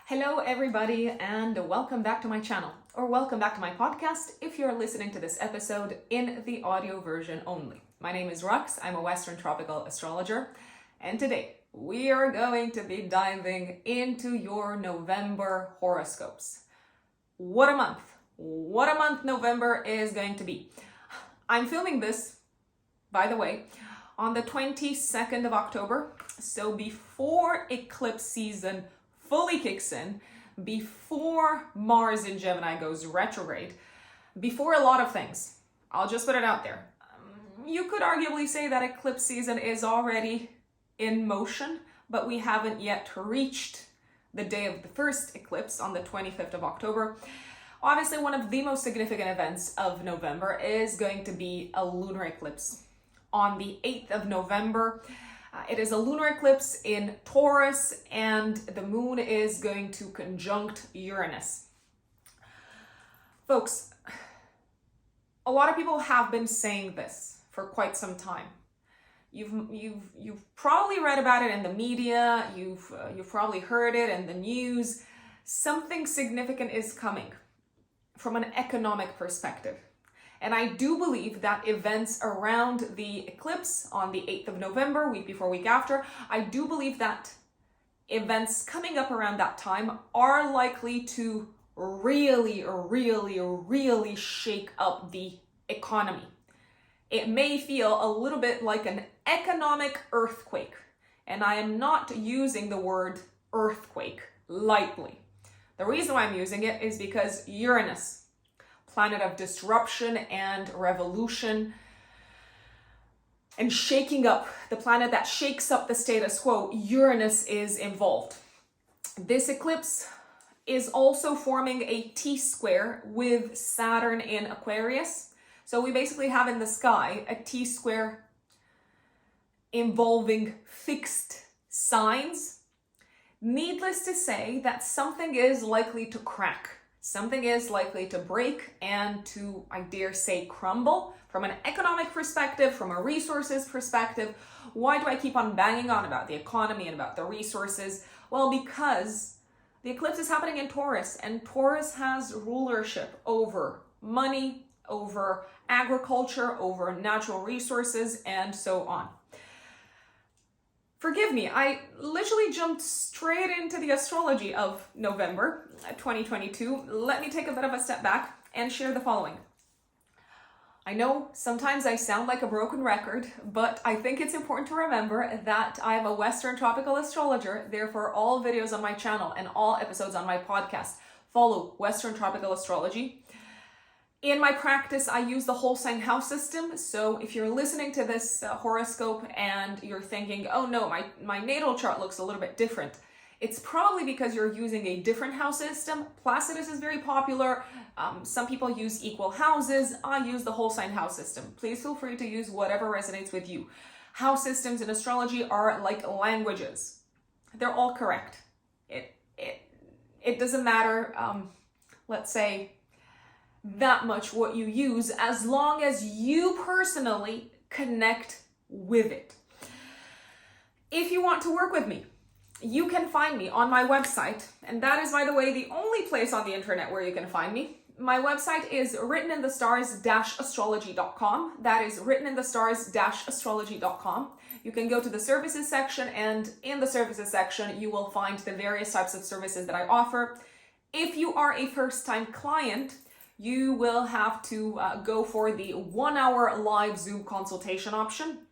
Hello everybody and welcome back to my channel, or welcome back to my podcast if you're listening to this episode in the audio version only. My name is Rux, I'm a Western tropical astrologer, and today we are going to be diving into your November horoscopes. What a month! What a month November is going to be. I'm filming this, by the way, on the 22nd of October, so before eclipse season fully kicks in, before Mars in Gemini goes retrograde, before a lot of things. I'll just put it out there. You could arguably say that eclipse season is already in motion, but we haven't yet reached the day of the first eclipse on the 25th of October. Obviously, one of the most significant events of November is going to be a lunar eclipse on the 8th of November. It is a lunar eclipse in Taurus, and the moon is going to conjunct Uranus. Folks, a lot of people have been saying this for quite some time. You've probably read about it in the media. You've probably heard it in the news. Something significant is coming from an economic perspective. And I do believe that events around the eclipse on the 8th of November, week before, week after, I do believe that events coming up around that time are likely to really shake up the economy. It may feel a little bit like an economic earthquake, and I am not using the word earthquake lightly. The reason why I'm using it is because Uranus, planet of disruption and revolution and shaking up, the planet that shakes up the status quo, Uranus is involved. This eclipse is also forming a T-square with Saturn in Aquarius. So we basically have in the sky a T-square involving fixed signs. Needless to say that something is likely to crack. Something is likely to break and to, I dare say, crumble. From an economic perspective, from a resources perspective, why do I keep on banging on about the economy and about the resources? Well, because the eclipse is happening in Taurus, and Taurus has rulership over money, over agriculture, over natural resources, and so on. Forgive me, I literally jumped straight into the astrology of November 2022. Let me take a bit of a step back and share the following. I know sometimes I sound like a broken record, but I think it's important to remember that I am a Western tropical astrologer. Therefore, all videos on my channel and all episodes on my podcast follow Western tropical astrology. In my practice, I use the whole sign house system. So if you're listening to this horoscope and you're thinking, oh no, my natal chart looks a little bit different, it's probably because you're using a different house system. Placidus is very popular. Some people use equal houses. I use the whole sign house system. Please feel free to use whatever resonates with you. House systems in astrology are like languages. They're all correct. It doesn't matter, let's say, that much what you use, as long as you personally connect with it. If you want to work with me, you can find me on my website, and that is, by the way, the only place on the internet where you can find me. My website is writteninthestars-astrology.com. That is writteninthestars-astrology.com. You can go to the services section, and in the services section you will find the various types of services that I offer. If you are a first-time client, you will have to go for the 1-hour live Zoom consultation option.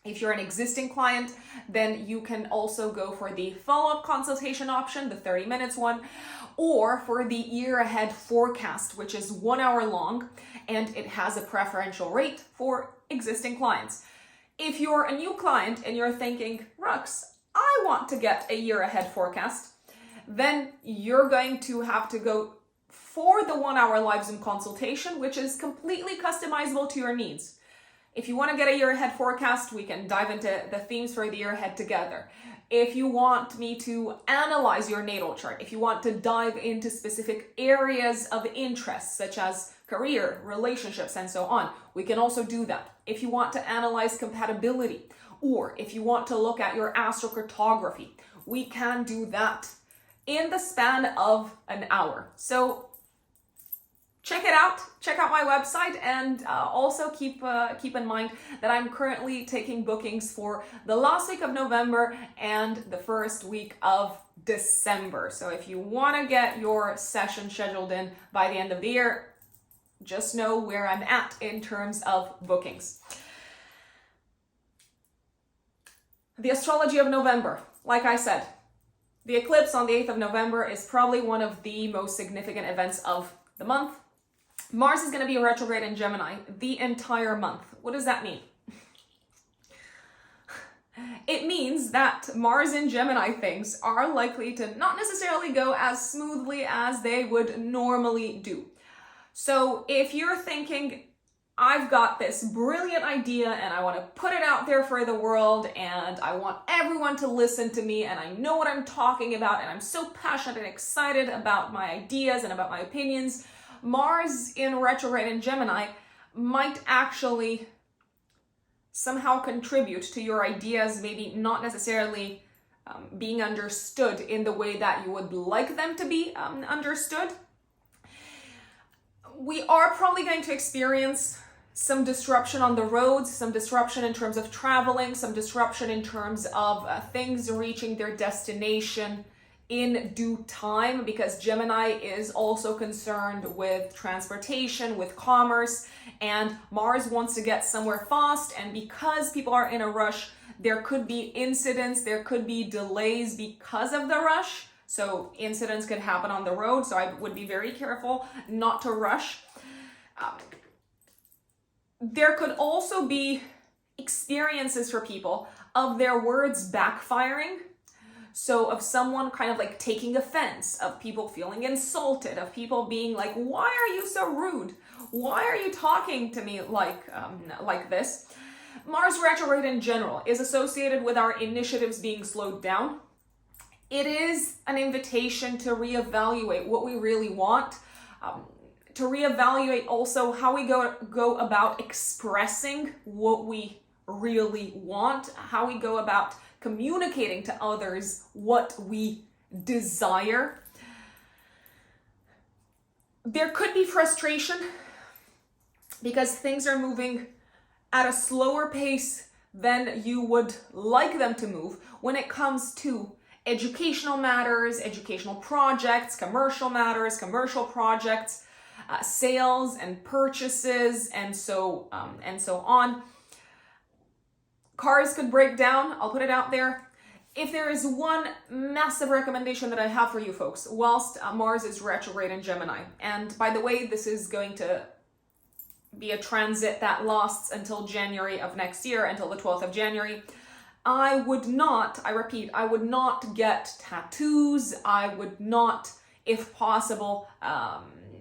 If you're an existing client, then you can also go for the follow-up consultation option, the 30 minutes one, or for the year ahead forecast, which is 1 hour long, and it has a preferential rate for existing clients. If you're a new client and you're thinking, Rux, I want to get a year ahead forecast, then you're going to have to go for the 1 hour live Zoom consultation, which is completely customizable to your needs. If you want to get a year ahead forecast, we can dive into the themes for the year ahead together. If you want me to analyze your natal chart, if you want to dive into specific areas of interest, such as career, relationships, and so on, we can also do that. If you want to analyze compatibility, or if you want to look at your astrocartography, we can do that. in the span of an hour. So check it out. Check out my website, and also keep in mind that I'm currently taking bookings for the last week of November and the first week of December. So if you want to get your session scheduled in by the end of the year, just know where I'm at in terms of bookings. The astrology of November, like I said, the eclipse on the 8th of November is probably one of the most significant events of the month. Mars is going to be retrograde in Gemini the entire month. What does that mean? It means that Mars in Gemini things are likely to not necessarily go as smoothly as they would normally do. So if you're thinking, I've got this brilliant idea and I want to put it out there for the world and I want everyone to listen to me and I know what I'm talking about and I'm so passionate and excited about my ideas and about my opinions, Mars in retrograde in Gemini might actually somehow contribute to your ideas, maybe not necessarily being understood in the way that you would like them to be understood. We are probably going to experience some disruption on the roads, some disruption in terms of traveling, some disruption in terms of things reaching their destination in due time, because Gemini is also concerned with transportation, with commerce, and Mars wants to get somewhere fast. And because people are in a rush, there could be incidents, there could be delays because of the rush. So incidents could happen on the road. So I would be very careful not to rush. There could also be experiences for people of their words backfiring. So of someone kind of like taking offense, of people feeling insulted, of people being like, why are you so rude? Why are you talking to me like this? Mars retrograde in general is associated with our initiatives being slowed down. It is an invitation to reevaluate what we really want, to reevaluate also how we go about expressing what we really want, how we go about communicating to others what we desire. There could be frustration because things are moving at a slower pace than you would like them to move when it comes to educational matters, educational projects, commercial matters, commercial projects, sales and purchases, and so on. Cars could break down, I'll put it out there. If there is one massive recommendation that I have for you folks, whilst Mars is retrograde in Gemini, and by the way, this is going to be a transit that lasts until January of next year, until the 12th of January, I would not get tattoos. I would not, if possible,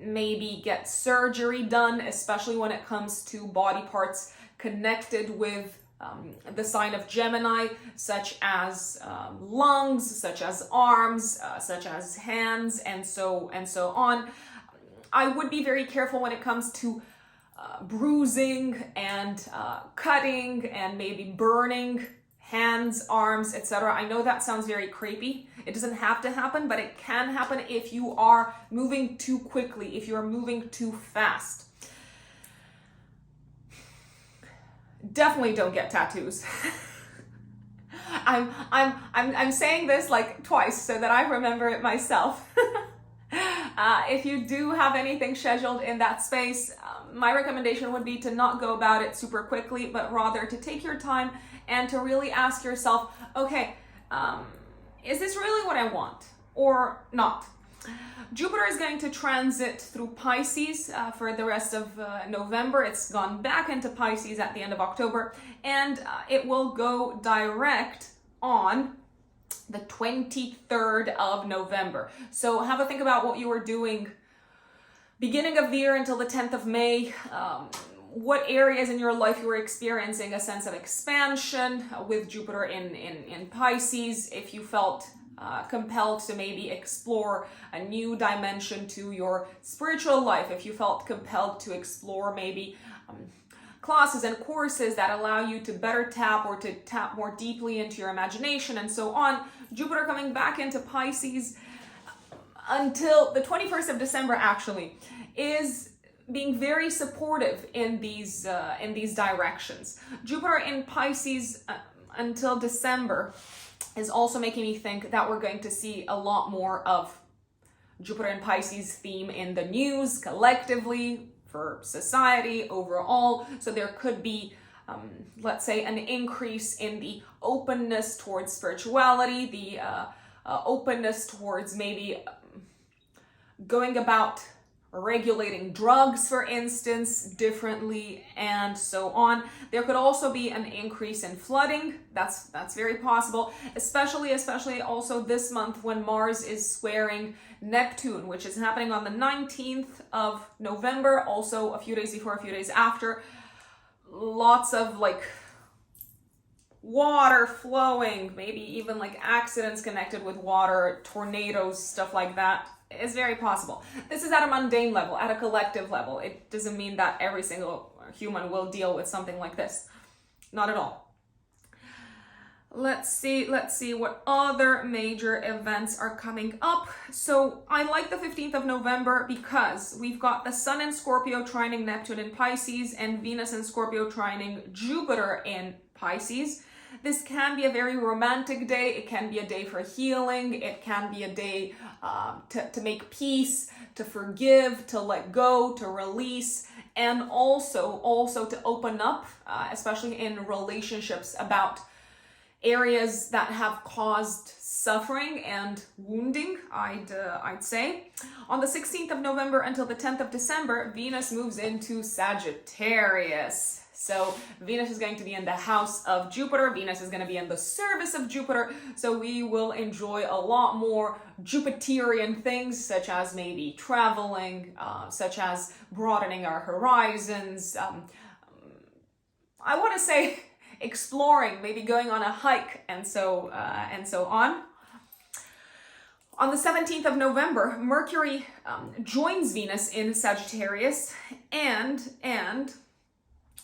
maybe get surgery done, especially when it comes to body parts connected with the sign of Gemini, such as lungs, such as arms, such as hands, and so on. I would be very careful when it comes to bruising and cutting and maybe burning hands, arms, etc. I know that sounds very creepy. It doesn't have to happen, but it can happen if you are moving too quickly, if you are moving too fast. Definitely don't get tattoos. I'm saying this like twice so that I remember it myself. If you do have anything scheduled in that space, my recommendation would be to not go about it super quickly, but rather to take your time and to really ask yourself, okay, is this really what I want or not? Jupiter is going to transit through Pisces for the rest of November. It's gone back into Pisces at the end of October, and it will go direct on the 23rd of November. So have a think about what you were doing beginning of the year until the 10th of May. What areas in your life you were experiencing a sense of expansion with Jupiter in Pisces, if you felt compelled to maybe explore a new dimension to your spiritual life, if you felt compelled to explore maybe classes and courses that allow you to better tap or to tap more deeply into your imagination and so on. Jupiter coming back into Pisces until the 21st of December actually is being very supportive in these directions. Jupiter in Pisces until December is also making me think that we're going to see a lot more of Jupiter and Pisces theme in the news collectively for society overall. So there could be, let's say, an increase in the openness towards spirituality, the openness towards maybe going about regulating drugs, for instance, differently, and so on. There could also be an increase in flooding. That's very possible, especially also this month when Mars is squaring Neptune, which is happening on the 19th of November, also a few days before, a few days after. Lots of like water flowing, maybe even like accidents connected with water, tornadoes, stuff like that. Is very possible. This is at a mundane level, at a collective level. It doesn't mean that every single human will deal with something like this. Not at all. Let's see what other major events are coming up. So I like the 15th of November because we've got the Sun in Scorpio trining Neptune in Pisces and Venus in Scorpio trining Jupiter in Pisces. This can be a very romantic day. It can be a day for healing. It can be a day to make peace, to forgive, to let go, to release, and also to open up, especially in relationships, about areas that have caused suffering and wounding, I'd say. On the 16th of November until the 10th of December, Venus moves into Sagittarius. So Venus is going to be in the house of Jupiter. Venus is going to be in the service of Jupiter. So we will enjoy a lot more Jupiterian things, such as maybe traveling, such as broadening our horizons. I want to say exploring, maybe going on a hike, and so on. On the 17th of November, Mercury joins Venus in Sagittarius, and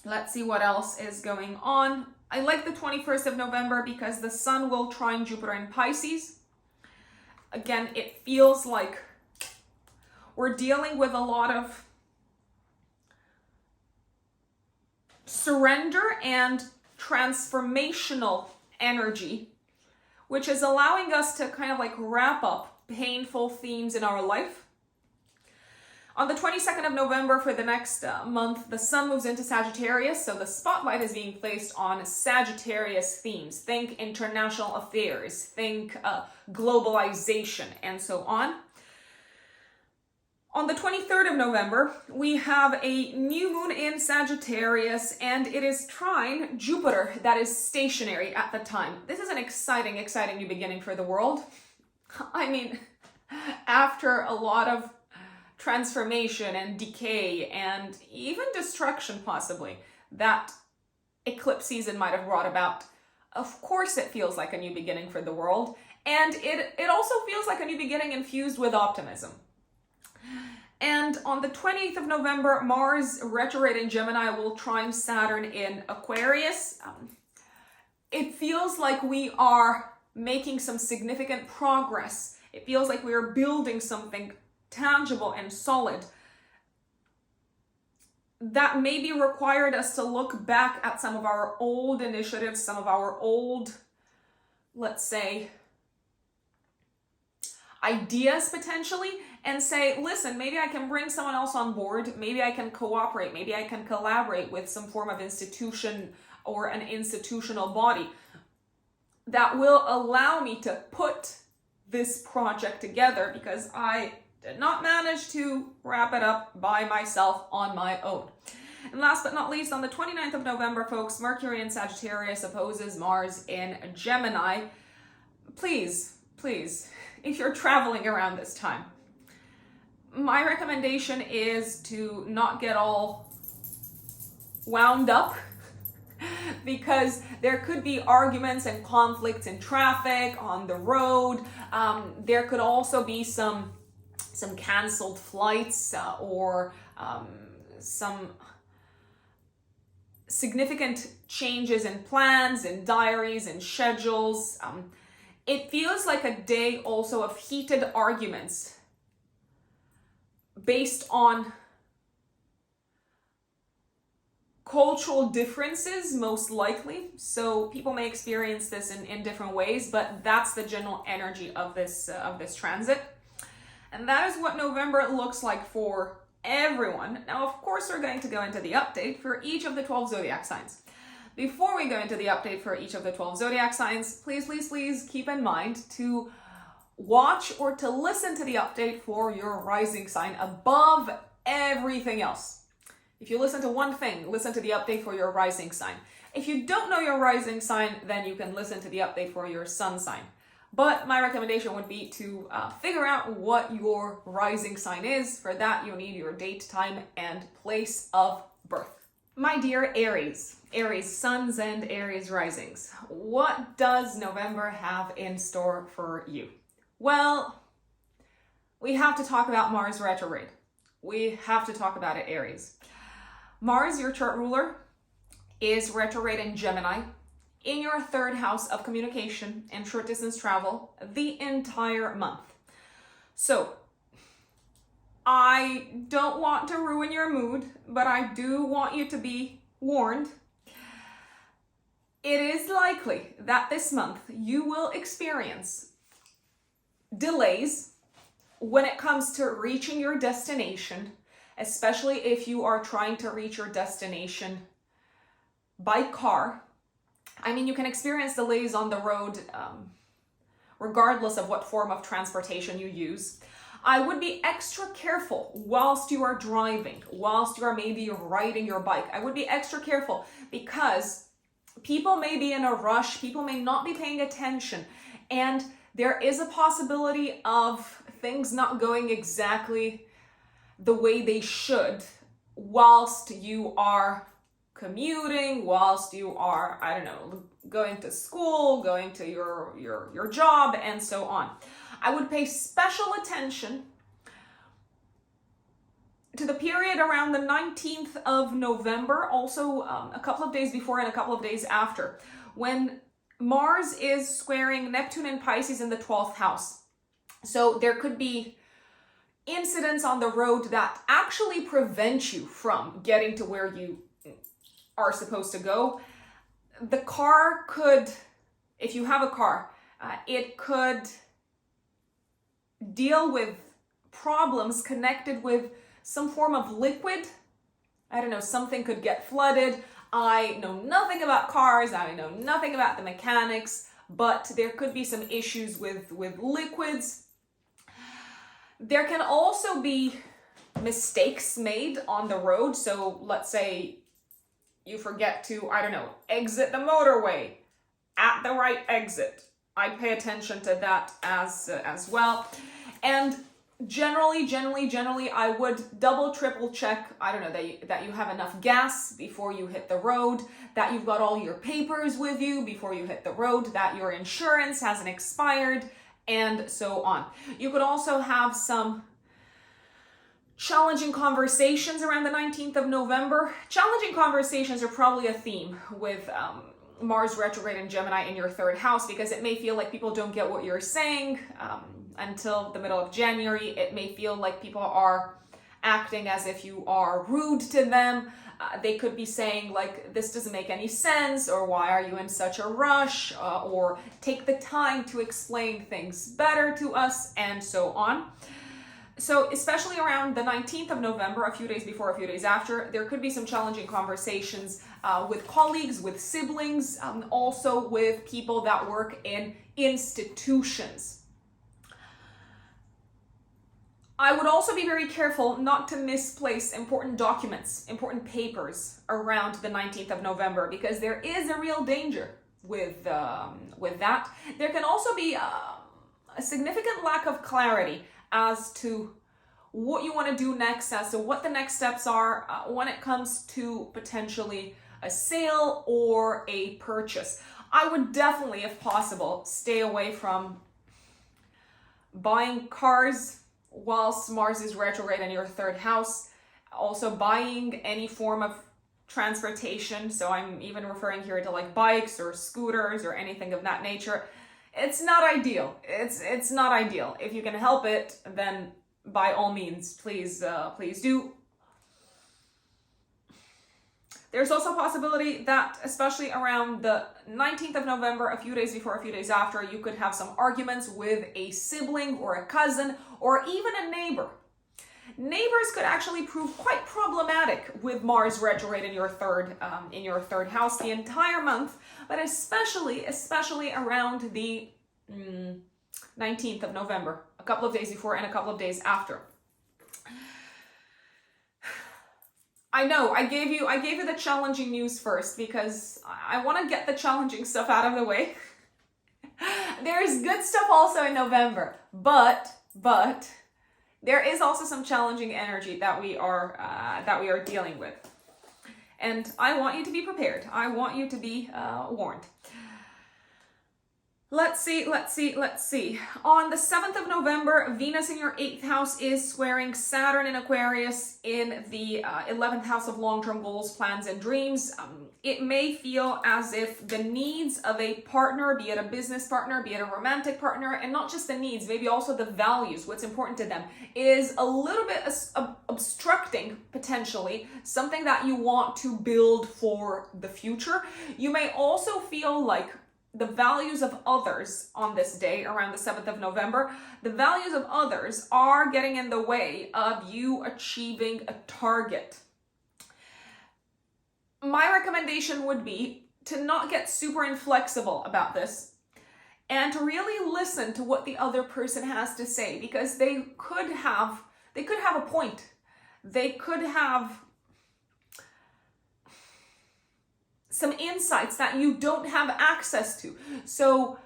let's see what else is going on. I like the 21st of November because the Sun will trine Jupiter in Pisces. Again, it feels like we're dealing with a lot of surrender and transformational energy, which is allowing us to kind of like wrap up painful themes in our life. On the 22nd of November, for the next month, the Sun moves into Sagittarius, so the spotlight is being placed on Sagittarius themes. Think international affairs, think globalization, and so on. On the 23rd of November, we have a new moon in Sagittarius, and it is trine Jupiter that is stationary at the time. This is an exciting new beginning for the world. I mean, after a lot of transformation and decay and even destruction possibly that eclipse season might have brought about, of course it feels like a new beginning for the world, and it also feels like a new beginning infused with optimism. And on the 20th of November, Mars retrograde in Gemini will trine Saturn in Aquarius. It feels like we are making some significant progress. It feels like we are building something tangible and solid that maybe required us to look back at some of our old initiatives, some of our old, let's say, ideas potentially, and say, listen, maybe I can bring someone else on board, maybe I can cooperate, maybe I can collaborate with some form of institution or an institutional body that will allow me to put this project together, because I did not manage to wrap it up by myself on my own. And last but not least, on the 29th of November, folks, Mercury in Sagittarius opposes Mars in Gemini. Please, if you're traveling around this time, my recommendation is to not get all wound up, because there could be arguments and conflicts in traffic, on the road. There could also be some canceled flights or some significant changes in plans, in diaries, in schedules. It feels like a day also of heated arguments based on cultural differences, most likely. So people may experience this in different ways, but that's the general energy of this transit. And that is what November looks like for everyone. Now, of course, we're going to go into the update for each of the 12 zodiac signs. Before we go into the update for each of the 12 zodiac signs, please keep in mind to watch or to listen to the update for your rising sign above everything else. If you listen to one thing, listen to the update for your rising sign. If you don't know your rising sign, then you can listen to the update for your sun sign. But my recommendation would be to figure out what your rising sign is. For that, you need your date, time, and place of birth. My dear Aries, Aries suns and Aries risings, what does November have in store for you? Well, we have to talk about Mars retrograde. We have to talk about it, Aries. Mars, your chart ruler, is retrograde in Gemini in your third house of communication and short distance travel the entire month. So I don't want to ruin your mood, but I do want you to be warned. It is likely that this month you will experience delays when it comes to reaching your destination, especially if you are trying to reach your destination by car. I mean, you can experience delays on the road regardless of what form of transportation you use. I would be extra careful whilst you are driving, whilst you are maybe riding your bike. I would be extra careful because people may be in a rush, people may not be paying attention, and there is a possibility of things not going exactly the way they should whilst you are commuting, whilst you are, I don't know, going to school, going to your job, and so on. I would pay special attention to the period around the 19th of November, also a couple of days before and a couple of days after, when Mars is squaring Neptune and Pisces in the 12th house. So there could be incidents on the road that actually prevent you from getting to where you are supposed to go. The car could, if you have a car, it could deal with problems connected with some form of liquid. I don't know, something could get flooded. I know nothing about cars, I know nothing about the mechanics, but there could be some issues with liquids. There can also be mistakes made on the road. So let's say you forget to, I don't know, exit the motorway at the right exit. I'd pay attention to that as well. And generally, I would double, triple check, I don't know, that you have enough gas before you hit the road, that you've got all your papers with you before you hit the road, that your insurance hasn't expired, and so on. You could also have some challenging conversations around the 19th of November. Challenging conversations are probably a theme with Mars retrograde in Gemini in your third house, because it may feel like people don't get what you're saying until the middle of January. It may feel like people are acting as if you are rude to them. They could be saying like, this doesn't make any sense, or why are you in such a rush, or take the time to explain things better to us, and so on. So especially around the 19th of November, a few days before, a few days after, there could be some challenging conversations with colleagues, with siblings, also with people that work in institutions. I would also be very careful not to misplace important documents, important papers around the 19th of November, because there is a real danger with that. There can also be a significant lack of clarity as to what you want to do next, as to what the next steps are when it comes to potentially a sale or a purchase. I would definitely, if possible, stay away from buying cars whilst Mars is retrograde in your third house. Also buying any form of transportation, so I'm even referring here to like bikes or scooters or anything of that nature. It's not ideal. It's not ideal. If you can help it, then by all means, please do. There's also a possibility that, especially around the 19th of November, a few days before, a few days after, you could have some arguments with a sibling or a cousin or even a neighbor. Neighbors could actually prove quite problematic with Mars retrograde in your third house the entire month, but especially around the 19th of November, a couple of days before and a couple of days after. I know I gave you the challenging news first because I want to get the challenging stuff out of the way. There's good stuff also in November, but there is also some challenging energy that we are dealing with, and I want you to be prepared. I want you to be warned. Let's see. On the 7th of November, Venus in your 8th house is squaring Saturn in Aquarius in the 11th house of long-term goals, plans, and dreams. It may feel as if the needs of a partner, be it a business partner, be it a romantic partner, and not just the needs, maybe also the values, what's important to them, is a little bit obstructing, potentially, something that you want to build for the future. You may also feel like the values of others on this day, around the 7th of November, the values of others are getting in the way of you achieving a target. My recommendation would be to not get super inflexible about this and to really listen to what the other person has to say, because they could have a point. They could have some insights that you don't have access to. So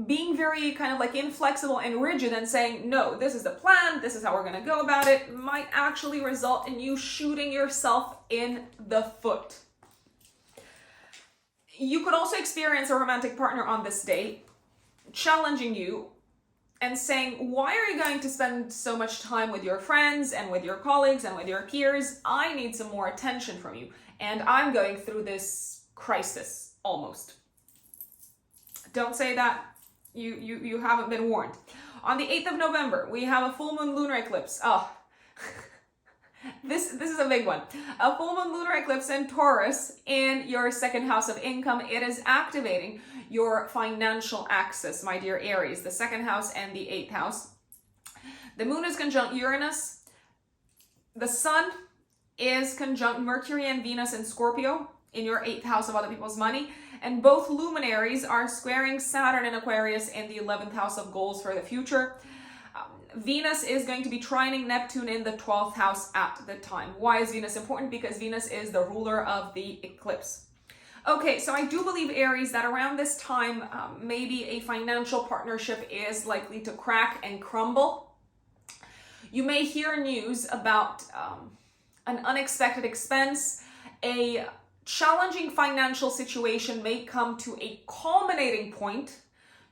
being very kind of like inflexible and rigid and saying, no, this is the plan, this is how we're going to go about it, might actually result in you shooting yourself in the foot. You could also experience a romantic partner on this day challenging you and saying, why are you going to spend so much time with your friends and with your colleagues and with your peers? I need some more attention from you. And I'm going through this crisis almost. Don't say that. You haven't been warned. On the 8th of November, we have a full moon lunar eclipse. Oh, this is a big one. A full moon lunar eclipse in Taurus in your second house of income. It is activating your financial axis, my dear Aries, the second house and the 8th house. The moon is conjunct Uranus. The sun is conjunct Mercury and Venus in Scorpio in your 8th house of other people's money. And both luminaries are squaring Saturn in Aquarius in the 11th house of goals for the future. Venus is going to be trining Neptune in the 12th house at the time. Why is Venus important? Because Venus is the ruler of the eclipse. Okay, so I do believe, Aries, that around this time, maybe a financial partnership is likely to crack and crumble. You may hear news about an unexpected expense. A challenging financial situation may come to a culminating point.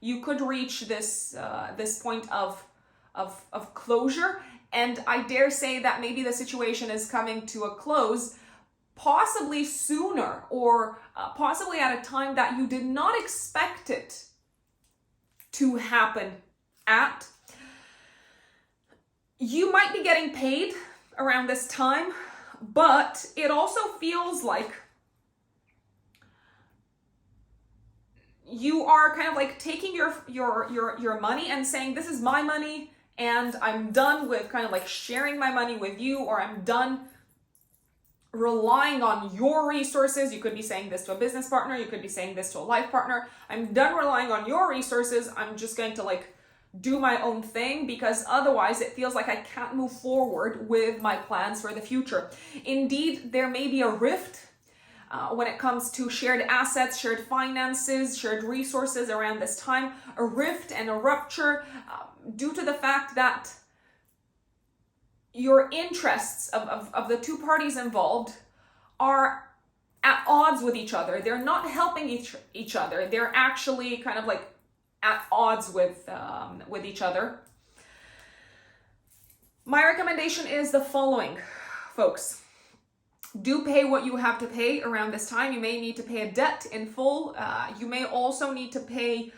You could reach this point of closure, and I dare say that maybe the situation is coming to a close, possibly sooner, or possibly at a time that you did not expect it to happen at. You might be getting paid around this time, but it also feels like you are kind of like taking your money and saying, this is my money, and I'm done with kind of like sharing my money with you, or I'm done relying on your resources. You could be saying this to a business partner, you could be saying this to a life partner. I'm done relying on your resources. I'm just going to like do my own thing, because otherwise it feels like I can't move forward with my plans for the future. Indeed, there may be a rift when it comes to shared assets, shared finances, shared resources around this time, a rift and a rupture due to the fact that your interests of the two parties involved are at odds with each other. They're not helping each other. They're actually kind of like at odds with each other. My recommendation is the following, folks. Do pay what you have to pay around this time. You may need to pay a debt in full. You may also need to pay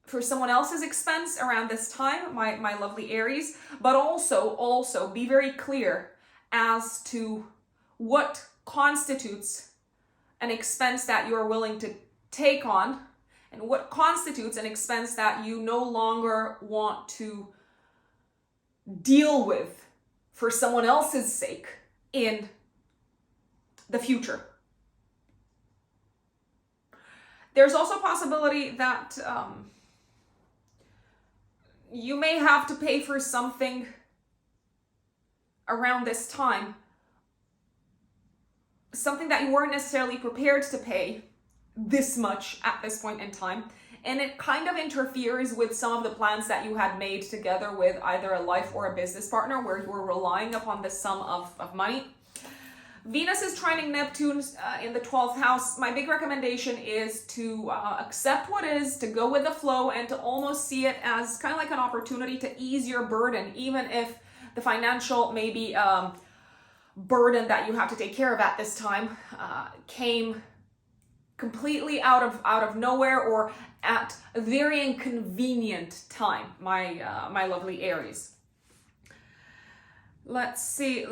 for someone else's expense around this time, my lovely Aries, but also be very clear as to what constitutes an expense that you're willing to take on and what constitutes an expense that you no longer want to deal with for someone else's sake in the future. There's also a possibility that you may have to pay for something around this time, something that you weren't necessarily prepared to pay this much at this point in time, and it kind of interferes with some of the plans that you had made together with either a life or a business partner where you were relying upon this sum of money. Venus is trining Neptune in the 12th house. My big recommendation is to accept what is, to go with the flow, and to almost see it as kind of like an opportunity to ease your burden, even if the financial maybe burden that you have to take care of at this time came completely out of nowhere or at a very inconvenient time, my lovely Aries. Let's see.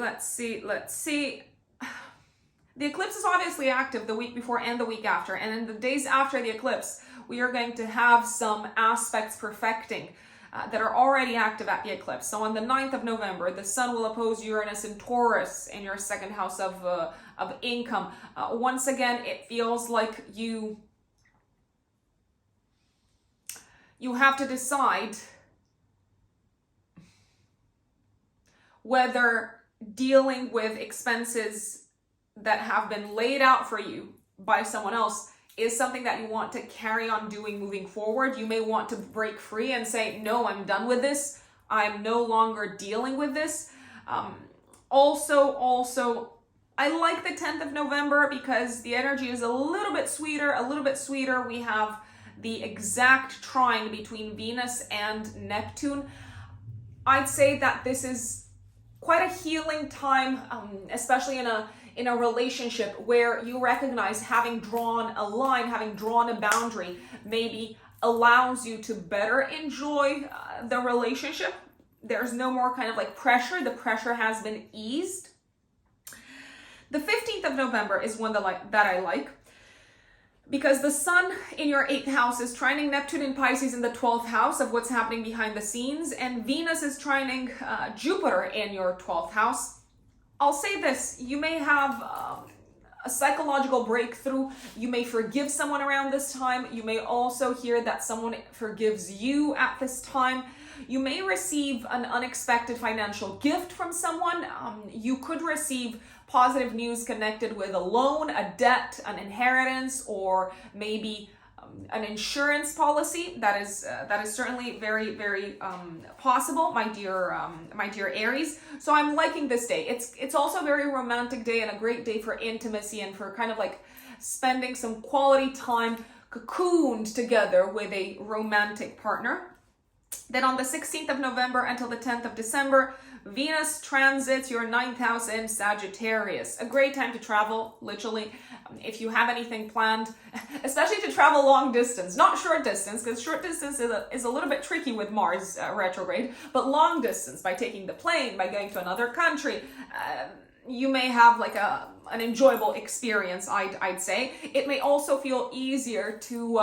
The eclipse is obviously active the week before and the week after, and in the days after the eclipse, we are going to have some aspects perfecting that are already active at the eclipse. So on the 9th of November, the sun will oppose Uranus in Taurus in your second house of income. Once again, it feels like you have to decide whether dealing with expenses that have been laid out for you by someone else is something that you want to carry on doing moving forward. You may want to break free and say, no, I'm done with this. I'm no longer dealing with this. Also, I like the 10th of November because the energy is a little bit sweeter. We have the exact trine between Venus and Neptune. I'd say that this is quite a healing time, especially in a relationship where you recognize having drawn a line, having drawn a boundary, maybe allows you to better enjoy the relationship. There's no more kind of like pressure. The pressure has been eased. The 15th of November is one that I like because the sun in your 8th house is trining Neptune in Pisces in the 12th house of what's happening behind the scenes, and Venus is trining Jupiter in your 12th house. I'll say this, you may have a psychological breakthrough. You may forgive someone around this time. You may also hear that someone forgives you at this time. You may receive an unexpected financial gift from someone. You could receive positive news connected with a loan, a debt, an inheritance, or maybe an insurance policy. That is certainly very, very possible, my dear Aries. So I'm liking this day. It's also a very romantic day and a great day for intimacy and for kind of like spending some quality time cocooned together with a romantic partner. Then on the 16th of November until the 10th of December, Venus transits your 9th house in Sagittarius. A great time to travel, literally. If you have anything planned, especially to travel long distance, not short distance, because short distance is a little bit tricky with Mars retrograde, but long distance, by taking the plane, by going to another country, you may have like an enjoyable experience, I'd say. It may also feel easier to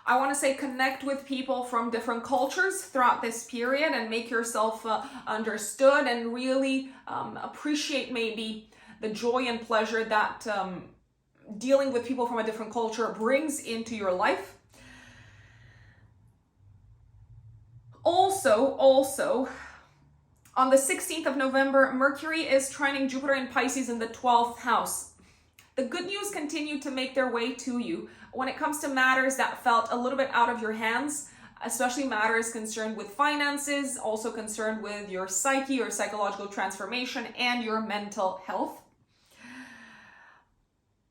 I want to say connect with people from different cultures throughout this period and make yourself understood and really appreciate maybe the joy and pleasure that dealing with people from a different culture brings into your life. Also, on the 16th of November, Mercury is trining Jupiter in Pisces in the 12th house. The good news continue to make their way to you when it comes to matters that felt a little bit out of your hands, especially matters concerned with finances, also concerned with your psyche or psychological transformation and your mental health.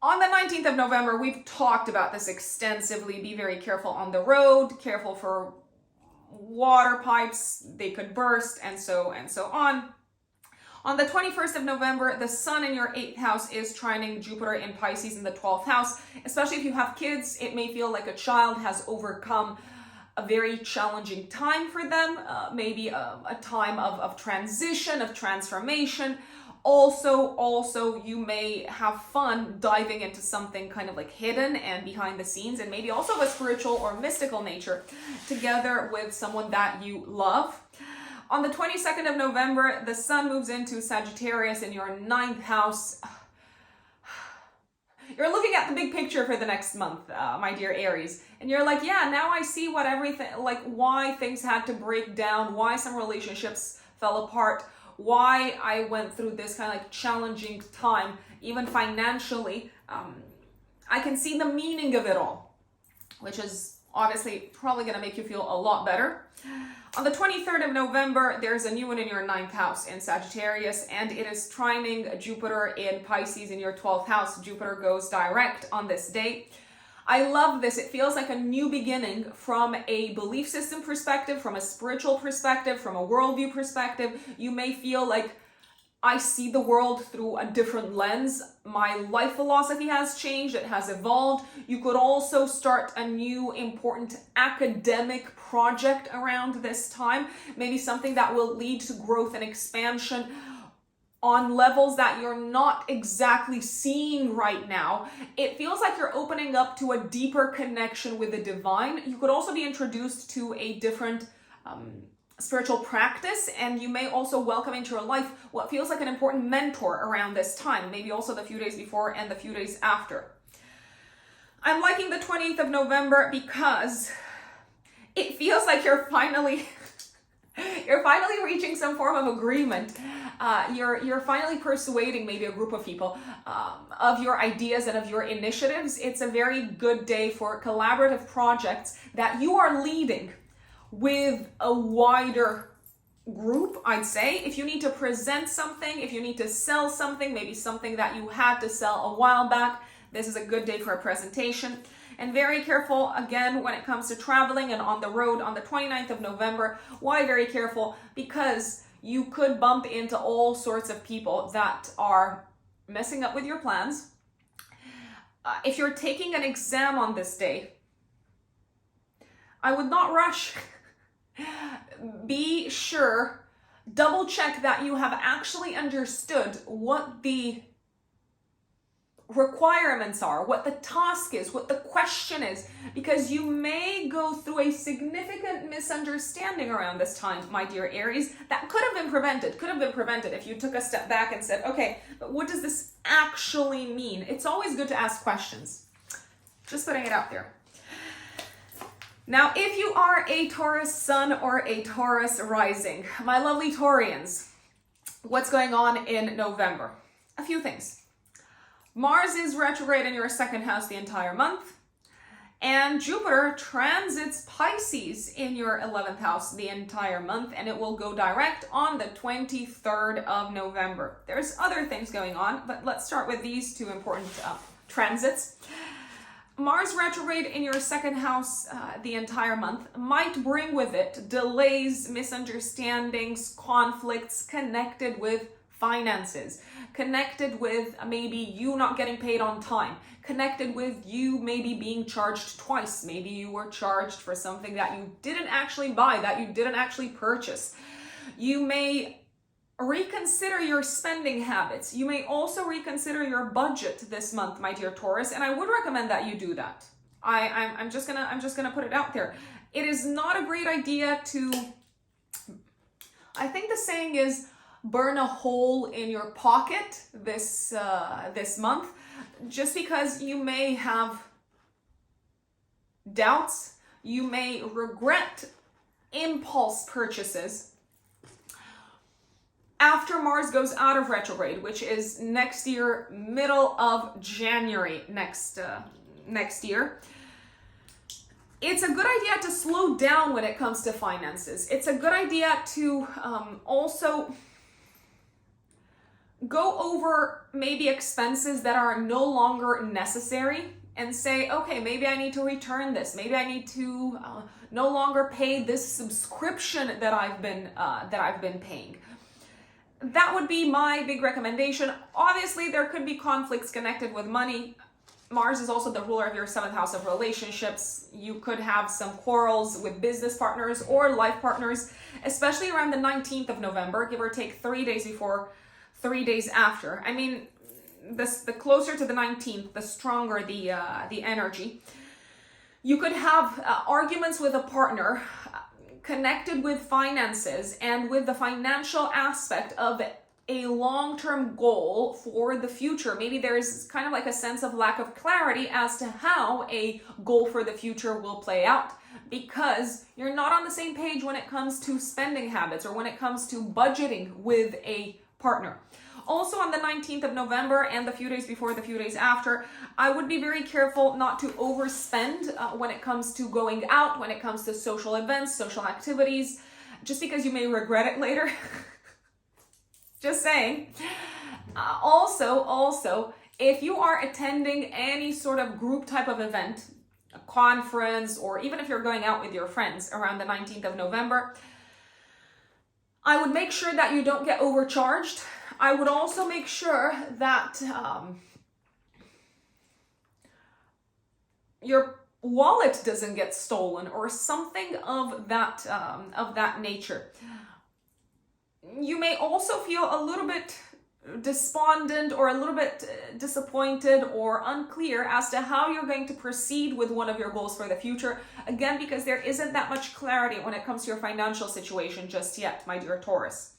On the 19th of November, we've talked about this extensively. Be very careful on the road, careful for water pipes, they could burst, and so on. On the 21st of November, the sun in your 8th house is trining Jupiter in Pisces in the 12th house. Especially if you have kids, it may feel like a child has overcome a very challenging time for them, maybe a time of transition, of transformation. Also, you may have fun diving into something kind of like hidden and behind the scenes, and maybe also of a spiritual or mystical nature, together with someone that you love. On the 22nd of November, the sun moves into Sagittarius in your 9th house. You're looking at the big picture for the next month, my dear Aries. And you're like, yeah, now I see what everything, like why things had to break down, why some relationships fell apart, why I went through this kind of like challenging time, even financially. I can see the meaning of it all, which is obviously probably going to make you feel a lot better. On the 23rd of November, there's a new one in your 9th house in Sagittarius, and it is trining Jupiter in Pisces in your 12th house. Jupiter goes direct on this day. I love this. It feels like a new beginning from a belief system perspective, from a spiritual perspective, from a worldview perspective. You may feel like, I see the world through a different lens. My life philosophy has changed, it has evolved. You could also start a new important academic project around this time, maybe something that will lead to growth and expansion on levels that you're not exactly seeing right now. It feels like you're opening up to a deeper connection with the divine. You could also be introduced to a different spiritual practice, and you may also welcome into your life what feels like an important mentor around this time, maybe also the few days before and the few days after. I'm liking the 20th of November because it feels like you're finally reaching some form of agreement. You're finally persuading maybe a group of people of your ideas and of your initiatives. It's a very good day for collaborative projects that you are leading with a wider group, I'd say. If you need to present something, if you need to sell something, maybe something that you had to sell a while back, this is a good day for a presentation. And very careful, again, when it comes to traveling and on the road on the 29th of November. Why very careful? Because you could bump into all sorts of people that are messing up with your plans. If you're taking an exam on this day, I would not rush. Be sure, double check that you have actually understood what the requirements are, what the task is, what the question is, because you may go through a significant misunderstanding around this time, my dear Aries, that could have been prevented if you took a step back and said, okay, but what does this actually mean? It's always good to ask questions. Just putting it out there. Now, if you are a Taurus sun or a Taurus rising, my lovely Taurians, what's going on in November? A few things. Mars is retrograde in your 2nd house the entire month, and Jupiter transits Pisces in your 11th house the entire month, and it will go direct on the 23rd of November. There's other things going on, but let's start with these two important transits. Mars retrograde in your 2nd house the entire month might bring with it delays, misunderstandings, conflicts connected with finances, connected with maybe you not getting paid on time, connected with you maybe being charged twice. Maybe you were charged for something that you didn't actually buy, that you didn't actually purchase. You may reconsider your spending habits. You may also reconsider your budget this month, my dear Taurus, and I would recommend that you do that. I'm just gonna put it out there. It is not a great idea to, I think the saying is, burn a hole in your pocket this month, just because you may have doubts, you may regret impulse purchases after Mars goes out of retrograde, which is next year, middle of January next year. It's a good idea to slow down when it comes to finances. It's a good idea to also go over maybe expenses that are no longer necessary and say, okay, maybe I need to return this. Maybe I need to no longer pay this subscription that I've been paying. that would be my big recommendation. Obviously, there could be conflicts connected with money. Mars is also the ruler of your 7th house of relationships. You could have some quarrels with business partners or life partners, especially around the 19th of November, give or take 3 days before, 3 days after. I mean, the closer to the 19th, the stronger the energy. You could have arguments with a partner connected with finances and with the financial aspect of a long-term goal for the future. Maybe there's kind of like a sense of lack of clarity as to how a goal for the future will play out, because you're not on the same page when it comes to spending habits or when it comes to budgeting with a partner. Also on the 19th of November and the few days before, the few days after, I would be very careful not to overspend when it comes to going out, when it comes to social events, social activities, just because you may regret it later. Just saying. Also, if you are attending any sort of group type of event, a conference, or even if you're going out with your friends around the 19th of November, I would make sure that you don't get overcharged. I would also make sure that your wallet doesn't get stolen or something of that nature. You may also feel a little bit despondent or a little bit disappointed or unclear as to how you're going to proceed with one of your goals for the future. Again, because there isn't that much clarity when it comes to your financial situation just yet, my dear Taurus.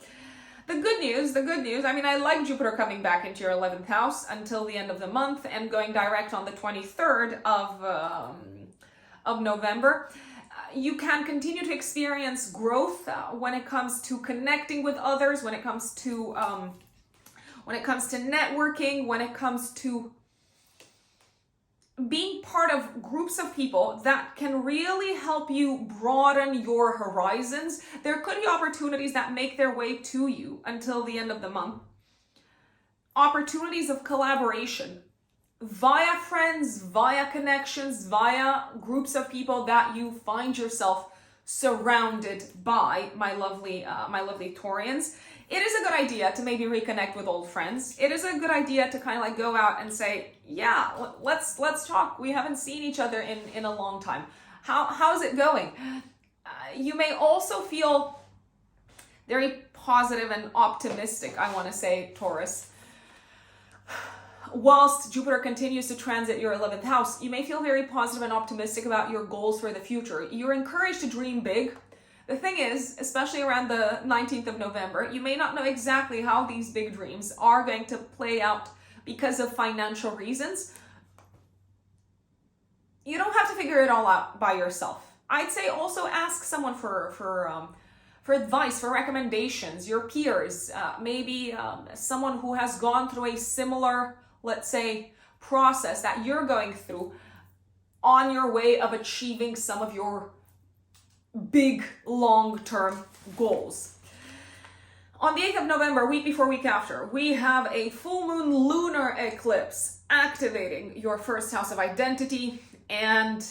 The good news, I mean, I like Jupiter coming back into your 11th house until the end of the month and going direct on the 23rd of November. You can continue to experience growth when it comes to connecting with others, when it comes to networking, when it comes to being part of groups of people that can really help you broaden your horizons. There could be opportunities that make their way to you until the end of the month. Opportunities of collaboration via friends, via connections, via groups of people that you find yourself surrounded by, my lovely Taurians. It is a good idea to maybe reconnect with old friends. It is a good idea to kind of like go out and say, yeah, let's talk. We haven't seen each other in a long time. How's it going? You may also feel very positive and optimistic, I want to say, Taurus. Whilst Jupiter continues to transit your 11th house, you may feel very positive and optimistic about your goals for the future. You're encouraged to dream big. The thing is, especially around the 19th of November, you may not know exactly how these big dreams are going to play out because of financial reasons. You don't have to figure it all out by yourself. I'd say also ask someone for advice, for recommendations, your peers, maybe someone who has gone through a similar, let's say, process that you're going through on your way of achieving some of your big long-term goals. On the 8th of November, week before, week after, we have a full moon lunar eclipse activating your first house of identity. And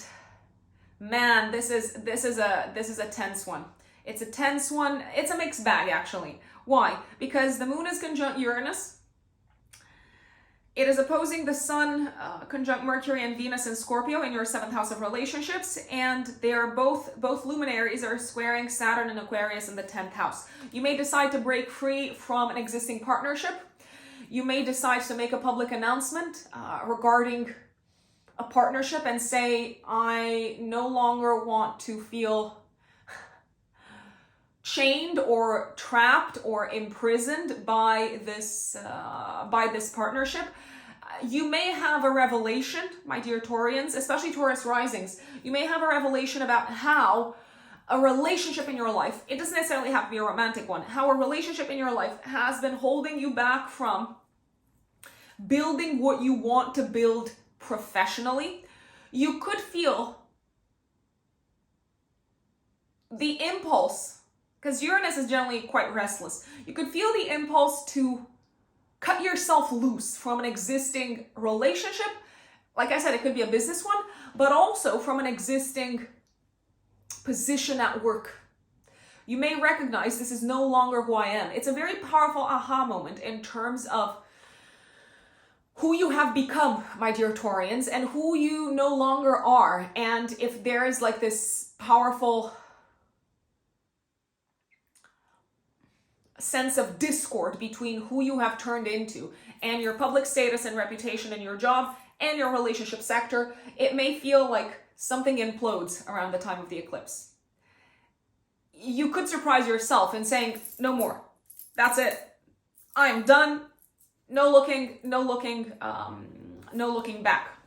man, this is a tense one. It's a tense one. It's a mixed bag, actually. Why? Because the moon is conjunct Uranus. It is opposing the sun, conjunct Mercury and Venus in Scorpio in your 7th house of relationships, and they are both luminaries are squaring Saturn and Aquarius in the 10th house. You may decide to break free from an existing partnership. You may decide to make a public announcement regarding a partnership and say, I no longer want to feel chained or trapped or imprisoned by this partnership. You may have a revelation, my dear Taurians, especially Taurus risings. You may have a revelation about how a relationship in your life, it doesn't necessarily have to be a romantic one, how a relationship in your life has been holding you back from building what you want to build professionally. You could feel the impulse, because Uranus is generally quite restless. You could feel the impulse to cut yourself loose from an existing relationship. Like I said, it could be a business one, but also from an existing position at work. You may recognize this is no longer who I am. It's a very powerful aha moment in terms of who you have become, my dear Taurians, and who you no longer are. And if there is like this powerful sense of discord between who you have turned into and your public status and reputation in your job and your relationship sector, it may feel like something implodes around the time of the eclipse. You could surprise yourself in saying, no more. That's it. I'm done. No looking back.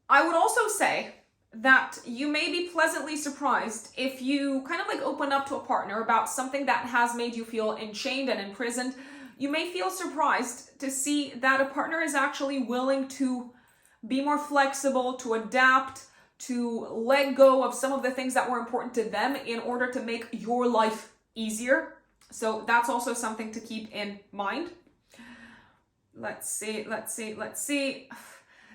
I would also say that you may be pleasantly surprised if you kind of like open up to a partner about something that has made you feel enchained and imprisoned. You may feel surprised to see that a partner is actually willing to be more flexible, to adapt, to let go of some of the things that were important to them in order to make your life easier. So that's also something to keep in mind. Let's see.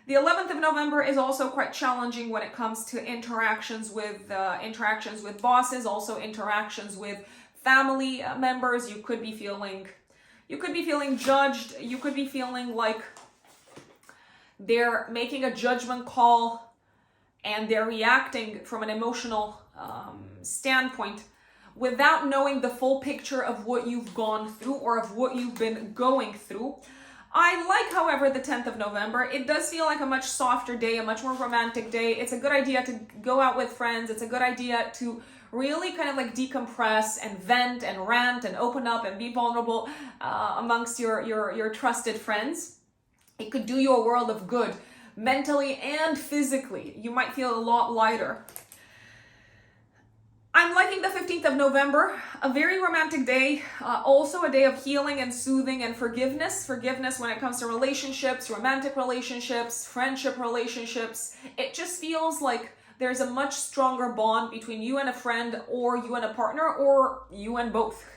The 11th of November is also quite challenging when it comes to interactions with bosses, also interactions with family members. You could be feeling judged. You could be feeling like they're making a judgment call and they're reacting from an emotional standpoint without knowing the full picture of what you've gone through or of what you've been going through. I like, however, the 10th of November. It does feel like a much softer day, a much more romantic day. It's a good idea to go out with friends. It's a good idea to really kind of like decompress and vent and rant and open up and be vulnerable amongst your trusted friends. It could do you a world of good, mentally and physically. You might feel a lot lighter. I'm liking the 15th of November, a very romantic day, also a day of healing and soothing and forgiveness. Forgiveness when it comes to relationships, romantic relationships, friendship relationships. It just feels like there's a much stronger bond between you and a friend, or you and a partner, or you and both.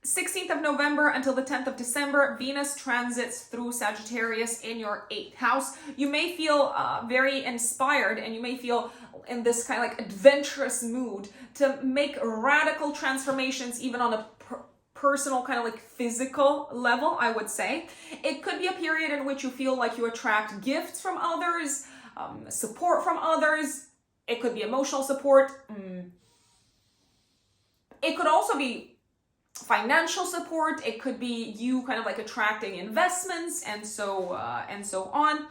16th of November until the 10th of December, Venus transits through Sagittarius in your 8th house. You may feel very inspired, and you may feel in this kind of like adventurous mood to make radical transformations, even on a personal kind of like physical level, I would say. It could be a period in which you feel like you attract gifts from others, support from others. It could be emotional support. It could also be financial support. It could be you kind of like attracting investments and so on.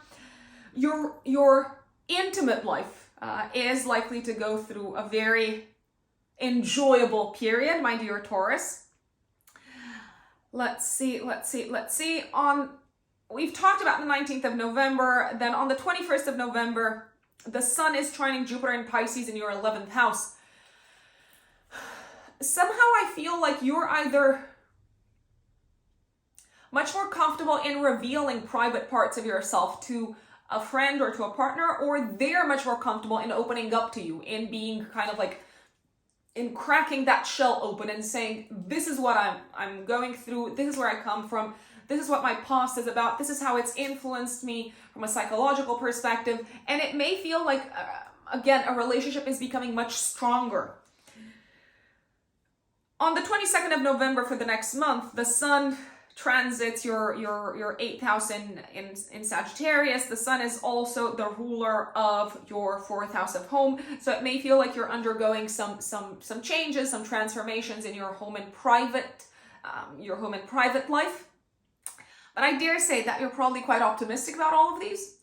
Your intimate life is likely to go through a very enjoyable period, my dear Taurus. Let's see. We've talked about the 19th of November. Then on the 21st of November, the Sun is trining Jupiter in Pisces in your 11th house. Somehow I feel like you're either much more comfortable in revealing private parts of yourself to a friend or to a partner, or they're much more comfortable in opening up to you, in being kind of like, in cracking that shell open and saying, this is what I'm going through, this is where I come from, this is what my past is about, this is how it's influenced me from a psychological perspective. And it may feel like, again, a relationship is becoming much stronger. On the 22nd of November for the next month, the Sun transits your 8th house in Sagittarius. The Sun is also the ruler of your 4th house of home. So it may feel like you're undergoing some changes, some transformations in your home and private life. But I dare say that you're probably quite optimistic about all of these.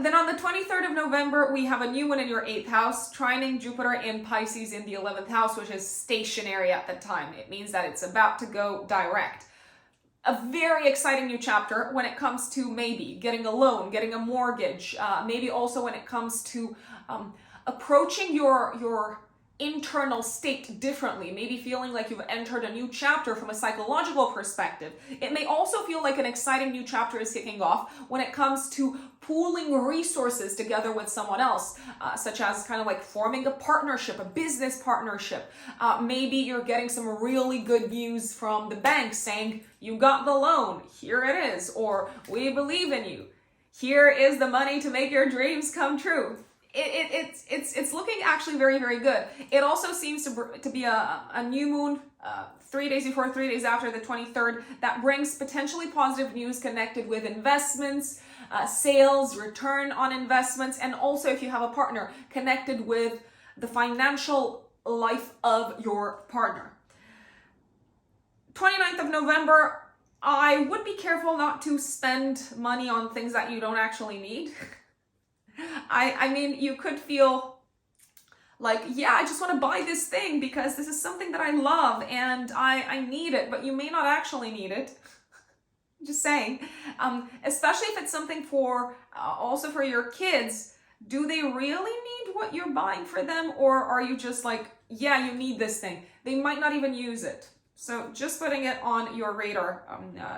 Then on the 23rd of November, we have a new one in your 8th house, trining Jupiter in Pisces in the 11th house, which is stationary at the time. It means that it's about to go direct. A very exciting new chapter when it comes to maybe getting a loan, getting a mortgage, maybe also when it comes to approaching your internal state differently, maybe feeling like you've entered a new chapter from a psychological perspective. It may also feel like an exciting new chapter is kicking off when it comes to pooling resources together with someone else, such as kind of like forming a partnership, a business partnership. Maybe you're getting some really good news from the bank saying, you got the loan, here it is, or we believe in you. Here is the money to make your dreams come true. it's looking actually very, very good. It also seems to be a new moon 3 days before, 3 days after the 23rd, that brings potentially positive news connected with investments, sales, return on investments, and also if you have a partner, connected with the financial life of your partner. 29th of November, I would be careful not to spend money on things that you don't actually need. I mean, you could feel like, yeah, I just want to buy this thing because this is something that I love and I need it, but you may not actually need it. Just saying. Especially if it's something for, also for your kids. Do they really need what you're buying for them? Or are you just like, yeah, you need this thing. They might not even use it. So just putting it on your radar,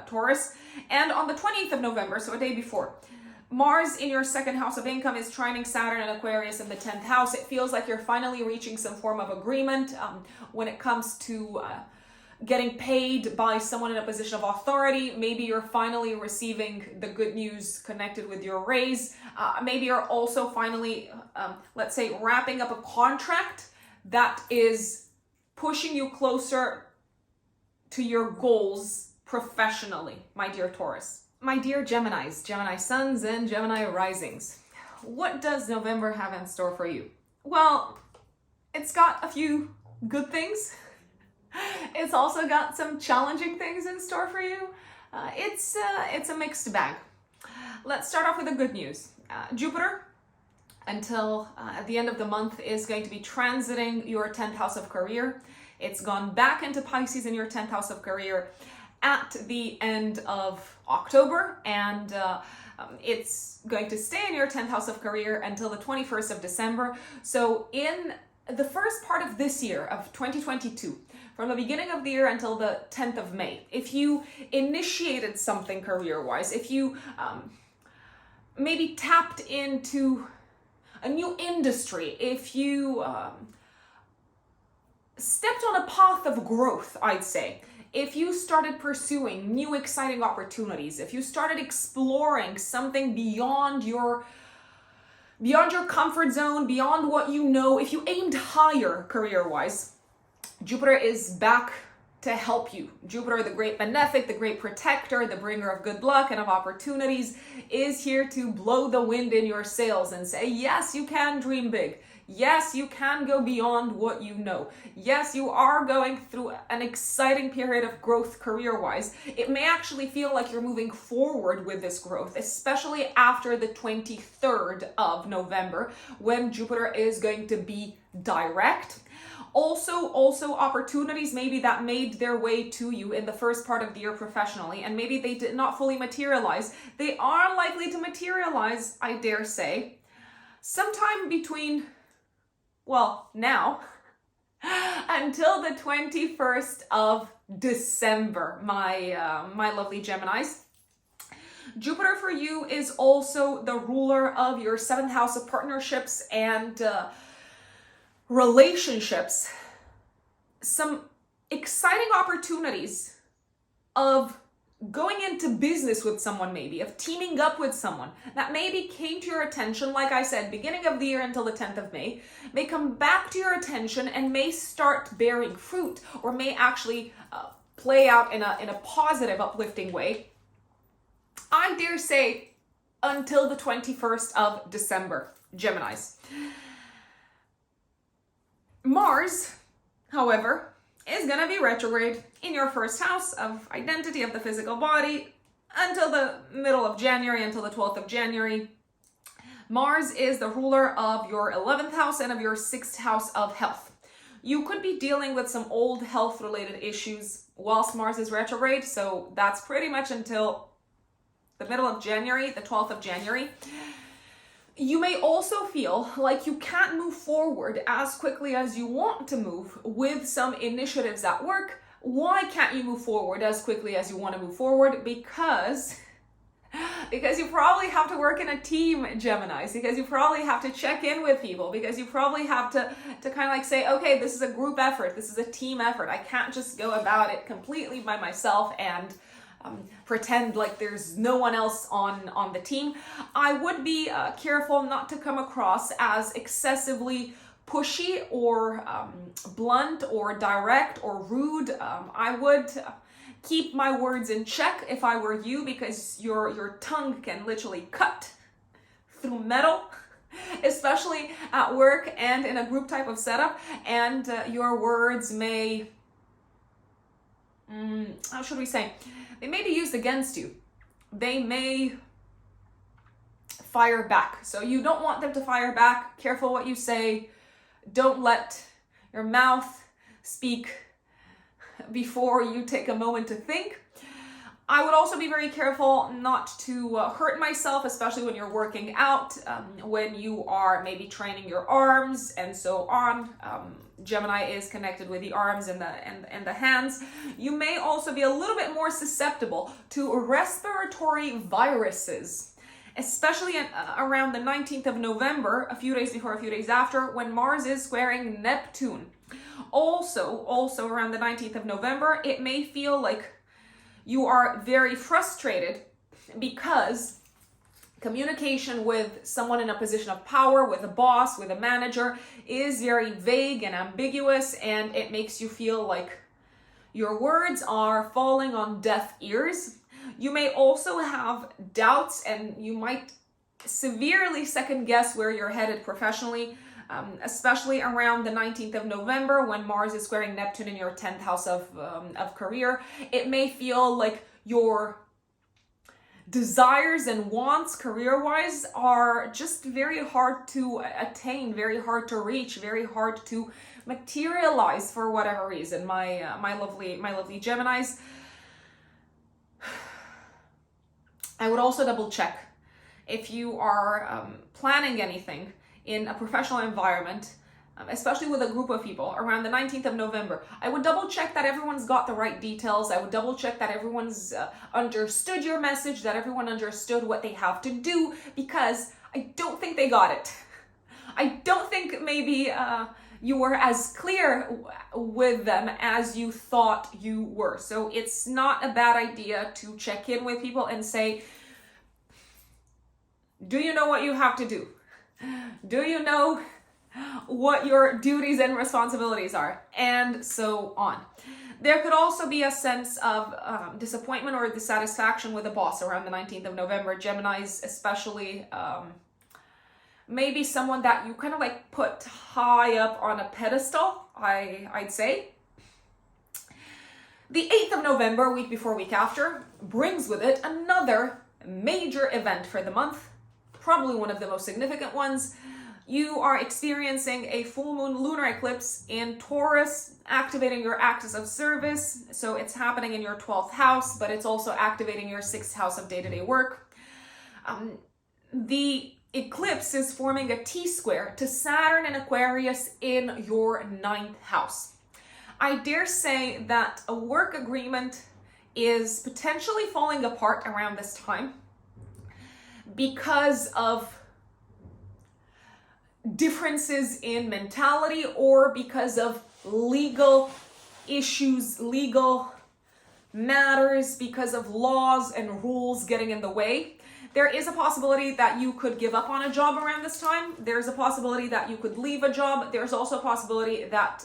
Taurus. And on the 20th of November, so a day before, Mars in your second house of income is trining Saturn and Aquarius in the 10th house. It feels like you're finally reaching some form of agreement when it comes to getting paid by someone in a position of authority. Maybe you're finally receiving the good news connected with your raise. Maybe you're also finally, let's say, wrapping up a contract that is pushing you closer to your goals professionally, my dear Taurus. My dear Geminis, Gemini suns and Gemini risings, what does November have in store for you? Well, it's got a few good things. It's also got some challenging things in store for you. It's a mixed bag. Let's start off with the good news. Jupiter, until at the end of the month, is going to be transiting your 10th house of career. It's gone back into Pisces in your 10th house of career at the end of October, and it's going to stay in your 10th house of career until the 21st of December. So in the first part of this year, of 2022, from the beginning of the year until the 10th of May, if you initiated something career-wise, if you maybe tapped into a new industry, if you stepped on a path of growth, I'd say, if you started pursuing new exciting opportunities, if you started exploring something beyond your comfort zone, beyond what you know, if you aimed higher career-wise, Jupiter is back to help you. Jupiter, the great benefic, the great protector, the bringer of good luck and of opportunities, is here to blow the wind in your sails and say, yes, you can dream big. Yes, you can go beyond what you know. Yes, you are going through an exciting period of growth career-wise. It may actually feel like you're moving forward with this growth, especially after the 23rd of November, when Jupiter is going to be direct. Also opportunities maybe that made their way to you in the first part of the year professionally, and maybe they did not fully materialize. They are likely to materialize, I dare say, sometime between, well, now, until the 21st of December, my lovely Geminis. Jupiter for you is also the ruler of your 7th house of partnerships and relationships. Some exciting opportunities of going into business with someone, maybe of teaming up with someone that maybe came to your attention, like I said, beginning of the year until the 10th of May, may come back to your attention and may start bearing fruit, or may actually play out in a positive, uplifting way. I dare say until the 21st of December, Geminis. Mars, however, is going to be retrograde in your first house of identity, of the physical body, until the middle of January, until the 12th of January. Mars is the ruler of your 11th house and of your 6th house of health. You could be dealing with some old health-related issues whilst Mars is retrograde, so that's pretty much until the middle of January, the 12th of January. You may also feel like you can't move forward as quickly as you want to move with some initiatives at work. Why can't you move forward as quickly as you want to move forward? Because you probably have to work in a team, Geminis, because you probably have to check in with people, because you probably have to kind of like say, okay, this is a group effort, this is a team effort. I can't just go about it completely by myself and pretend like there's no one else on the team. I would be careful not to come across as excessively pushy or blunt or direct or rude. I would keep my words in check if I were you, because your tongue can literally cut through metal, especially at work and in a group type of setup, and your words may, how should we say, they may be used against you. They may fire back. So you don't want them to fire back. Careful what you say. Don't let your mouth speak before you take a moment to think. I would also be very careful not to hurt myself, especially when you're working out, when you are maybe training your arms and so on. Gemini is connected with the arms and the hands. You may also be a little bit more susceptible to respiratory viruses, especially around the 19th of November, a few days before, a few days after, when Mars is squaring Neptune. Also around the 19th of November, it may feel like you are very frustrated because communication with someone in a position of power, with a boss, with a manager, is very vague and ambiguous, and it makes you feel like your words are falling on deaf ears. You may also have doubts, and you might severely second guess where you're headed professionally, especially around the 19th of November when Mars is squaring Neptune in your 10th house of career. It may feel like your desires and wants career-wise are just very hard to attain, very hard to reach, very hard to materialize for whatever reason. My lovely Geminis. I would also double check if you are planning anything in a professional environment, especially with a group of people around the 19th of November. I would double check that everyone's got the right details. I would double check that everyone's understood your message, that everyone understood what they have to do, because I don't think they got it. I don't think maybe you were as clear with them as you thought you were. So it's not a bad idea to check in with people and say, do you know what you have to do? Do you know what your duties and responsibilities are? And so on. There could also be a sense of disappointment or dissatisfaction with a boss around the 19th of November. Geminis especially, maybe someone that you kind of like put high up on a pedestal, I'd say. The 8th of November, week before, week after, brings with it another major event for the month, probably one of the most significant ones. You are experiencing a full moon lunar eclipse in Taurus, activating your axis of service. So it's happening in your 12th house, but it's also activating your 6th house of day-to-day work. The eclipse is forming a T-square to Saturn and Aquarius in your 9th house. I dare say that a work agreement is potentially falling apart around this time because of differences in mentality or because of legal issues, legal matters, because of laws and rules getting in the way. There is a possibility that you could give up on a job around this time. There's a possibility that you could leave a job. There's also a possibility that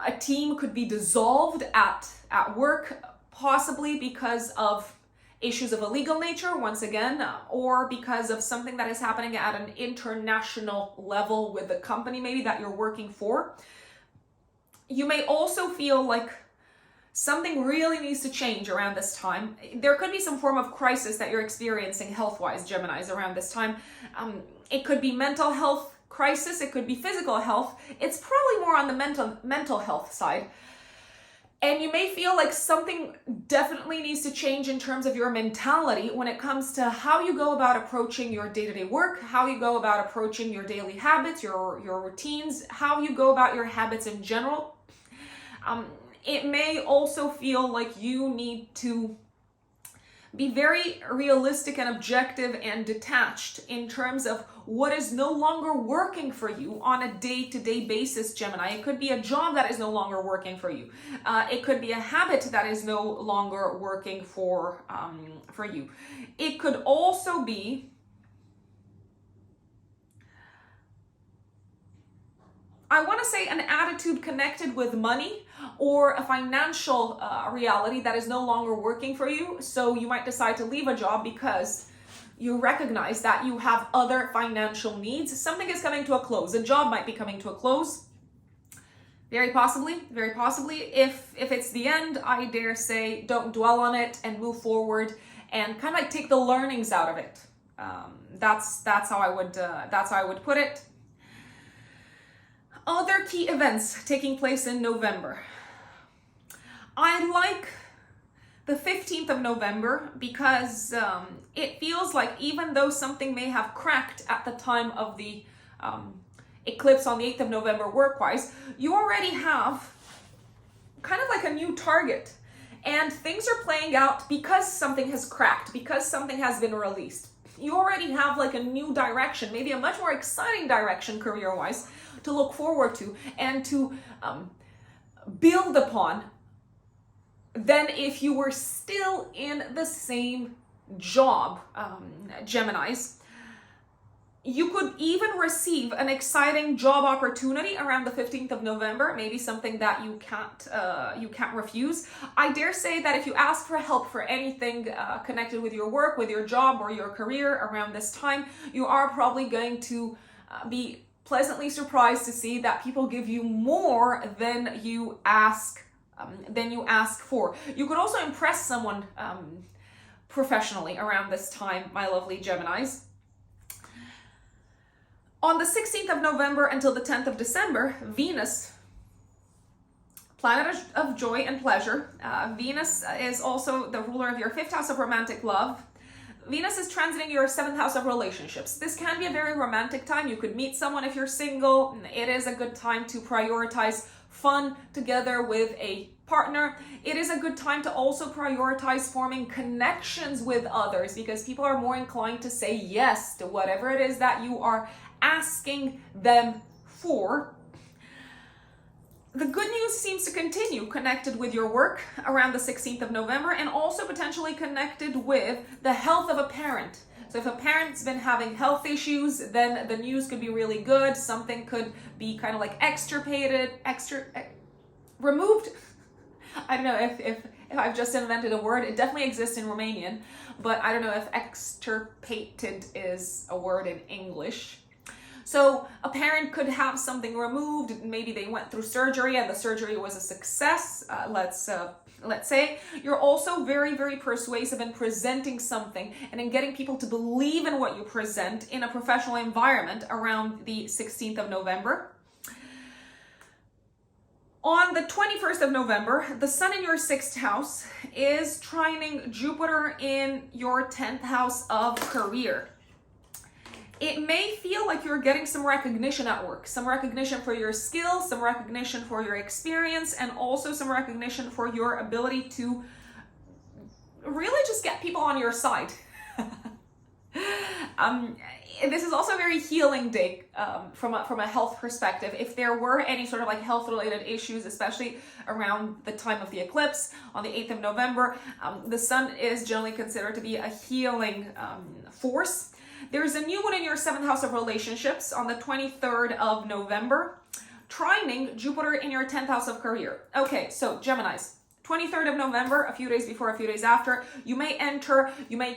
a team could be dissolved at work, possibly because of issues of a legal nature, once again, or because of something that is happening at an international level with the company maybe that you're working for. You may also feel like something really needs to change around this time. There could be some form of crisis that you're experiencing health-wise, Geminis, around this time. It could be mental health crisis, it could be physical health. It's probably more on the mental health side. And you may feel like something definitely needs to change in terms of your mentality when it comes to how you go about approaching your day-to-day work, how you go about approaching your daily habits, your routines, how you go about your habits in general. It may also feel like you need to Be very realistic and objective and detached in terms of what is no longer working for you on a day-to-day basis, Gemini. It could be a job that is no longer working for you. It could be a habit that is no longer working for you. It could also be, I want to say, an attitude connected with money or a financial reality that is no longer working for you. So you might decide to leave a job because you recognize that you have other financial needs. Something is coming to a close. A job might be coming to a close. Very possibly, very possibly. If it's the end, I dare say, don't dwell on it and move forward and kind of like take the learnings out of it. That's how I would put it. Other key events taking place in November. I like the 15th of November because it feels like even though something may have cracked at the time of the eclipse on the 8th of November work-wise, you already have kind of like a new target. And things are playing out because something has cracked, because something has been released. You already have like a new direction, maybe a much more exciting direction career-wise to look forward to and to build upon than if you were still in the same job, Geminis. You could even receive an exciting job opportunity around the 15th of November, maybe something that you can't refuse. I dare say that if you ask for help for anything connected with your work, with your job or your career around this time, you are probably going to be pleasantly surprised to see that people give you more than you ask for. You could also impress someone professionally around this time, my lovely Geminis. On the 16th of November until the 10th of December, Venus, planet of joy and pleasure. Venus is also the ruler of your 5th house of romantic love. Venus is transiting your 7th house of relationships. This can be a very romantic time. You could meet someone if you're single. It is a good time to prioritize fun together with a partner. It is a good time to also prioritize forming connections with others because people are more inclined to say yes to whatever it is that you are asking them for. The good news seems to continue connected with your work around the 16th of November and also potentially connected with the health of a parent. So if a parent's been having health issues, then the news could be really good. Something could be kind of like removed. I don't know if I've just invented a word. It definitely exists in Romanian, but I don't know if extirpated is a word in English. So a parent could have something removed. Maybe they went through surgery and the surgery was a success. Let's say you're also very, very persuasive in presenting something and in getting people to believe in what you present in a professional environment around the 16th of November. On the 21st of November, the sun in your 6th house is trining Jupiter in your 10th house of career. It may feel like you're getting some recognition at work, some recognition for your skills, some recognition for your experience, and also some recognition for your ability to really just get people on your side. This is also a very healing day from a health perspective. If there were any sort of like health related issues, especially around the time of the eclipse on the 8th of November, the sun is generally considered to be a healing force. There's a new moon in your 7th house of relationships on the 23rd of November, trining Jupiter in your 10th house of career. Okay, so Geminis, 23rd of November, a few days before, a few days after, you may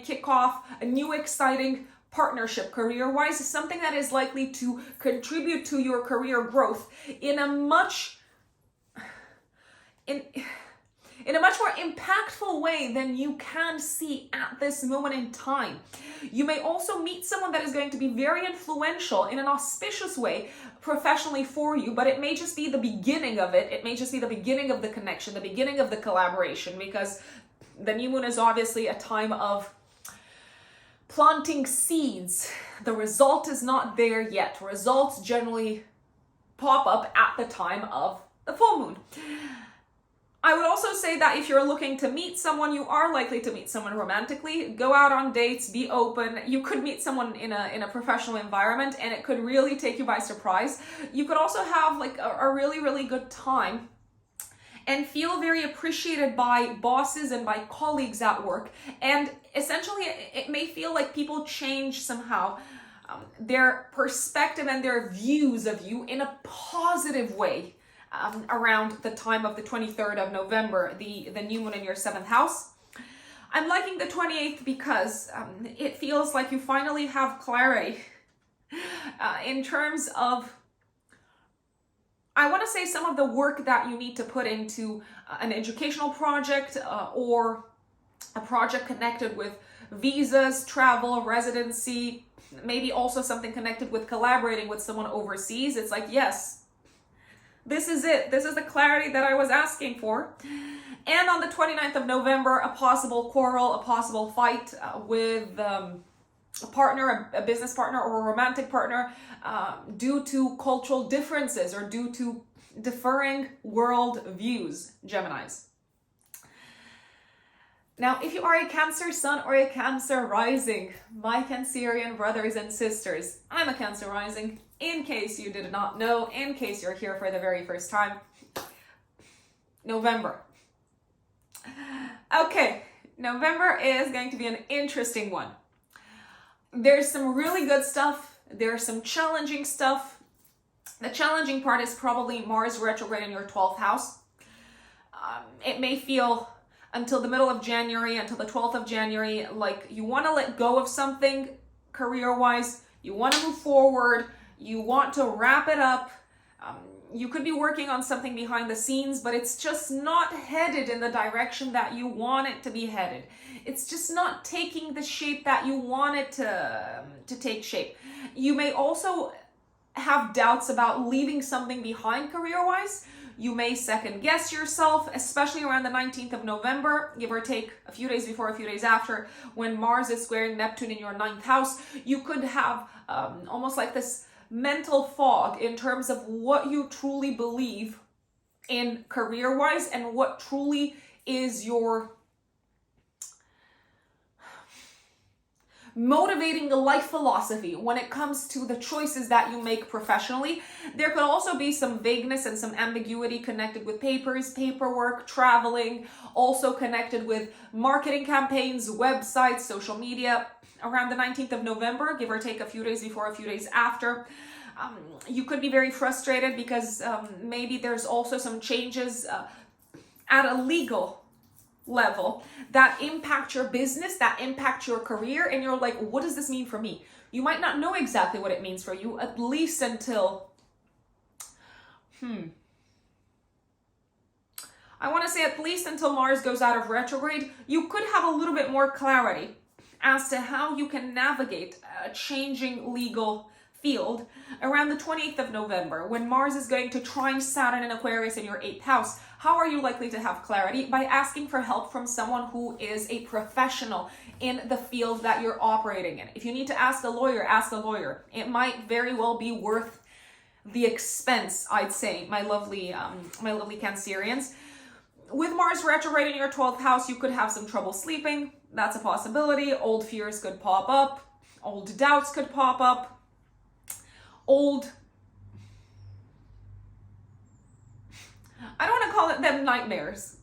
kick off a new exciting partnership career-wise, something that is likely to contribute to your career growth in a much more impactful way than you can see at this moment in time. You may also meet someone that is going to be very influential in an auspicious way professionally for you, but it may just be the beginning of it. It may just be the beginning of the connection, the beginning of the collaboration, because the new moon is obviously a time of planting seeds. The result is not there yet. Results generally pop up at the time of the full moon. I would also say that if you're looking to meet someone, you are likely to meet someone romantically. Go out on dates, be open. You could meet someone in a professional environment and it could really take you by surprise. You could also have like a really, really good time and feel very appreciated by bosses and by colleagues at work. And essentially, it may feel like people change somehow their perspective and their views of you in a positive way. Around the time of the 23rd of November, the new moon in your 7th house. I'm liking the 28th because it feels like you finally have clarity in terms of, I want to say, some of the work that you need to put into an educational project or a project connected with visas, travel, residency, maybe also something connected with collaborating with someone overseas. It's like, yes, this is it. This is the clarity that I was asking for. And on the 29th of November, a possible quarrel, a possible fight with a partner, a business partner or a romantic partner due to cultural differences or due to differing world views, Geminis. Now, if you are a Cancer sun or a Cancer rising, my Cancerian brothers and sisters, I'm a Cancer rising. In case you did not know, in case you're here for the very first time, November. Okay, November is going to be an interesting one. There's some really good stuff. There's some challenging stuff. The challenging part is probably Mars retrograde in your 12th house. It may feel until the middle of January, until the 12th of January, like you want to let go of something career-wise. You want to move forward. You want to wrap it up. You could be working on something behind the scenes, but it's just not headed in the direction that you want it to be headed. It's just not taking the shape that you want it to take shape. You may also have doubts about leaving something behind career-wise. You may second guess yourself, especially around the 19th of November, give or take a few days before, a few days after, when Mars is squaring Neptune in your 9th house. You could have almost like this mental fog in terms of what you truly believe in career-wise and what truly is your motivating the life philosophy when it comes to the choices that you make professionally. There could also be some vagueness and some ambiguity connected with papers, paperwork, traveling, also connected with marketing campaigns, websites, social media. Around the 19th of November, give or take a few days before, a few days after, you could be very frustrated because maybe there's also some changes at a legal level that impact your business, that impact your career, and you're like, what does this mean for me? You might not know exactly what it means for you, at least until, I want to say at least until Mars goes out of retrograde. You could have a little bit more clarity as to how you can navigate a changing legal field around the 28th of November, when Mars is going to trine Saturn in Aquarius in your 8th house. How are you likely to have clarity? By asking for help from someone who is a professional in the field that you're operating in. If you need to ask a lawyer, ask a lawyer. It might very well be worth the expense, I'd say, my lovely Cancerians. With Mars retrograde in your 12th house, you could have some trouble sleeping. That's a possibility. Old fears could pop up. Old doubts could pop up. I don't want to call it them nightmares,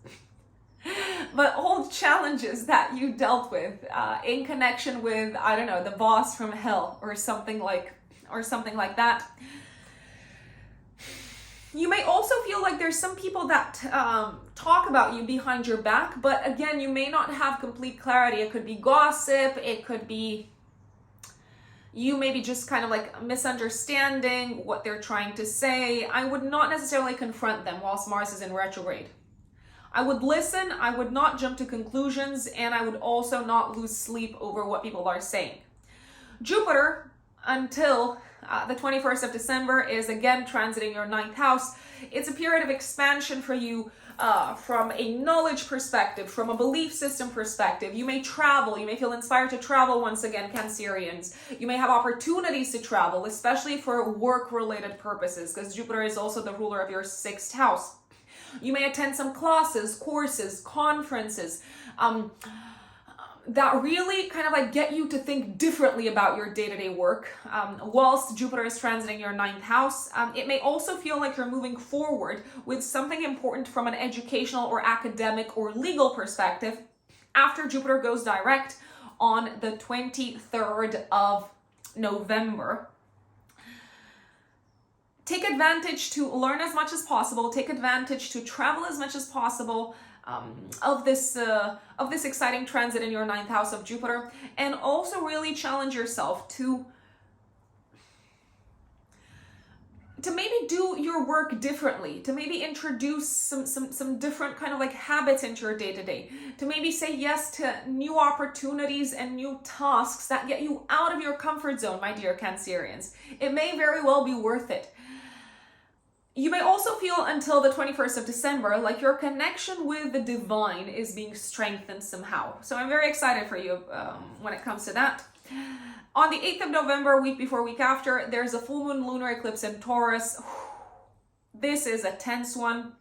but old challenges that you dealt with in connection with, I don't know, the boss from hell or something like that. You may also feel like there's some people that talk about you behind your back, but again, you may not have complete clarity. It could be gossip. It could be you maybe just kind of like misunderstanding what they're trying to say. I would not necessarily confront them whilst Mars is in retrograde. I would listen, I would not jump to conclusions, and I would also not lose sleep over what people are saying. Jupiter, until the 21st of December, is again transiting your 9th house. It's a period of expansion for you from a knowledge perspective, from a belief system perspective. You may travel, you may feel inspired to travel once again, Cancerians. You may have opportunities to travel, especially for work-related purposes, because Jupiter is also the ruler of your 6th house. You may attend some classes, courses, conferences, that really kind of like get you to think differently about your day-to-day work. Whilst Jupiter is transiting your 9th house, it may also feel like you're moving forward with something important from an educational or academic or legal perspective after Jupiter goes direct on the 23rd of November. Take advantage to learn as much as possible, take advantage to travel as much as possible, of this exciting transit in your 9th house of Jupiter, and also really challenge yourself to maybe do your work differently, to maybe introduce some different kind of like habits into your day-to-day, to maybe say yes to new opportunities and new tasks that get you out of your comfort zone, my dear Cancerians. It may very well be worth it. You may also feel until the 21st of December like your connection with the divine is being strengthened somehow. So I'm very excited for you when it comes to that. On the 8th of November, week before, week after, there's a full moon lunar eclipse in Taurus. This is a tense one.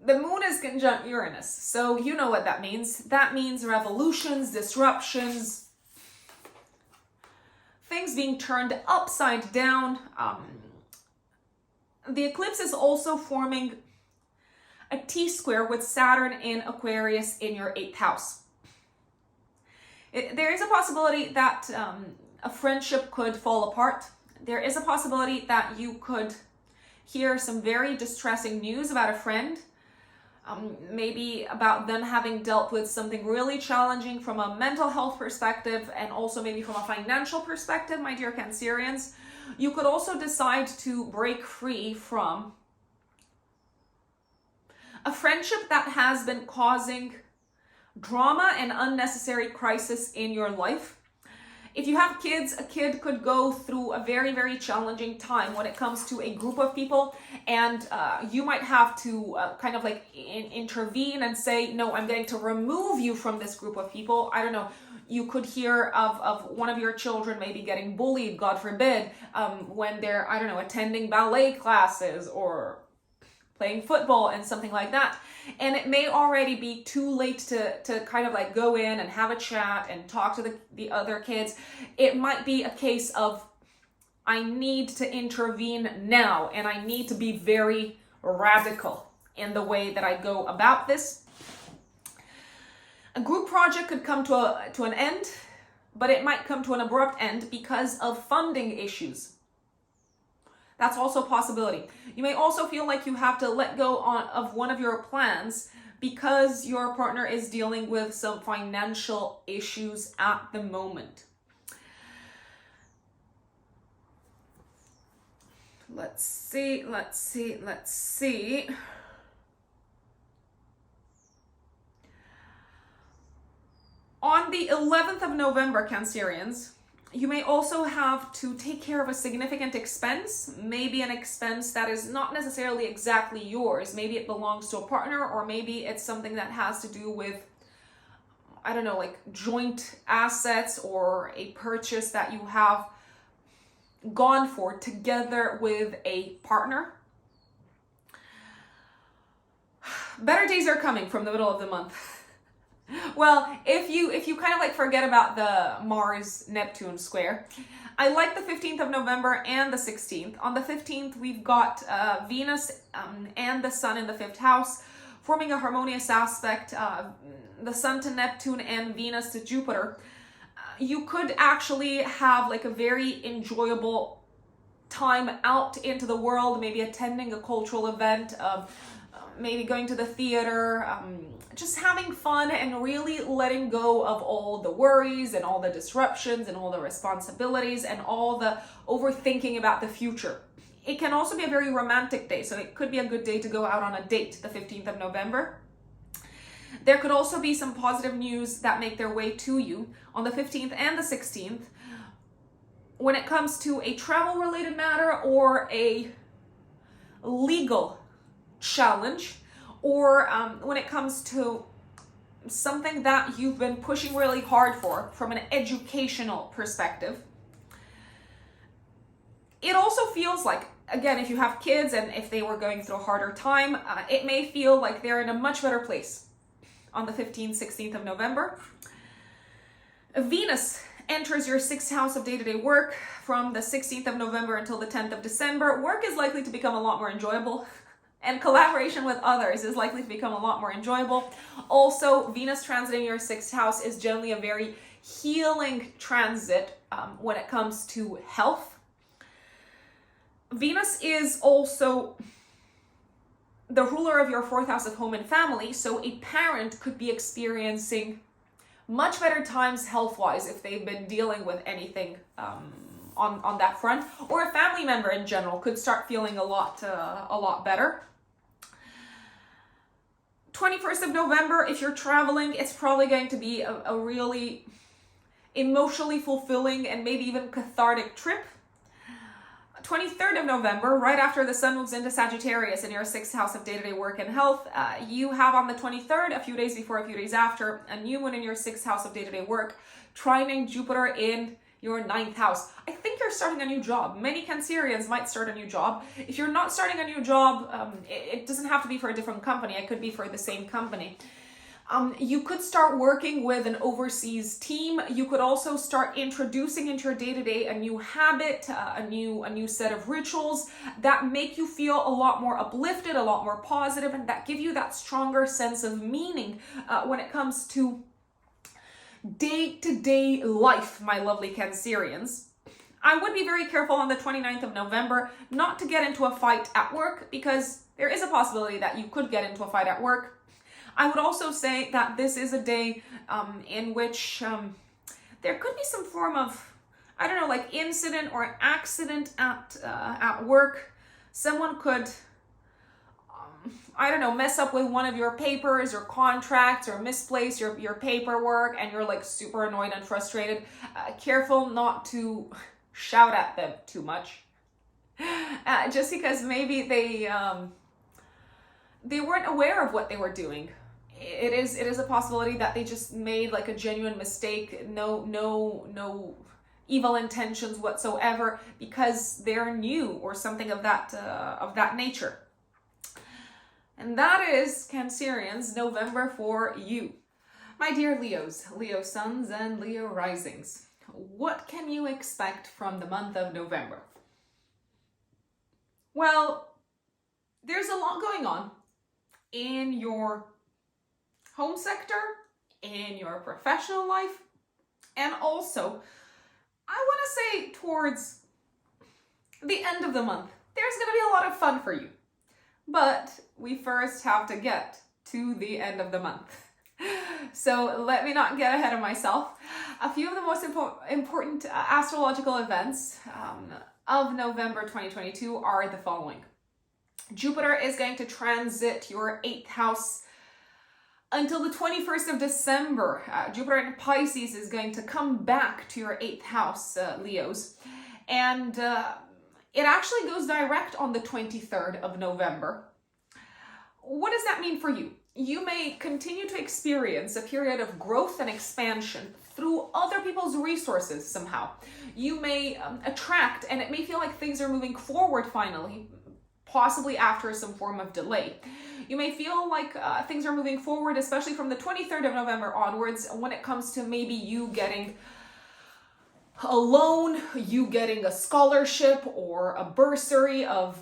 The moon is conjunct Uranus, so you know what that means. That means revolutions, disruptions, things being turned upside down. The eclipse is also forming a T-square with Saturn in Aquarius in your 8th house. There is a possibility that a friendship could fall apart. There is a possibility that you could hear some very distressing news about a friend, maybe about them having dealt with something really challenging from a mental health perspective and also maybe from a financial perspective, my dear Cancerians. You could also decide to break free from a friendship that has been causing drama and unnecessary crisis in your life. If you have kids, a kid could go through a very, very challenging time when it comes to a group of people, and you might have to kind of like intervene and say, no, I'm going to remove you from this group of people. I don't know. You could hear of one of your children maybe getting bullied, God forbid, when they're, I don't know, attending ballet classes or playing football and something like that. And it may already be too late to kind of like go in and have a chat and talk to the other kids. It might be a case of, I need to intervene now, and I need to be very radical in the way that I go about this. A group project could come to an end, but it might come to an abrupt end because of funding issues. That's also a possibility. You may also feel like you have to let go of one of your plans because your partner is dealing with some financial issues at the moment. Let's see. On the 11th of November, Cancerians, you may also have to take care of a significant expense, maybe an expense that is not necessarily exactly yours. Maybe it belongs to a partner, or maybe it's something that has to do with, I don't know, like joint assets or a purchase that you have gone for together with a partner. Better days are coming from the middle of the month. Well, if you kind of like forget about the Mars-Neptune square, I like the 15th of November and the 16th. On the 15th, we've got Venus and the Sun in the 5th house, forming a harmonious aspect, the Sun to Neptune and Venus to Jupiter. You could actually have like a very enjoyable time out into the world, maybe attending a cultural event, maybe going to the theater, just having fun and really letting go of all the worries and all the disruptions and all the responsibilities and all the overthinking about the future. It can also be a very romantic day, so it could be a good day to go out on a date, the 15th of November. There could also be some positive news that make their way to you on the 15th and the 16th when it comes to a travel-related matter or a legal challenge, or when it comes to something that you've been pushing really hard for from an educational perspective. It also feels like again, if you have kids and if they were going through a harder time, it may feel like they're in a much better place on the 15th, 16th of November. Venus enters your 6th house of day-to-day work from the 16th of November until the 10th of December. Work is likely to become a lot more enjoyable, and collaboration with others is likely to become a lot more enjoyable. Also, Venus transiting your 6th house is generally a very healing transit when it comes to health. Venus is also the ruler of your 4th house of home and family, so a parent could be experiencing much better times health-wise if they've been dealing with anything on that front, or a family member in general could start feeling a lot better. 21st of November, if you're traveling, it's probably going to be a really emotionally fulfilling and maybe even cathartic trip. 23rd of November, right after the sun moves into Sagittarius in your 6th house of day-to-day work and health, you have on the 23rd, a few days before, a few days after, a new moon in your 6th house of day-to-day work, trining Jupiter in your 9th house. I think you're starting a new job. Many Cancerians might start a new job. If you're not starting a new job, it doesn't have to be for a different company. It could be for the same company. You could start working with an overseas team. You could also start introducing into your day-to-day a new habit, a new set of rituals that make you feel a lot more uplifted, a lot more positive, and that give you that stronger sense of meaning when it comes to day-to-day life, my lovely Cancerians. I would be very careful on the 29th of November not to get into a fight at work, because there is a possibility that you could get into a fight at work. I would also say that this is a day in which there could be some form of, I don't know, like incident or accident at work. Someone could, I don't know, mess up with one of your papers or contracts, or misplace your paperwork, and you're like super annoyed and frustrated. Careful not to shout at them too much, just because maybe they weren't aware of what they were doing. It is a possibility that they just made like a genuine mistake, no evil intentions whatsoever, because they're new or something of that nature. And that is, Cancerians, November for you. My dear Leos, Leo suns and Leo risings, what can you expect from the month of November? Well, there's a lot going on in your home sector, in your professional life, and also, I want to say towards the end of the month, there's going to be a lot of fun for you. But we first have to get to the end of the month. So let me not get ahead of myself. A few of the most important astrological events of November 2022 are the following. Jupiter is going to transit your 8th house until the 21st of December. Jupiter in Pisces is going to come back to your 8th house, Leos. And it actually goes direct on the 23rd of November. What does that mean for you? You may continue to experience a period of growth and expansion through other people's resources somehow. You may attract, and it may feel like things are moving forward finally, possibly after some form of delay. You may feel like things are moving forward, especially from the 23rd of November onwards, when it comes to maybe you getting a loan, you getting a scholarship or a bursary of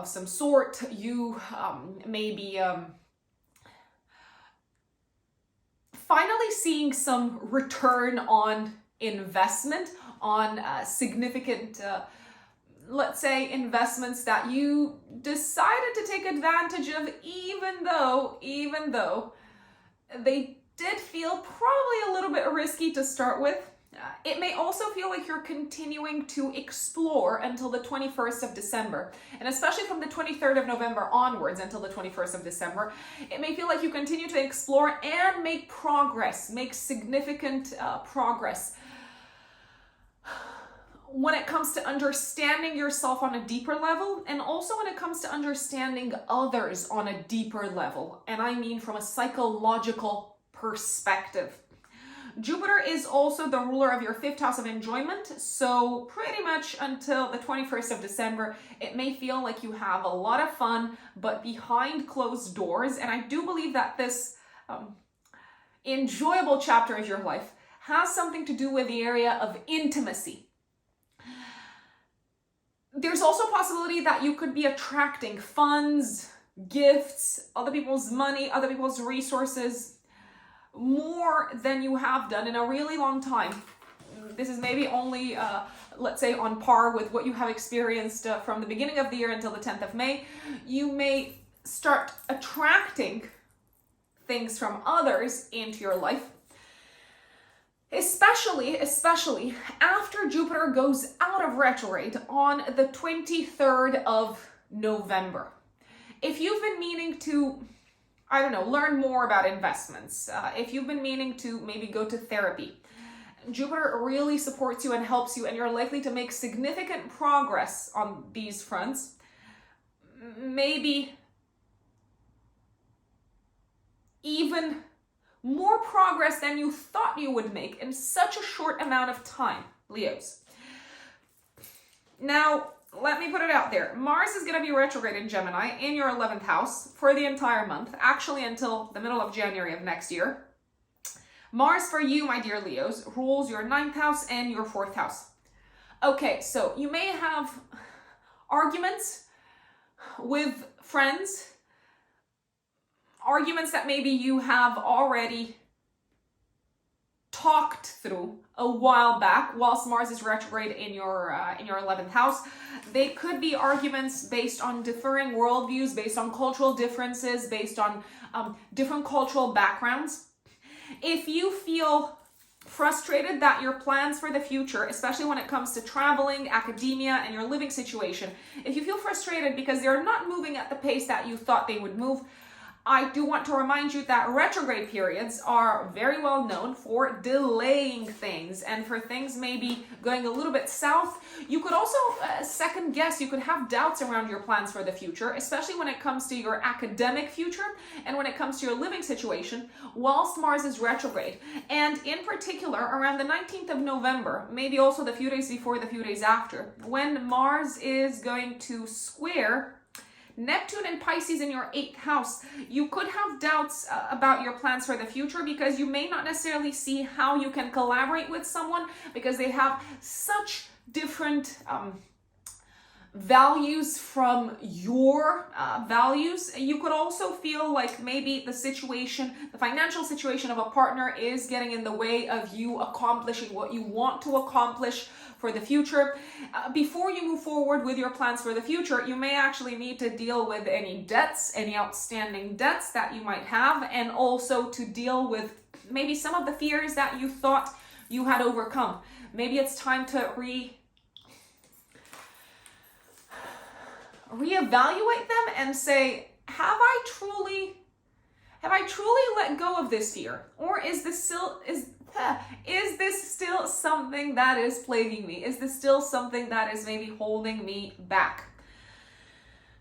some sort. You maybe finally seeing some return on investment, on significant let's say investments that you decided to take advantage of, even though they did feel probably a little bit risky to start with. It may also feel like you're continuing to explore until the 21st of December. And especially from the 23rd of November onwards until the 21st of December, it may feel like you continue to explore and make progress, make significant progress when it comes to understanding yourself on a deeper level, and also when it comes to understanding others on a deeper level. And I mean from a psychological perspective. Jupiter is also the ruler of your 5th house of enjoyment. So pretty much until the 21st of December, it may feel like you have a lot of fun, but behind closed doors. And I do believe that this enjoyable chapter of your life has something to do with the area of intimacy. There's also a possibility that you could be attracting funds, gifts, other people's money, other people's resources, more than you have done in a really long time. This is maybe only, let's say, on par with what you have experienced from the beginning of the year until the 10th of May. You may start attracting things from others into your life, especially after Jupiter goes out of retrograde on the 23rd of November. If you've been meaning to, I don't know, learn more about investments, if you've been meaning to maybe go to therapy, Jupiter really supports you and helps you, and you're likely to make significant progress on these fronts. Maybe even more progress than you thought you would make in such a short amount of time, Leos. Now, let me put it out there. Mars is going to be retrograde in Gemini in your 11th house for the entire month, actually until the middle of January of next year. Mars for you, my dear Leos, rules your 9th house and your 4th house. Okay, so you may have arguments with friends, arguments that maybe you have already talked through a while back whilst Mars is retrograde in your 11th house. They could be arguments based on differing worldviews, based on cultural differences, based on different cultural backgrounds. If you feel frustrated that your plans for the future, especially when it comes to traveling, academia, and your living situation, if you feel frustrated because they're not moving at the pace that you thought they would move, I do want to remind you that retrograde periods are very well known for delaying things and for things maybe going a little bit south. You could also second guess, you could have doubts around your plans for the future, especially when it comes to your academic future and when it comes to your living situation whilst Mars is retrograde. And in particular, around the 19th of November, maybe also the few days before, the few days after, when Mars is going to square Neptune and Pisces in your 8th house, you could have doubts about your plans for the future because you may not necessarily see how you can collaborate with someone because they have such different values from your values. You could also feel like maybe the financial situation of a partner is getting in the way of you accomplishing what you want to accomplish for the future. Before you move forward with your plans for the future, you may actually need to deal with any debts, any outstanding debts that you might have, and also to deal with maybe some of the fears that you thought you had overcome. Maybe it's time to reevaluate them and say, have I truly let go of this fear? Or is this still something that is plaguing me? Is this still something that is maybe holding me back?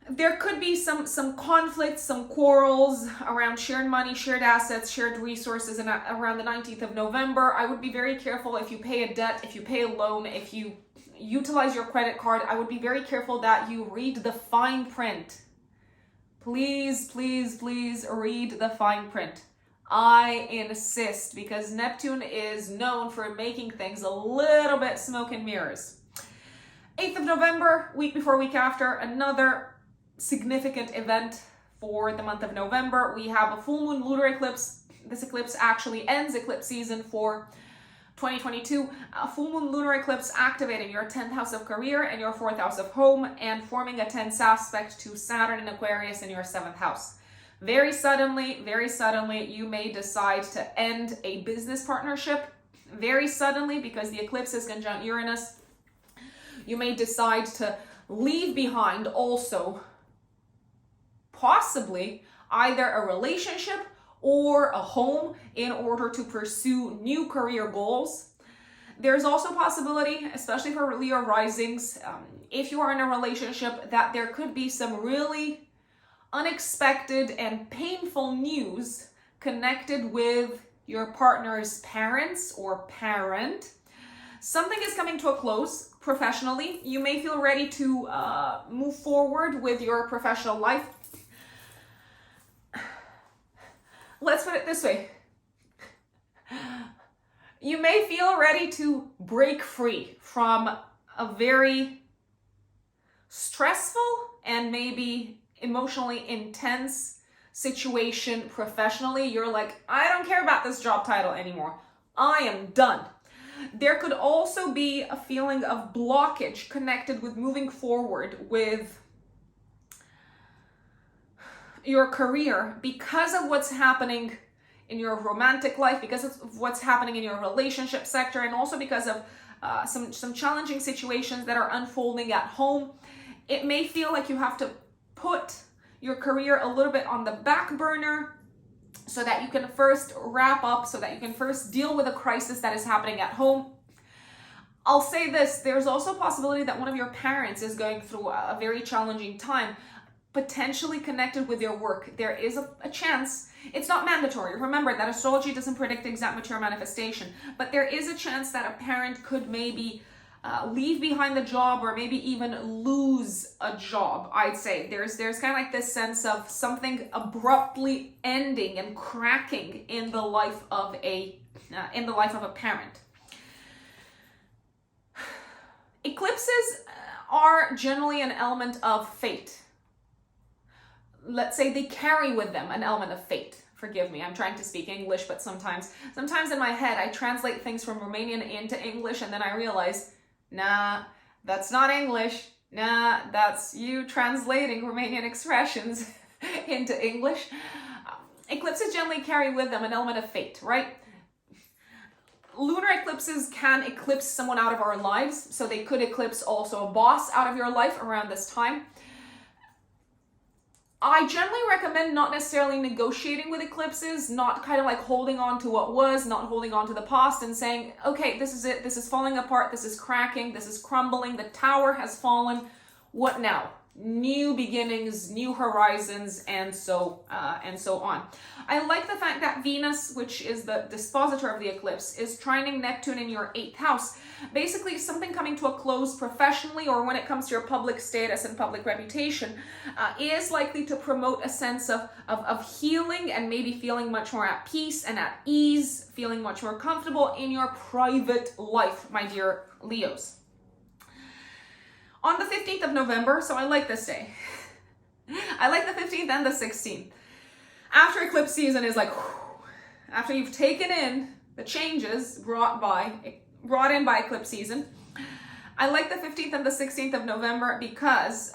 There could be some conflicts, some quarrels around shared money, shared assets, shared resources, and around the 19th of November. I would be very careful if you pay a debt, if you pay a loan, if you utilize your credit card. I would be very careful that you read the fine print. Please, please, please read the fine print. I insist, because Neptune is known for making things a little bit smoke and mirrors. 8th of November, week before, week after, another significant event for the month of November. We have a full moon lunar eclipse. This eclipse actually ends eclipse season for 2022. A full moon lunar eclipse activating your 10th house of career and your 4th house of home and forming a tense aspect to Saturn and Aquarius in your 7th house. Very suddenly, you may decide to end a business partnership. Very suddenly, because the eclipse is conjunct Uranus, you may decide to leave behind also possibly either a relationship or a home in order to pursue new career goals. There's also possibility, especially for Leo risings, if you are in a relationship, that there could be some really unexpected and painful news connected with your partner's parents or parent. Something is coming to a close professionally. You may feel ready to move forward with your professional life. Let's put it this way. You may feel ready to break free from a very stressful and maybe emotionally intense situation professionally. You're like, I don't care about this job title anymore. I am done. There could also be a feeling of blockage connected with moving forward with your career because of what's happening in your romantic life, because of what's happening in your relationship sector, and also because of some challenging situations that are unfolding at home. It may feel like you have to put your career a little bit on the back burner so that you can first wrap up, so that you can first deal with a crisis that is happening at home. I'll say this, there's also a possibility that one of your parents is going through a very challenging time, potentially connected with your work. There is a chance, it's not mandatory. Remember that astrology doesn't predict exact material manifestation, but there is a chance that a parent could maybe leave behind the job or maybe even lose a job. I'd say there's kind of like this sense of something abruptly ending and cracking in the life of a parent. Eclipses are generally an element of fate. Let's say they carry with them an element of fate. Forgive me, I'm trying to speak English, but sometimes in my head I translate things from Romanian into English and then I realize, nah, that's not English. Nah, that's you translating Romanian expressions into English. Eclipses generally carry with them an element of fate, right? Lunar eclipses can eclipse someone out of our lives, so they could eclipse also a boss out of your life around this time. I generally recommend not necessarily negotiating with eclipses, not kind of like holding on to what was, not holding on to the past and saying, okay, this is it, this is falling apart, this is cracking, this is crumbling, the tower has fallen, what now? New beginnings, new horizons, and so on. I like the fact that Venus, which is the dispositor of the eclipse, is trining Neptune in your 8th house. Basically, something coming to a close professionally or when it comes to your public status and public reputation is likely to promote a sense of healing and maybe feeling much more at peace and at ease, feeling much more comfortable in your private life, my dear Leos. On the 15th of November, so I like this day. I like the 15th and the 16th. After eclipse season is like, after you've taken in the changes brought in by eclipse season, I like the 15th and the 16th of November because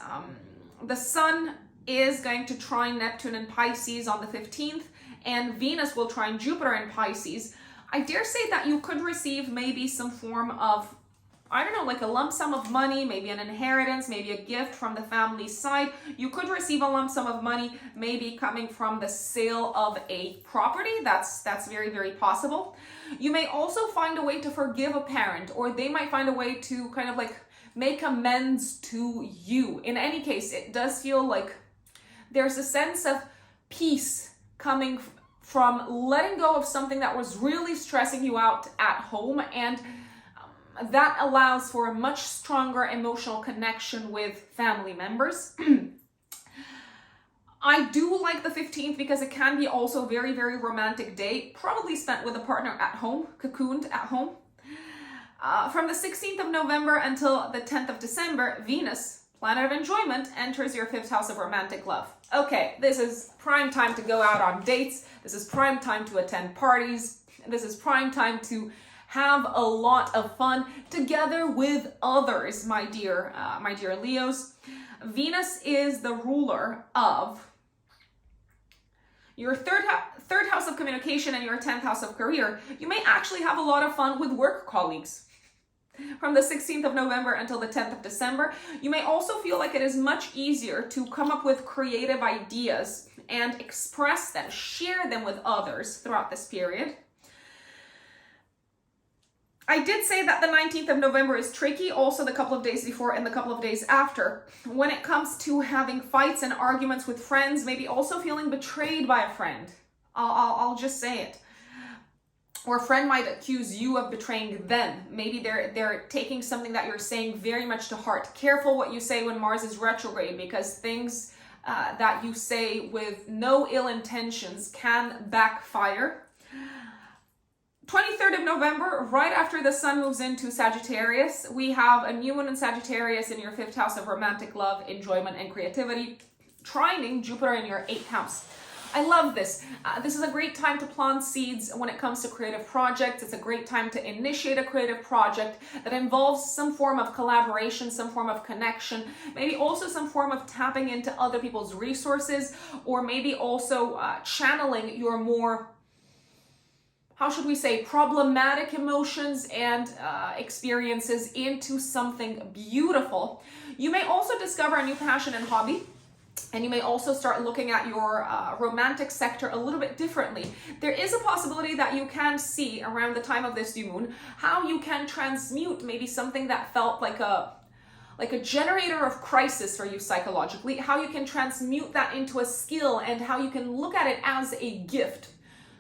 the sun is going to trine Neptune in Pisces on the 15th, and Venus will trine Jupiter in Pisces. I dare say that you could receive maybe some form of, I don't know, like a lump sum of money, maybe an inheritance, maybe a gift from the family side. You could receive a lump sum of money, maybe coming from the sale of a property. That's very, very possible. You may also find a way to forgive a parent, or they might find a way to kind of like make amends to you. In any case, it does feel like there's a sense of peace coming from letting go of something that was really stressing you out at home, and that allows for a much stronger emotional connection with family members. I do like the 15th because it can be also a very, very romantic day, probably spent with a partner at home, cocooned at home. From the 16th of November until the 10th of December, Venus, planet of enjoyment, enters your 5th house of romantic love. Okay, this is prime time to go out on dates. This is prime time to attend parties. This is prime time to have a lot of fun together with others, my dear Leos. Venus is the ruler of your third house of communication and your 10th house of career. You may actually have a lot of fun with work colleagues. From the 16th of November until the 10th of December, you may also feel like it is much easier to come up with creative ideas and express them, share them with others throughout this period. I did say that the 19th of November is tricky, also the couple of days before and the couple of days after. When it comes to having fights and arguments with friends, maybe also feeling betrayed by a friend. I'll just say it. or a friend might accuse you of betraying them. Maybe they're taking something that you're saying very much to heart. Careful what you say when Mars is retrograde, because things that you say with no ill intentions can backfire. 23rd of November, right after the sun moves into Sagittarius, we have a new moon in Sagittarius in your 5th house of romantic love, enjoyment, and creativity, trining Jupiter in your 8th house. I love this. This is a great time to plant seeds when it comes to creative projects. It's a great time to initiate a creative project that involves some form of collaboration, some form of connection, maybe also some form of tapping into other people's resources, or maybe also channeling your more, how should we say, problematic emotions and experiences into something beautiful. You may also discover a new passion and hobby. And you may also start looking at your romantic sector a little bit differently. There is a possibility that you can see around the time of this new moon how you can transmute maybe something that felt like a generator of crisis for you psychologically, how you can transmute that into a skill and how you can look at it as a gift.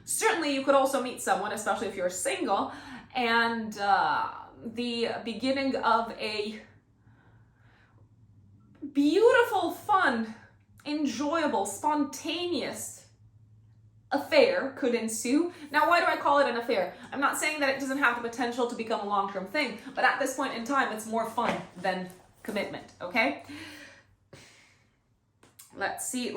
Certainly you could also meet someone, especially if you're single, and the beginning of a beautiful, fun, enjoyable, spontaneous affair could ensue. Now, why do I call it an affair? I'm not saying that it doesn't have the potential to become a long-term thing, but at this point in time, it's more fun than commitment, okay? Let's see.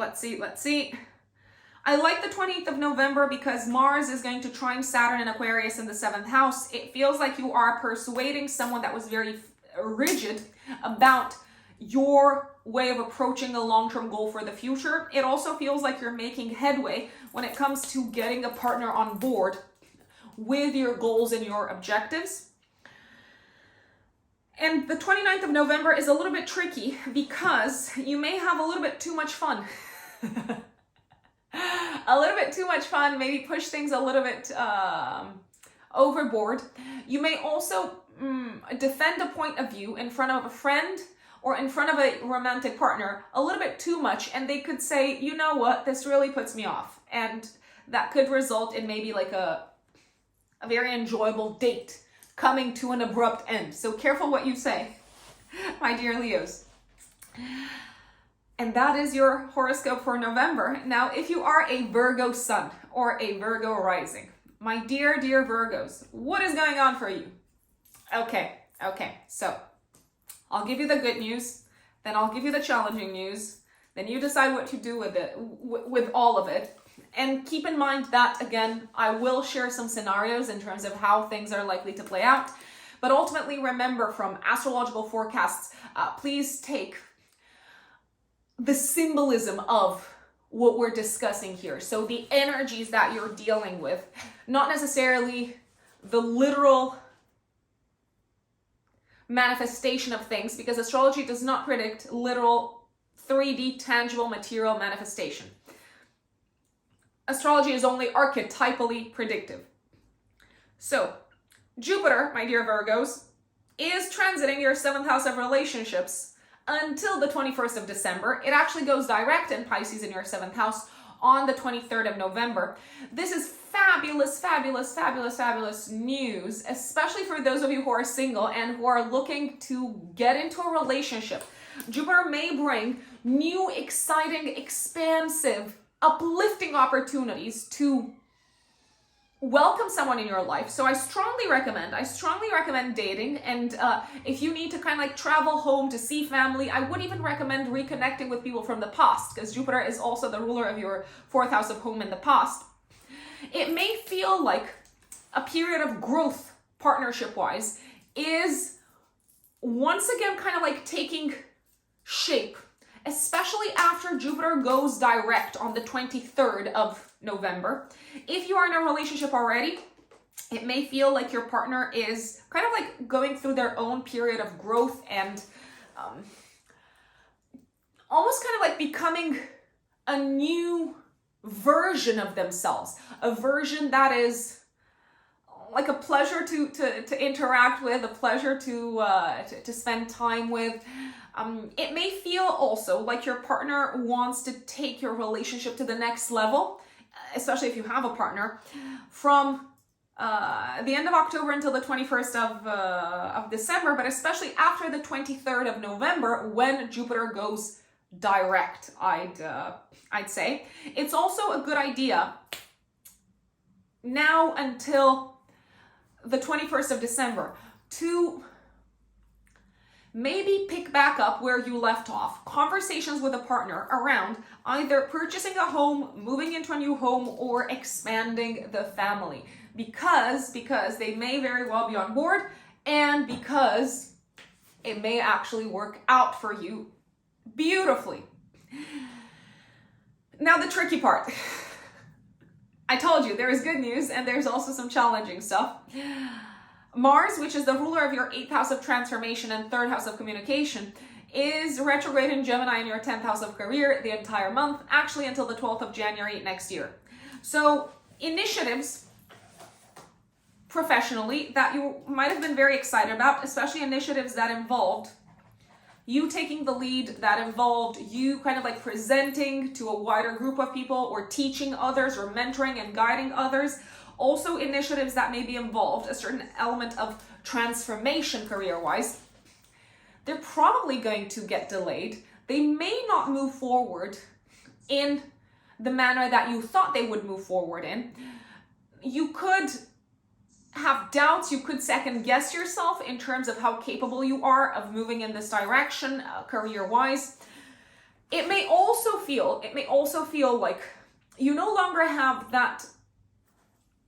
I like the 20th of November because Mars is going to trine Saturn in Aquarius in the 7th house. It feels like you are persuading someone that was very rigid about your way of approaching a long-term goal for the future. It also feels like you're making headway when it comes to getting a partner on board with your goals and your objectives. And the 29th of November is a little bit tricky because you may have a little bit too much fun. A little bit too much fun, maybe push things a little bit overboard. You may also defend a point of view in front of a friend or in front of a romantic partner a little bit too much, and they could say, you know what, this really puts me off. And that could result in maybe like a very enjoyable date coming to an abrupt end. So careful what you say, my dear Leos. And that is your horoscope for November. Now, if you are a Virgo sun or a Virgo rising, my dear Virgos, what is going on for you? Okay, so I'll give you the good news, then I'll give you the challenging news, then you decide what to do with it, with all of it. And keep in mind that, again, I will share some scenarios in terms of how things are likely to play out. But ultimately, remember, from astrological forecasts, please take the symbolism of what we're discussing here. So the energies that you're dealing with, not necessarily the literal manifestation of things, because astrology does not predict literal 3D tangible material manifestation. Astrology is only archetypally predictive. So Jupiter, my dear Virgos, is transiting your 7th house of relationships until the 21st of December. It actually goes direct in Pisces in your 7th house on the 23rd of November. This is fabulous news, especially for those of you who are single and who are looking to get into a relationship. Jupiter may bring new, exciting, expansive, uplifting opportunities to welcome someone in your life. So I strongly recommend dating. And if you need to kind of like travel home to see family, I would even recommend reconnecting with people from the past, because Jupiter is also the ruler of your 4th house of home in the past. It may feel like a period of growth partnership-wise is once again kind of like taking shape, especially after Jupiter goes direct on the 23rd of November. If you are in a relationship already, it may feel like your partner is kind of like going through their own period of growth and almost kind of like becoming a new version of themselves, a version that is like a pleasure to interact with, a pleasure to spend time with. It may feel also like your partner wants to take your relationship to the next level, especially if you have a partner, from the end of October until the 21st of December, but especially after the 23rd of November when Jupiter goes direct, I'd say. It's also a good idea now until the 21st of December to maybe pick back up where you left off. Conversations with a partner around either purchasing a home, moving into a new home, or expanding the family. Because they may very well be on board, and because it may actually work out for you beautifully. Now the tricky part. I told you there is good news and there's also some challenging stuff. Mars, which is the ruler of your 8th house of transformation and 3rd house of communication, is retrograde in Gemini in your 10th house of career the entire month, actually until the 12th of January next year. So initiatives professionally that you might have been very excited about, especially initiatives that involved you taking the lead, that involved you kind of like presenting to a wider group of people or teaching others or mentoring and guiding others. Also initiatives that maybe involved a certain element of transformation career-wise, they're probably going to get delayed. They may not move forward in the manner that you thought they would move forward in. You could have doubts, you could second guess yourself in terms of how capable you are of moving in this direction career-wise. It may also feel like you no longer have that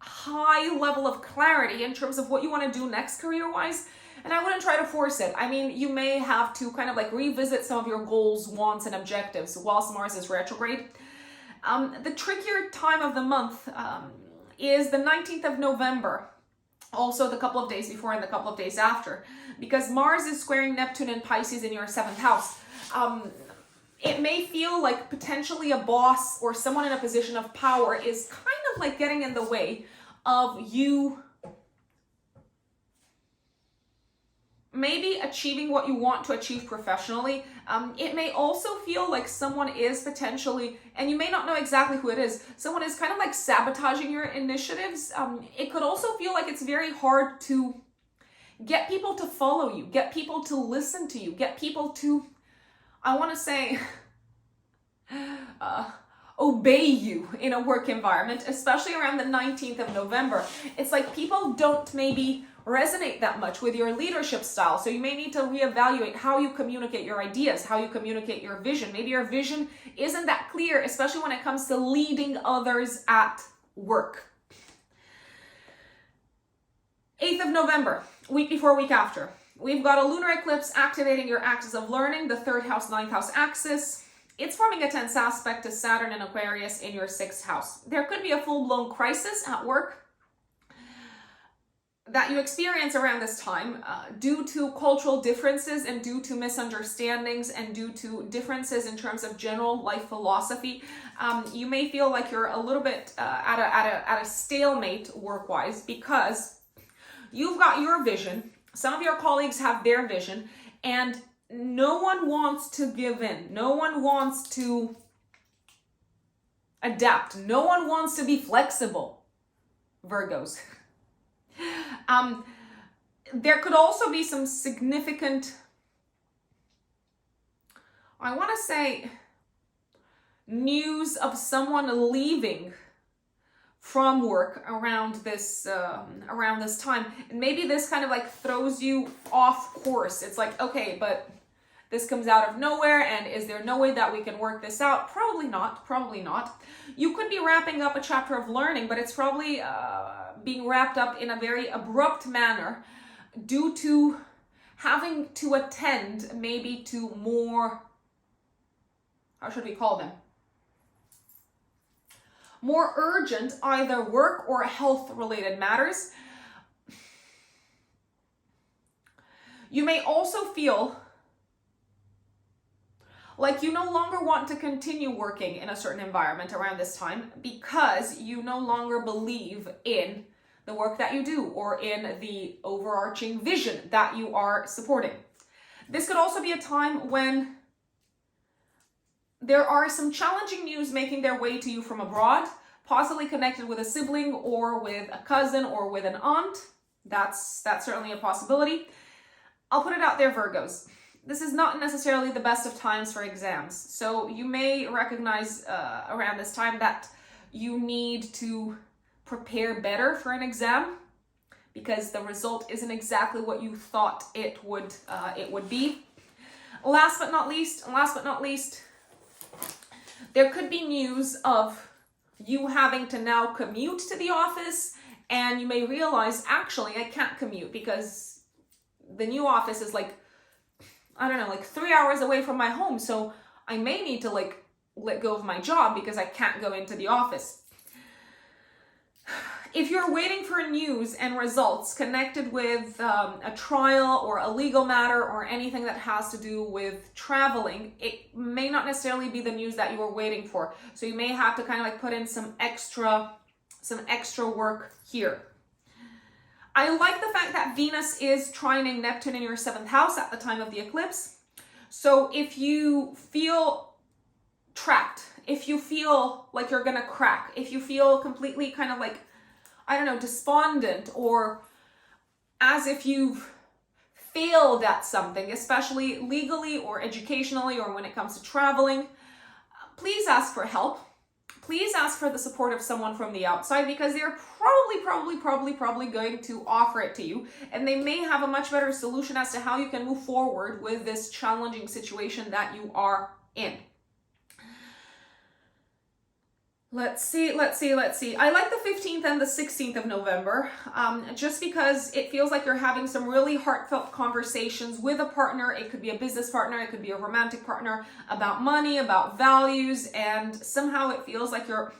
high level of clarity in terms of what you want to do next career-wise, and I wouldn't try to force it. I mean, you may have to kind of like revisit some of your goals, wants, and objectives whilst Mars is retrograde. The trickier time of the month is the 19th of November, also the couple of days before and the couple of days after, because Mars is squaring Neptune in Pisces in your 7th house. It may feel like potentially a boss or someone in a position of power is kind of like getting in the way of you maybe achieving what you want to achieve professionally. It may also feel like someone is potentially, and you may not know exactly who it is, someone is kind of like sabotaging your initiatives. It could also feel like it's very hard to get people to follow you, get people to listen to you, get people to, I want to say, obey you in a work environment, especially around the 19th of November. It's like people don't maybe resonate that much with your leadership style. So you may need to reevaluate how you communicate your ideas, how you communicate your vision. Maybe your vision isn't that clear, especially when it comes to leading others at work. 8th of November, week before, week after. We've got a lunar eclipse activating your axis of learning, the 3rd house, 9th house axis. It's forming a tense aspect to Saturn and Aquarius in your 6th house. There could be a full-blown crisis at work that you experience around this time due to cultural differences and due to misunderstandings and due to differences in terms of general life philosophy. You may feel like you're a little bit at a stalemate work-wise because you've got your vision, some of your colleagues have their vision, and no one wants to give in. No one wants to adapt. No one wants to be flexible. Virgos. There could also be some significant, I want to say, news of someone leaving from work around this time. And maybe this kind of like throws you off course. It's like, okay, but this comes out of nowhere, and is there no way that we can work this out? Probably not, probably not. You could be wrapping up a chapter of learning, but it's probably being wrapped up in a very abrupt manner due to having to attend maybe to more, how should we call them? More urgent either work or health-related matters. You may also feel like you no longer want to continue working in a certain environment around this time because you no longer believe in the work that you do or in the overarching vision that you are supporting. This could also be a time when there are some challenging news making their way to you from abroad, possibly connected with a sibling or with a cousin or with an aunt. That's certainly a possibility. I'll put it out there, Virgos. This is not necessarily the best of times for exams. So you may recognize around this time that you need to prepare better for an exam because the result isn't exactly what you thought it would be. Last but not least, there could be news of you having to now commute to the office, and you may realize, actually, I can't commute because the new office is like, I don't know, like 3 hours away from my home. So I may need to like let go of my job because I can't go into the office. If you're waiting for news and results connected with a trial or a legal matter or anything that has to do with traveling, it may not necessarily be the news that you were waiting for. So you may have to kind of like put in some extra work here. I like the fact that Venus is trining Neptune in your 7th house at the time of the eclipse. So if you feel trapped, if you feel like you're gonna crack, if you feel completely kind of like, I don't know, despondent, or as if you've failed at something, especially legally or educationally or when it comes to traveling, please ask for help. Please ask for the support of someone from the outside because they're probably going to offer it to you, and they may have a much better solution as to how you can move forward with this challenging situation that you are in. Let's see. I like the 15th and the 16th of November, just because it feels like you're having some really heartfelt conversations with a partner. It could be a business partner, it could be a romantic partner, about money, about values, and somehow it feels like you're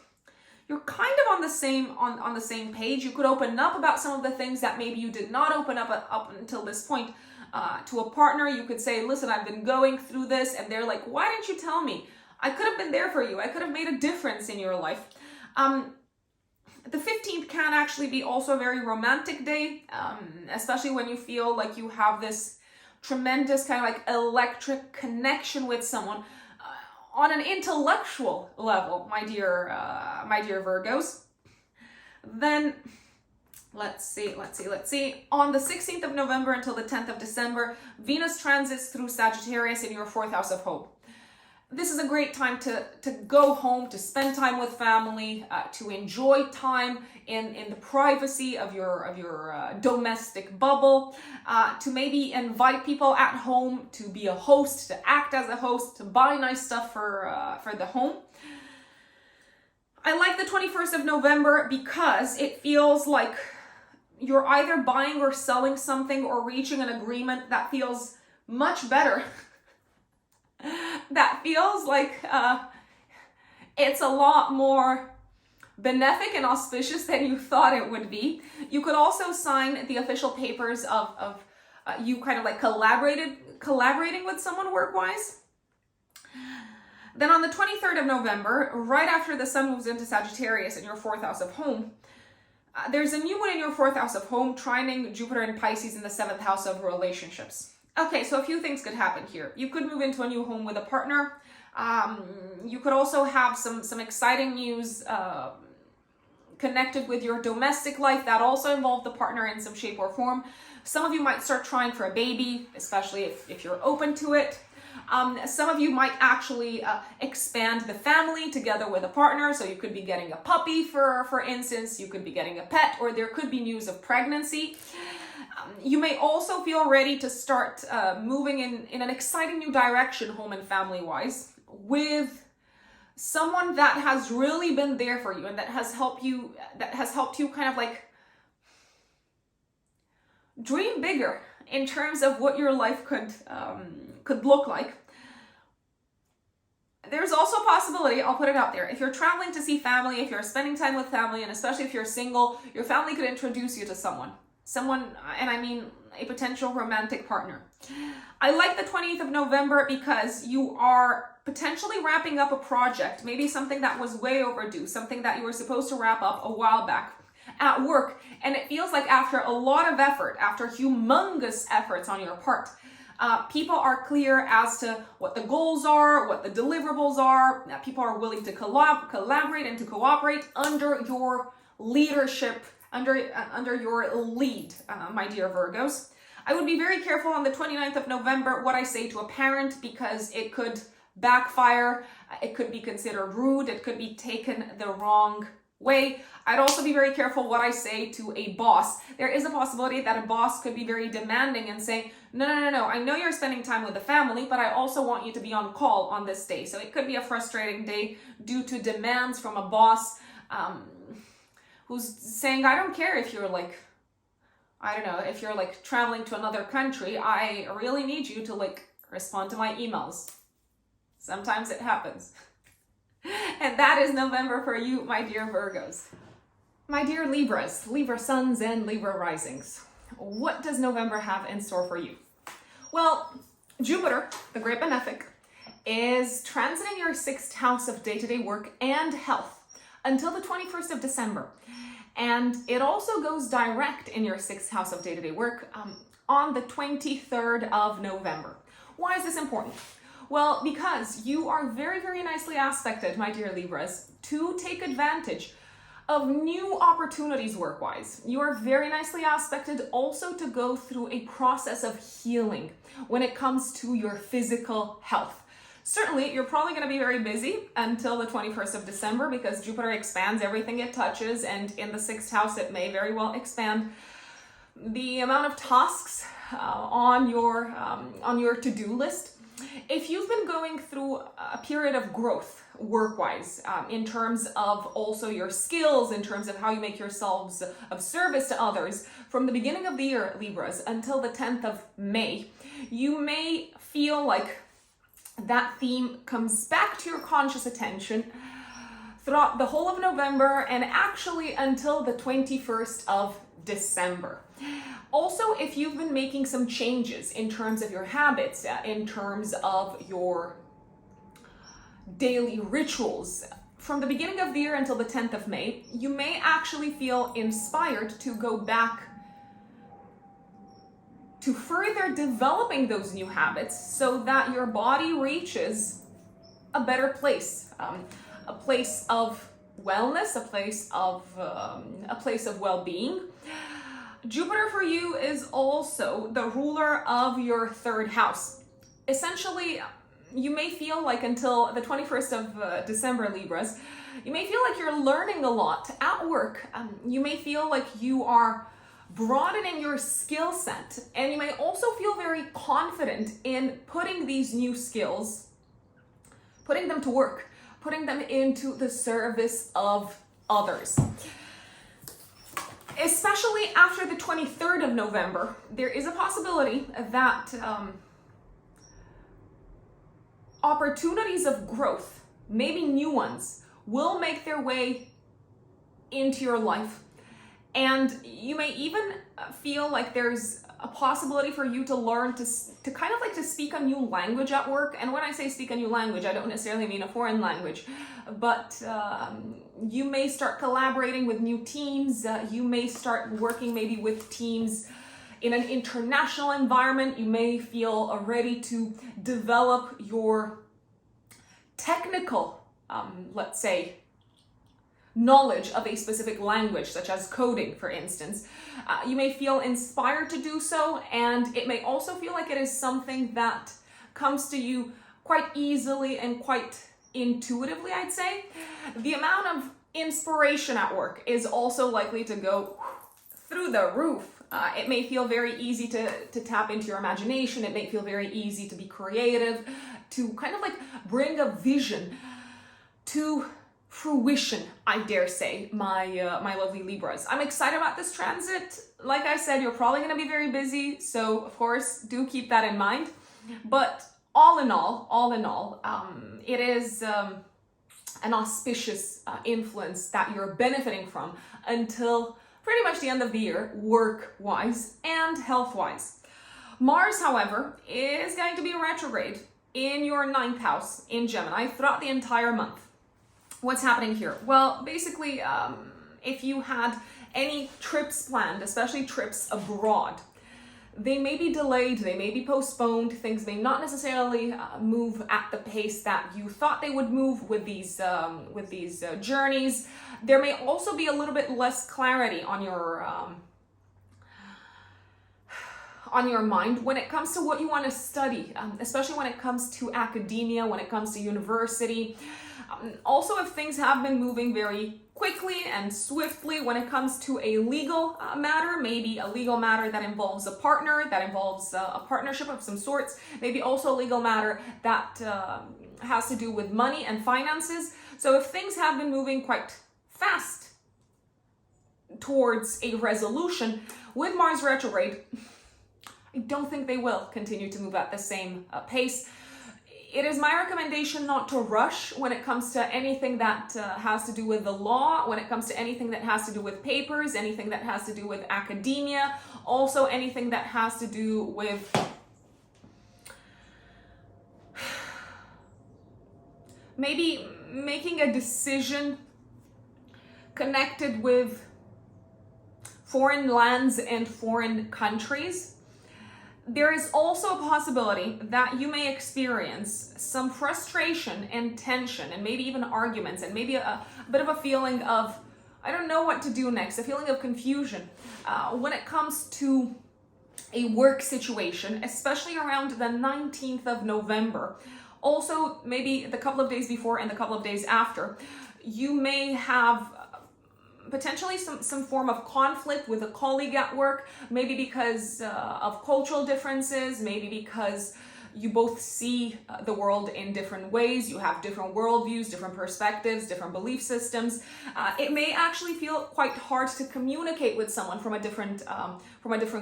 kind of on the same page. You could open up about some of the things that maybe you did not open up until this point to a partner. You could say, listen, I've been going through this, and they're like, why didn't you tell me? I could have been there for you. I could have made a difference in your life. The 15th can actually be also a very romantic day, especially when you feel like you have this tremendous kind of like electric connection with someone on an intellectual level, my dear Virgos. Then let's see. On the 16th of November until the 10th of December, Venus transits through Sagittarius in your 4th house of home. This is a great time to go home, to spend time with family, to enjoy time in the privacy of your domestic bubble, to maybe invite people at home, to be a host, to act as a host, to buy nice stuff for the home. I like the 21st of November because it feels like you're either buying or selling something or reaching an agreement that feels much better. That feels like it's a lot more benefic and auspicious than you thought it would be. You could also sign the official papers of you kind of like collaborating with someone work-wise. Then on the 23rd of November, right after the sun moves into Sagittarius in your 4th house of home, there's a new one in your 4th house of home, trining Jupiter and Pisces in the 7th house of relationships. Okay, so a few things could happen here. You could move into a new home with a partner. You could also have some exciting news connected with your domestic life that also involve the partner in some shape or form. Some of you might start trying for a baby, especially if you're open to it. Some of you might actually expand the family together with a partner. So you could be getting a puppy, for instance. You could be getting a pet, or there could be news of pregnancy. You may also feel ready to start moving in an exciting new direction, home and family-wise, with someone that has really been there for you and that has helped you kind of like dream bigger in terms of what your life could look like. There's also a possibility, I'll put it out there, if you're traveling to see family, if you're spending time with family, and especially if you're single, your family could introduce you to someone, and I mean a potential romantic partner. I like the 20th of November because you are potentially wrapping up a project, maybe something that was way overdue, something that you were supposed to wrap up a while back at work, and it feels like after a lot of effort, after humongous efforts on your part, People are clear as to what the goals are, what the deliverables are. People are willing to collaborate and to cooperate under your leadership, under your lead, my dear Virgos. I would be very careful on the 29th of November what I say to a parent, because it could backfire. It could be considered rude. It could be taken the wrong way. I'd also be very careful what I say to a boss. There is a possibility that a boss could be very demanding and say, no, I know you're spending time with the family, but I also want you to be on call on this day. So it could be a frustrating day due to demands from a boss who's saying, I don't care if you're like, I don't know, if you're like traveling to another country, I really need you to like respond to my emails. Sometimes it happens. And that is November for you, my dear Virgos. My dear Libras, Libra suns and Libra risings. What does November have in store for you? Well, Jupiter, the great benefic, is transiting your 6th house of day-to-day work and health until the 21st of December. And it also goes direct in your 6th house of day-to-day work on the 23rd of November. Why is this important? Well, because you are very, very nicely aspected, my dear Libras, to take advantage of new opportunities work-wise. You are very nicely aspected also to go through a process of healing when it comes to your physical health. Certainly, you're probably going to be very busy until the 21st of December because Jupiter expands everything it touches, and in the 6th house, it may very well expand the amount of tasks on your to-do list. If you've been going through a period of growth work-wise, in terms of also your skills, in terms of how you make yourselves of service to others, from the beginning of the year, Libras, until the 10th of May, you may feel like that theme comes back to your conscious attention throughout the whole of November and actually until the 21st of December. Also, if you've been making some changes in terms of your habits, in terms of your daily rituals, from the beginning of the year until the 10th of May, you may actually feel inspired to go back to further developing those new habits so that your body reaches a better place, a place of wellness, a place of well-being. Jupiter for you is also the ruler of your 3rd house. Essentially, you may feel like until the 21st of December, Libras, you may feel like you're learning a lot at work. You may feel like you are broadening your skill set, and you may also feel very confident in putting these new skills, putting them to work, putting them into the service of others. Especially after the 23rd of November, there is a possibility that opportunities of growth, maybe new ones, will make their way into your life. And you may even feel like there's a possibility for you to learn to kind of like to speak a new language at work. And when I say speak a new language, I don't necessarily mean a foreign language, but you may start collaborating with new teams. You may start working maybe with teams in an international environment. You may feel ready to develop your technical, let's say, knowledge of a specific language, such as coding, for instance. You may feel inspired to do so, and it may also feel like it is something that comes to you quite easily and quite intuitively, I'd say. The amount of inspiration at work is also likely to go through the roof. It may feel very easy to tap into your imagination. It may feel very easy to be creative, to kind of like bring a vision to fruition, I dare say, my lovely Libras. I'm excited about this transit. Like I said, you're probably going to be very busy, so of course do keep that in mind. But all in all, it is an auspicious influence that you're benefiting from until pretty much the end of the year, work-wise and health-wise. Mars, however, is going to be retrograde in your 9th house in Gemini throughout the entire month. What's happening here? Well, basically, if you had any trips planned, especially trips abroad, they may be delayed, they may be postponed, things may not necessarily move at the pace that you thought they would move with these journeys. There may also be a little bit less clarity on your mind when it comes to what you want to study, especially when it comes to academia, when it comes to university. Also, if things have been moving very quickly and swiftly when it comes to a legal matter, maybe a legal matter that involves a partner, that involves a partnership of some sorts, maybe also a legal matter that has to do with money and finances. So if things have been moving quite fast towards a resolution with Mars retrograde, I don't think they will continue to move at the same pace. It is my recommendation not to rush when it comes to anything that has to do with the law, when it comes to anything that has to do with papers, anything that has to do with academia, also anything that has to do with maybe making a decision connected with foreign lands and foreign countries. There is also a possibility that you may experience some frustration and tension and maybe even arguments and maybe a bit of a feeling of, I don't know what to do next, a feeling of confusion when it comes to a work situation, especially around the 19th of November. Also, maybe the couple of days before and the couple of days after, you may have potentially some form of conflict with a colleague at work, maybe because of cultural differences, maybe because you both see the world in different ways, you have different worldviews, different perspectives, different belief systems. It may actually feel quite hard to communicate with someone from a different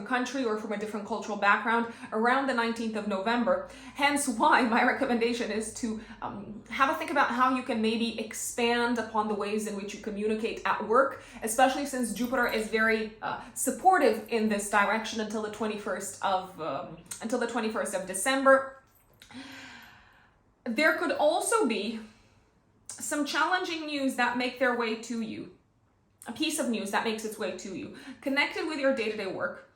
country or from a different cultural background around the 19th of November. Hence why my recommendation is to have a think about how you can maybe expand upon the ways in which you communicate at work, especially since Jupiter is very supportive in this direction until the 21st of December. There could also be some challenging news that make their way to you, a piece of news that makes its way to you, connected with your day-to-day work.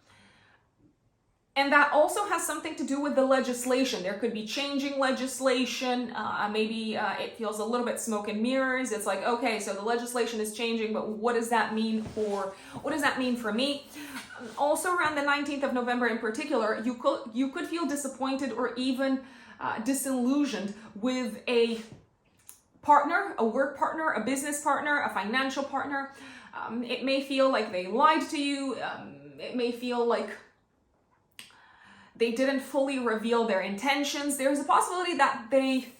And that also has something to do with the legislation. There could be changing legislation. Maybe it feels a little bit smoke and mirrors. It's like, okay, so the legislation is changing, but what does that mean for me? Also around the 19th of November in particular, you could feel disappointed or even disillusioned with a partner, a work partner, a business partner, a financial partner. It may feel like they lied to you. It may feel like they didn't fully reveal their intentions. There's a possibility that they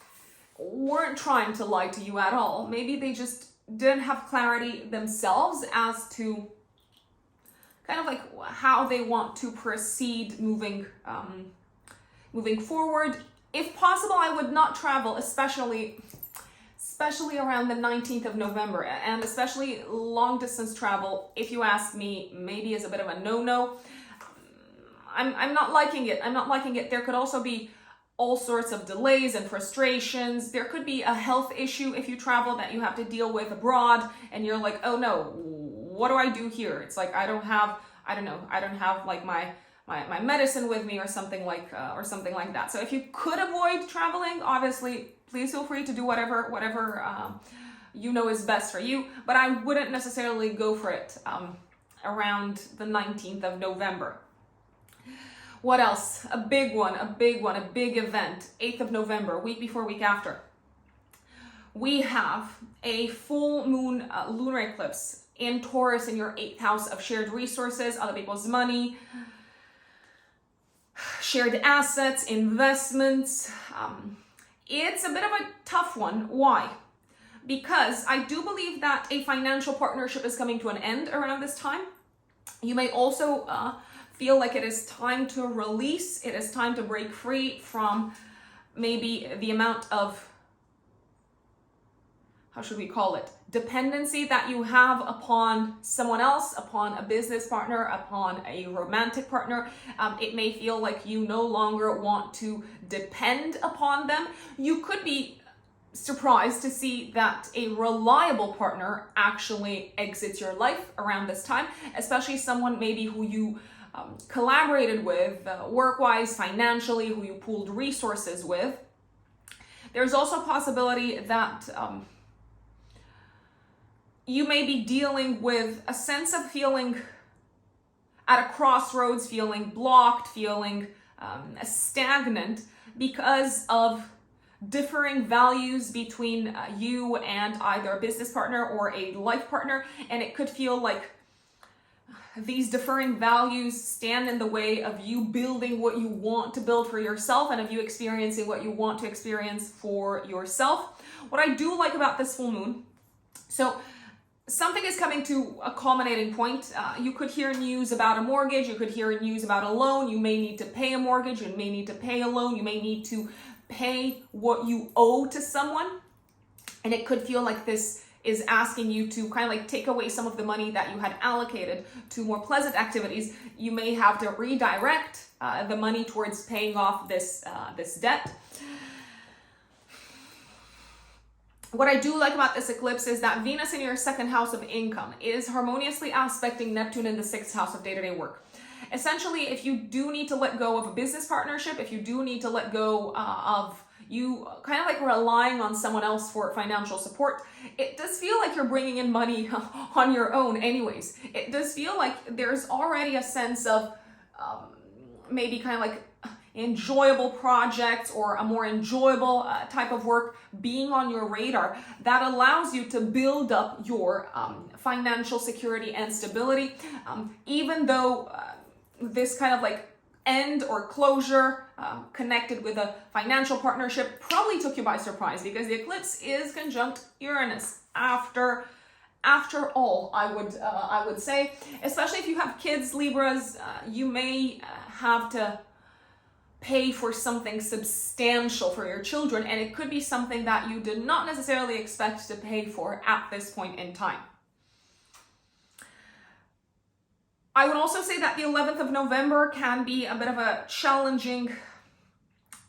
weren't trying to lie to you at all. Maybe they just didn't have clarity themselves as to kind of like how they want to proceed moving forward. If possible, I would not travel, especially around the 19th of November, and especially long distance travel, if you ask me, maybe is a bit of a no-no. I'm not liking it. There could also be all sorts of delays and frustrations. There could be a health issue if you travel that you have to deal with abroad, and you're like, oh no, what do I do here? It's like I don't have like my medicine with me or something like that. So if you could avoid traveling, obviously, please feel free to do whatever you know is best for you. But I wouldn't necessarily go for it around the 19th of November. What else? A big event, 8th of November, week before, week after. We have a full moon lunar eclipse in Taurus in your 8th house of shared resources, other people's money, shared assets, investments. It's a bit of a tough one. Why? Because I do believe that a financial partnership is coming to an end around this time. You may also feel like it is time to release, it is time to break free from maybe the amount of, how should we call it, dependency that you have upon someone else, upon a business partner, upon a romantic partner. It may feel like you no longer want to depend upon them. You could be surprised to see that a reliable partner actually exits your life around this time, especially someone maybe who you collaborated with, work-wise, financially, who you pooled resources with. There's also a possibility that you may be dealing with a sense of feeling at a crossroads, feeling blocked, feeling stagnant because of differing values between you and either a business partner or a life partner. And it could feel like these differing values stand in the way of you building what you want to build for yourself and of you experiencing what you want to experience for yourself. What I do like about this full moon, so something is coming to a culminating point. You could hear news about a mortgage, you could hear news about a loan, you may need to pay a mortgage, you may need to pay a loan, you may need to pay what you owe to someone. And it could feel like this is asking you to kind of like take away some of the money that you had allocated to more pleasant activities. You may have to redirect the money towards paying off this debt. What I do like about this eclipse is that Venus in your second house of income is harmoniously aspecting Neptune in the sixth house of day-to-day work. Essentially, if you do need to let go of a business partnership, if you do need to let go of you kind of like relying on someone else for financial support, it does feel like you're bringing in money on your own anyways. It does feel like there's already a sense of maybe kind of like enjoyable projects or a more enjoyable type of work being on your radar that allows you to build up your financial security and stability, even though this kind of like end or closure connected with a financial partnership probably took you by surprise, because the eclipse is conjunct Uranus after all, I would say, especially if you have kids, Libras, you may have to pay for something substantial for your children, and it could be something that you did not necessarily expect to pay for at this point in time. I would also say that the 11th of November can be a bit of a challenging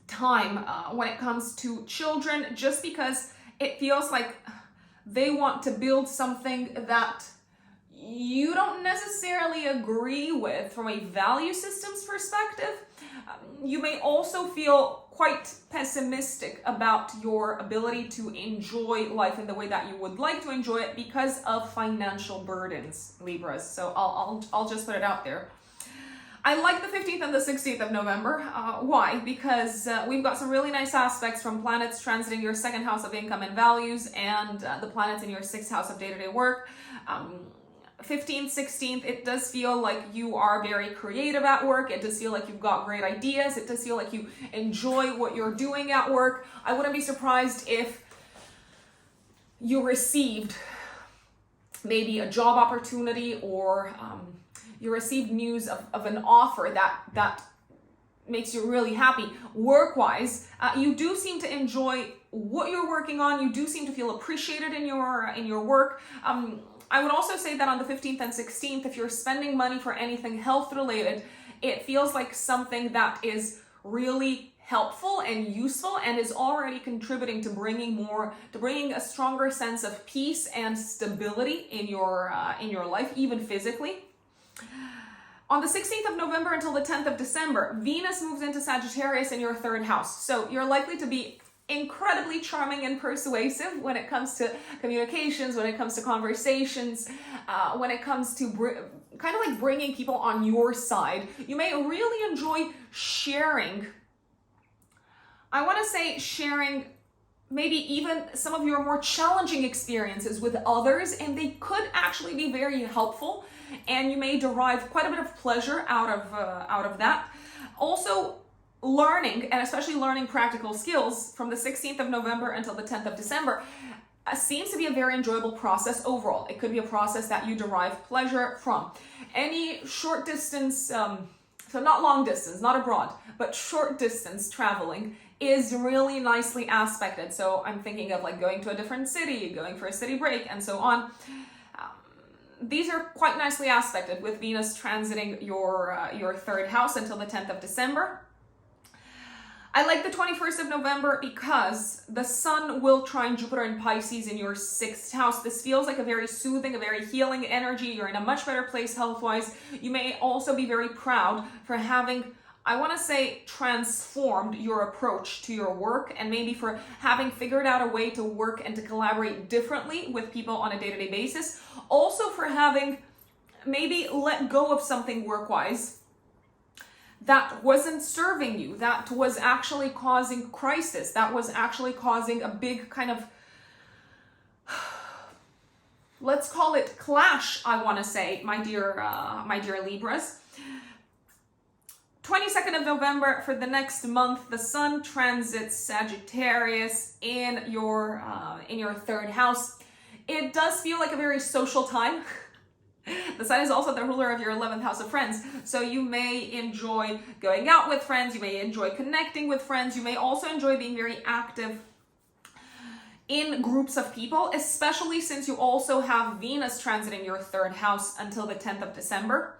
time when it comes to children, just because it feels like they want to build something that you don't necessarily agree with from a value systems perspective. You may also feel quite pessimistic about your ability to enjoy life in the way that you would like to enjoy it because of financial burdens, Libras. So I'll just put it out there. I like the 15th and the 16th of November. Why? Because we've got some really nice aspects from planets transiting your second house of income and values, and the planets in your sixth house of day-to-day work. 15th, 16th, it does feel like you are very creative at work. It does feel like you've got great ideas. It does feel like you enjoy what you're doing at work. I wouldn't be surprised if you received maybe a job opportunity, or you received news of an offer that makes you really happy. Work-wise, you do seem to enjoy what you're working on. You do seem to feel appreciated in your work. I would also say that on the 15th and 16th, if you're spending money for anything health related, it feels like something that is really helpful and useful and is already contributing to bringing a stronger sense of peace and stability in your life, even physically. On the 16th of November until the 10th of December, Venus moves into Sagittarius in your third house. So you're likely to be incredibly charming and persuasive when it comes to communications, when it comes to conversations, when it comes to kind of like bringing people on your side. You may really enjoy sharing. I want to say sharing maybe even some of your more challenging experiences with others, and they could actually be very helpful, and you may derive quite a bit of pleasure out of that. Also, learning, and especially learning practical skills from the 16th of November until the 10th of December seems to be a very enjoyable process overall. It could be a process that you derive pleasure from. Any short distance, so not long distance, not abroad, but short distance traveling is really nicely aspected. So I'm thinking of like going to a different city, going for a city break, and so on. These are quite nicely aspected with Venus transiting your third house until the 10th of December. I like the 21st of November because the sun will trine Jupiter in Pisces in your 6th house. This feels like a very soothing, a very healing energy. You're in a much better place health-wise. You may also be very proud for having, I want to say, transformed your approach to your work, and maybe for having figured out a way to work and to collaborate differently with people on a day-to-day basis. Also for having maybe let go of something work-wise that wasn't serving you, that was actually causing crisis, that was actually causing a big kind of, let's call it clash, I want to say, my dear Libras. 22nd of November, for the next month, the sun transits Sagittarius in your 3rd house. It does feel like a very social time. The sun is also the ruler of your 11th house of friends. So you may enjoy going out with friends. You may enjoy connecting with friends. You may also enjoy being very active in groups of people, especially since you also have Venus transiting your 3rd house until the 10th of December.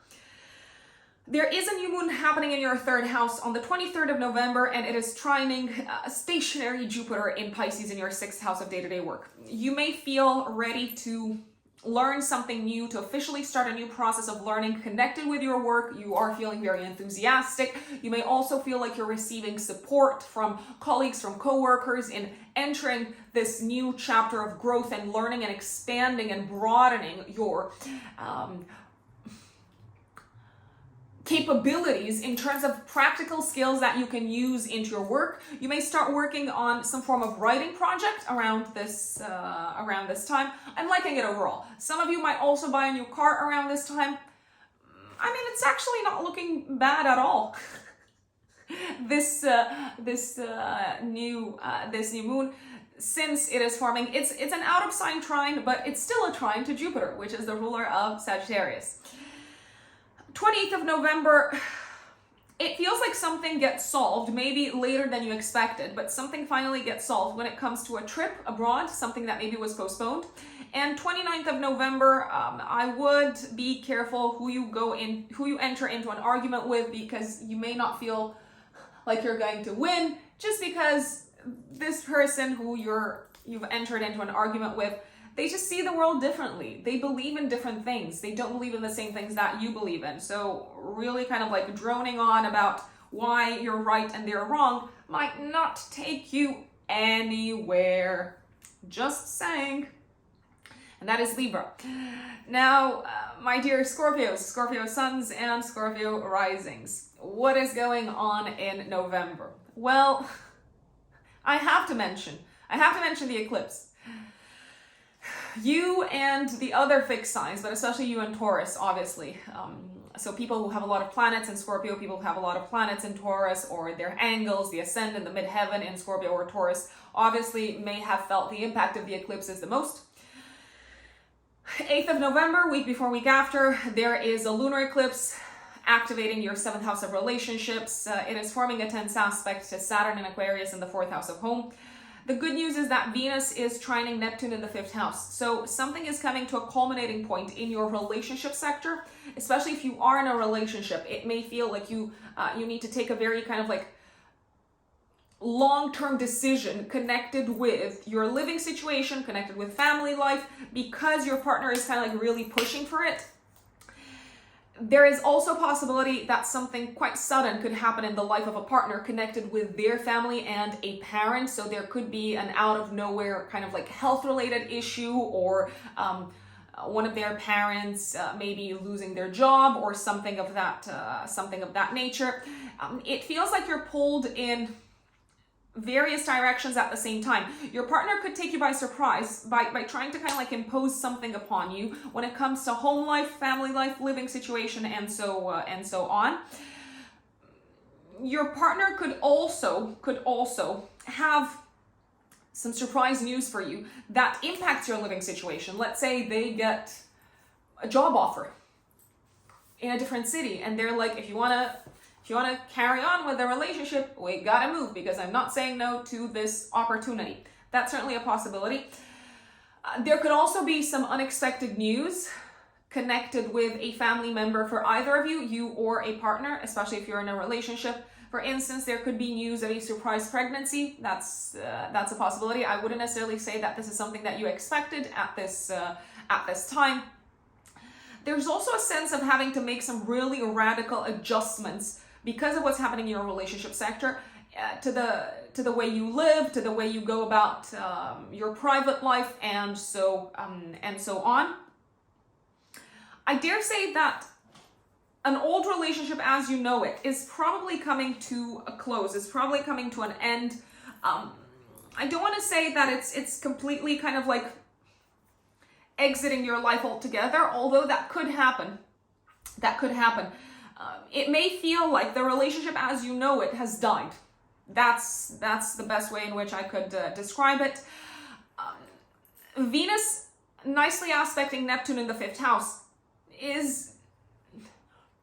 There is a new moon happening in your 3rd house on the 23rd of November, and it is trining stationary Jupiter in Pisces in your 6th house of day-to-day work. You may feel ready to learn something new, to officially start a new process of learning connected with your work. You are feeling very enthusiastic. You may also feel like you're receiving support from colleagues, from coworkers in entering this new chapter of growth and learning and expanding and broadening your capabilities in terms of practical skills that you can use into your work. You may start working on some form of writing project around this time. I'm liking it overall. Some of you might also buy a new car around this time. I mean, it's actually not looking bad at all. This new moon, since it is forming, it's an out of sign trine, but it's still a trine to Jupiter, which is the ruler of Sagittarius. 28th of November, it feels like something gets solved, maybe later than you expected, but something finally gets solved when it comes to a trip abroad, something that maybe was postponed. And 29th of November, I would be careful who you enter into an argument with, because you may not feel like you're going to win just because this person who you've entered into an argument with, they just see the world differently. They believe in different things. They don't believe in the same things that you believe in. So really kind of like droning on about why you're right and they're wrong might not take you anywhere. Just saying. And that is Libra. Now, my dear Scorpios, Scorpio suns and Scorpio risings, what is going on in November? Well, I have to mention the eclipse. You and the other fixed signs, but especially you and Taurus, obviously. So people who have a lot of planets in Scorpio, people who have a lot of planets in Taurus, or their angles, the ascendant, the midheaven in Scorpio or Taurus, obviously may have felt the impact of the eclipses the most. 8th of November, week before, week after, there is a lunar eclipse activating your 7th house of relationships. It is forming a tense aspect to Saturn in Aquarius in the 4th house of home. The good news is that Venus is trining Neptune in the 5th house. So something is coming to a culminating point in your relationship sector, especially if you are in a relationship. It may feel like you need to take a very kind of like long-term decision connected with your living situation, connected with family life, because your partner is kind of like really pushing for it. There is also a possibility that something quite sudden could happen in the life of a partner connected with their family and a parent. So there could be an out of nowhere kind of like health related issue, or one of their parents maybe losing their job, or something of that nature. It feels like you're pulled in various directions at the same time. Your partner could take you by surprise by trying to kind of like impose something upon you when it comes to home life, family life, living situation, and so on. Your partner could also have some surprise news for you that impacts your living situation. Let's say they get a job offer in a different city, and they're like, if you want to carry on with the relationship, we gotta move, because I'm not saying no to this opportunity. That's certainly a possibility. There could also be some unexpected news connected with a family member for either of you or a partner, especially if you're in a relationship. For instance, there could be news of a surprise pregnancy. That's a possibility. I wouldn't necessarily say that this is something that you expected at this time. There's also a sense of having to make some really radical adjustments because of what's happening in your relationship sector, to the way you live, to the way you go about your private life, and so on. I dare say that an old relationship as you know it is probably coming to a close. It's probably coming to an end. I don't want to say that it's completely kind of like exiting your life altogether, although that could happen. It may feel like the relationship as you know it has died. That's the best way in which I could describe it. Venus, nicely aspecting Neptune in the 5th house, is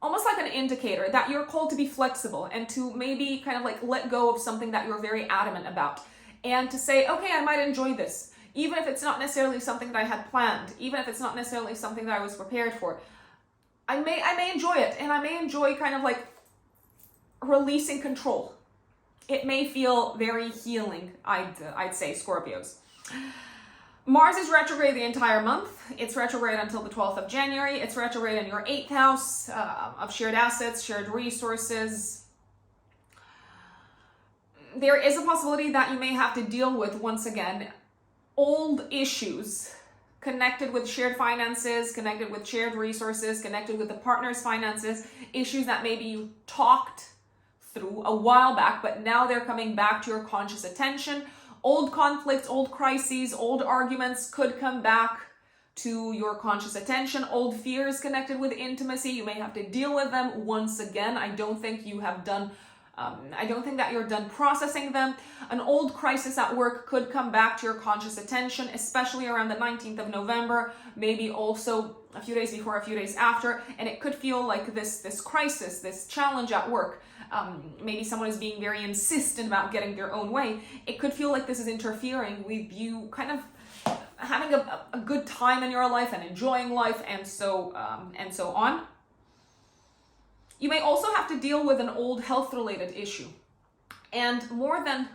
almost like an indicator that you're called to be flexible and to maybe kind of like let go of something that you're very adamant about, and to say, okay, I might enjoy this, even if it's not necessarily something that I had planned, even if it's not necessarily something that I was prepared for. I may enjoy it, and I may enjoy kind of like releasing control. It may feel very healing, I'd say, Scorpios. Mars is retrograde the entire month. It's retrograde until the 12th of January. It's retrograde in your 8th house of shared assets, shared resources. There is a possibility that you may have to deal with, once again, old issues connected with shared finances, connected with shared resources, connected with the partner's finances, issues that maybe you talked through a while back, but now they're coming back to your conscious attention. Old conflicts, old crises, old arguments could come back to your conscious attention. Old fears connected with intimacy, you may have to deal with them once again. I don't think that you're done processing them. An old crisis at work could come back to your conscious attention, especially around the 19th of November, maybe also a few days before, a few days after, and it could feel like this crisis, this challenge at work. Maybe someone is being very insistent about getting their own way. It could feel like this is interfering with you kind of having a good time in your life and enjoying life, and so on. You may also have to deal with an old health-related issue, and more than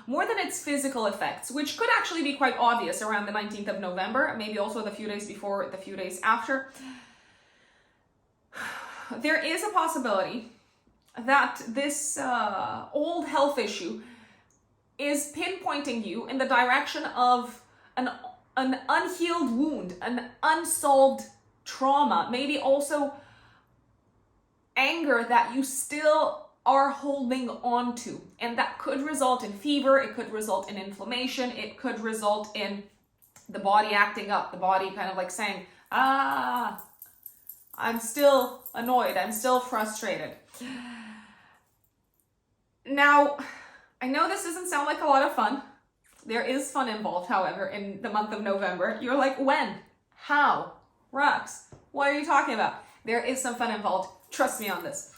its physical effects, which could actually be quite obvious around the 19th of November, maybe also the few days before, the few days after. There is a possibility that this old health issue is pinpointing you in the direction of an unhealed wound, an unsolved trauma, maybe also anger that you still are holding on to, and that could result in fever, it could result in inflammation, it could result in the body acting up, the body kind of like saying, I'm still annoyed, I'm still frustrated. Now, I know this doesn't sound like a lot of fun. There is fun involved, however, in the month of November. You're like, when? How? Rox, what are you talking about? There is some fun involved. Trust me on this.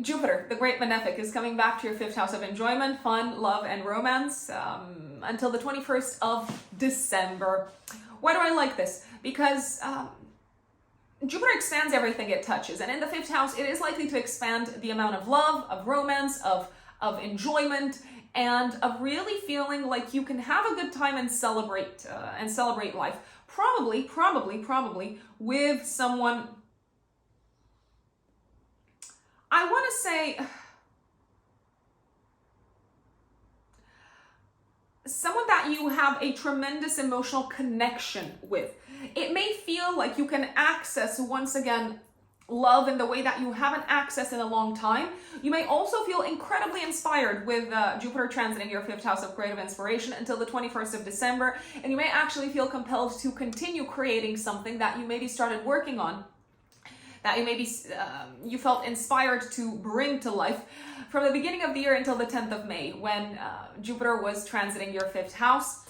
Jupiter, the great benefic, is coming back to your 5th house of enjoyment, fun, love, and romance until the 21st of December. Why do I like this? Because Jupiter expands everything it touches, and in the 5th house, it is likely to expand the amount of love, of romance, of enjoyment, and of really feeling like you can have a good time and celebrate life. Probably with someone. I want to say someone that you have a tremendous emotional connection with. It may feel like you can access, once again, love in the way that you haven't accessed in a long time. You may also feel incredibly inspired with Jupiter transiting your 5th house of creative inspiration until the 21st of December, and you may actually feel compelled to continue creating something that you maybe started working on, that you felt inspired to bring to life from the beginning of the year until the 10th of May, when Jupiter was transiting your 5th house.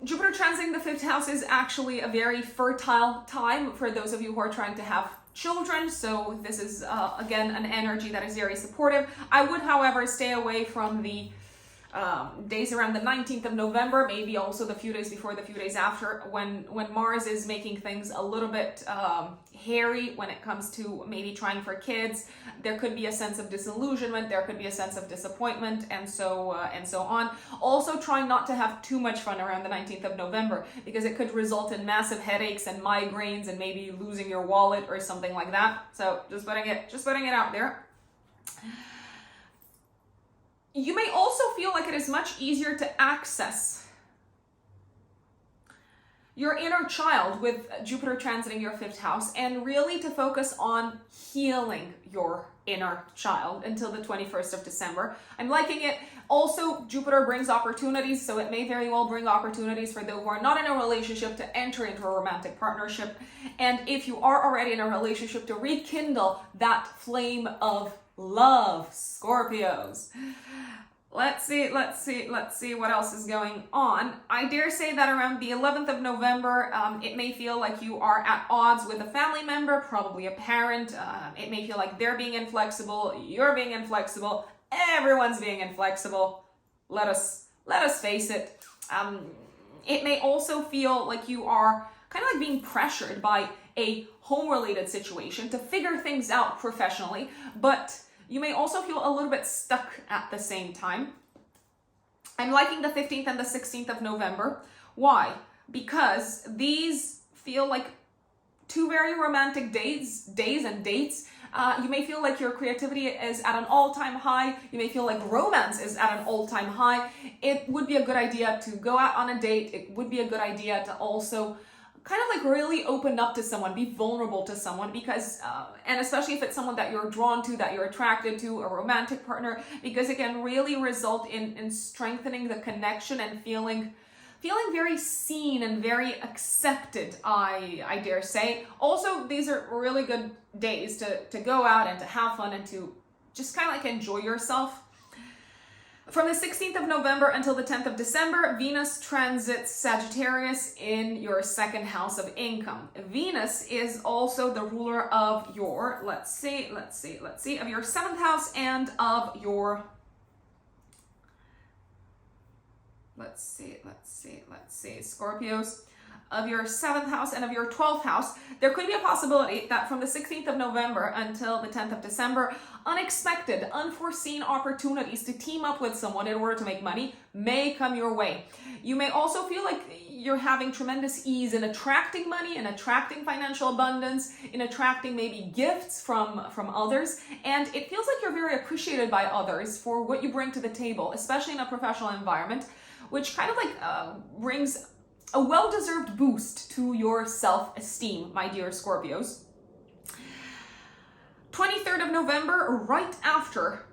Jupiter transiting the 5th house is actually a very fertile time for those of you who are trying to have children, so this is again an energy that is very supportive. I would, however, stay away from the days around the 19th of November, maybe also the few days before, the few days after, when Mars is making things a little bit hairy when it comes to maybe trying for kids. There could be a sense of disillusionment, there could be a sense of disappointment, and so on. Also, trying not to have too much fun around the 19th of November, because it could result in massive headaches and migraines and maybe losing your wallet or something like that. So just putting it out there. You may also feel like it is much easier to access your inner child with Jupiter transiting your 5th house, and really to focus on healing your inner child until the 21st of December. I'm liking it. Also, Jupiter brings opportunities, so it may very well bring opportunities for those who are not in a relationship to enter into a romantic partnership. And if you are already in a relationship, to rekindle that flame of love, Scorpios. Let's see what else is going on. I dare say that around the 11th of November, it may feel like you are at odds with a family member, probably a parent. It may feel like they're being inflexible, you're being inflexible, everyone's being inflexible. Let us face it. It may also feel like you are kind of like being pressured by a home-related situation to figure things out professionally, but you may also feel a little bit stuck at the same time. I'm liking the 15th and the 16th of November. Why? Because these feel like two very romantic days and dates. You may feel like your creativity is at an all-time high. You may feel like romance is at an all-time high. It would be a good idea to go out on a date. It would be a good idea to also kind of like really open up to someone, be vulnerable to someone, because, and especially if it's someone that you're drawn to, that you're attracted to, a romantic partner, because it can really result in strengthening the connection and feeling very seen and very accepted, I dare say. Also, these are really good days to go out and to have fun and to just kind of like enjoy yourself. From the 16th of November until the 10th of December, Venus transits Sagittarius in your 2nd house of income. Venus is also the ruler of your, let's see, of your 7th house and of your, let's see, Scorpios, of your 7th house and of your 12th house. There could be a possibility that from the 16th of November until the 10th of December, unexpected, unforeseen opportunities to team up with someone in order to make money may come your way. You may also feel like you're having tremendous ease in attracting money, in attracting financial abundance, in attracting maybe gifts from others, and it feels like you're very appreciated by others for what you bring to the table, especially in a professional environment, which kind of like brings a well-deserved boost to your self-esteem, my dear Scorpios. 23rd of November, right after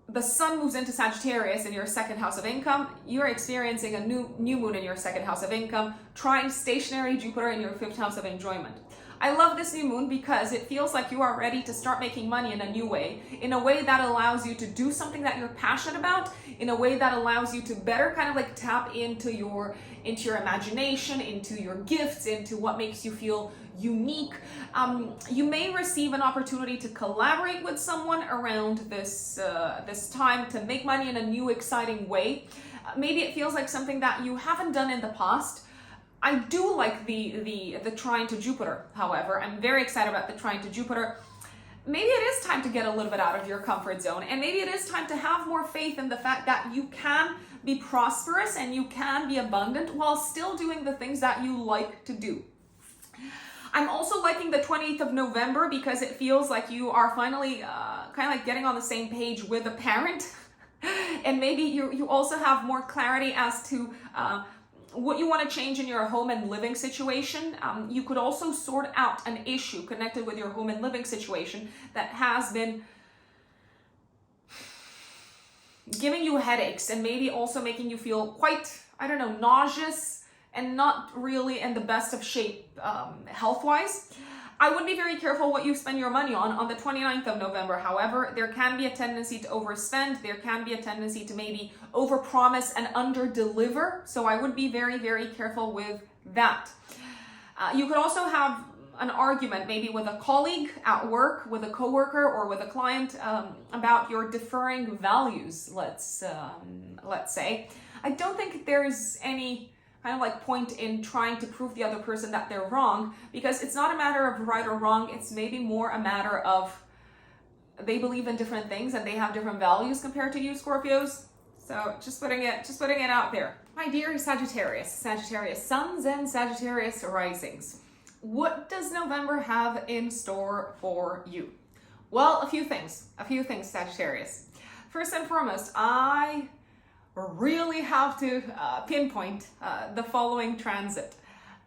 the sun moves into Sagittarius in your 2nd house of income, you're experiencing a new moon in your 2nd house of income, trine stationary Jupiter in your 5th house of enjoyment. I love this new moon because it feels like you are ready to start making money in a new way, in a way that allows you to do something that you're passionate about, in a way that allows you to better kind of like tap into your imagination, into your gifts, into what makes you feel unique. You may receive an opportunity to collaborate with someone around this time to make money in a new, exciting way. Maybe it feels like something that you haven't done in the past. I do like the trine to Jupiter, however. I'm very excited about the trine to Jupiter. Maybe it is time to get a little bit out of your comfort zone, and maybe it is time to have more faith in the fact that you can be prosperous and you can be abundant while still doing the things that you like to do. I'm also liking the 20th of November because it feels like you are finally kind of like getting on the same page with a parent. And maybe you also have more clarity as to what you want to change in your home and living situation. You could also sort out an issue connected with your home and living situation that has been giving you headaches and maybe also making you feel quite, I don't know, nauseous and not really in the best of shape health-wise. I would be very careful what you spend your money on the 29th of November. However, there can be a tendency to overspend. There can be a tendency to maybe overpromise and underdeliver. So I would be very, very careful with that. You could also have an argument, maybe with a colleague at work, with a coworker, or with a client about your differing values, let's say. I don't think there's any kind of like point in trying to prove the other person that they're wrong, because it's not a matter of right or wrong. It's maybe more a matter of they believe in different things and they have different values compared to you, Scorpios. So just putting it out there. My dear Sagittarius suns and Sagittarius risings. What does November have in store for you? Well, a few things, Sagittarius. First and foremost, I really have to pinpoint the following transit.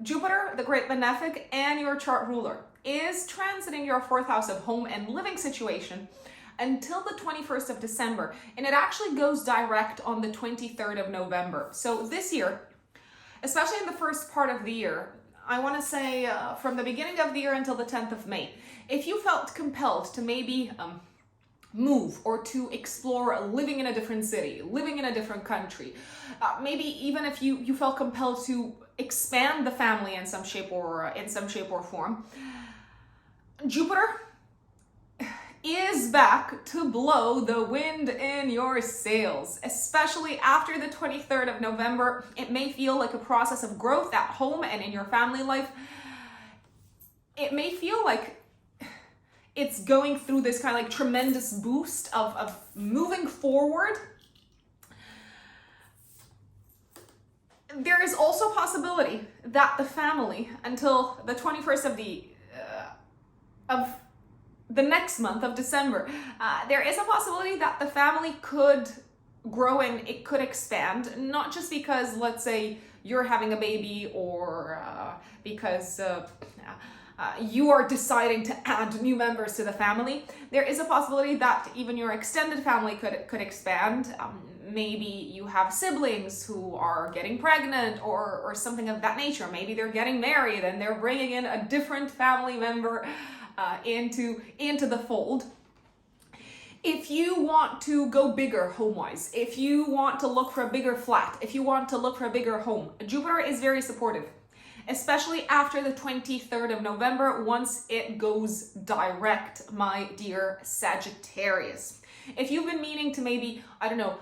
Jupiter, the great benefic and your chart ruler, is transiting your 4th house of home and living situation until the 21st of December, and it actually goes direct on the 23rd of November. So this year, especially in the first part of the year, I want to say from the beginning of the year until the 10th of May, if you felt compelled to maybe move or to explore living in a different city, living in a different country, maybe even if you felt compelled to expand the family in some shape or form, Jupiter is back to blow the wind in your sails, especially after the 23rd of November. It may feel like a process of growth at home and in your family life. It may feel like it's going through this kind of like tremendous boost of moving forward. There is also a possibility that the family, until the 21st of the next month of December, there is a possibility that the family could grow and it could expand, not just because, let's say, you're having a baby or because you are deciding to add new members to the family. There is a possibility that even your extended family could expand. Maybe you have siblings who are getting pregnant or something of that nature. Maybe they're getting married and they're bringing in a different family member into the fold. If you want to go bigger home-wise, if you want to look for a bigger flat, if you want to look for a bigger home, Jupiter is very supportive, especially after the 23rd of November, once it goes direct, my dear Sagittarius. If you've been meaning to maybe, I don't know,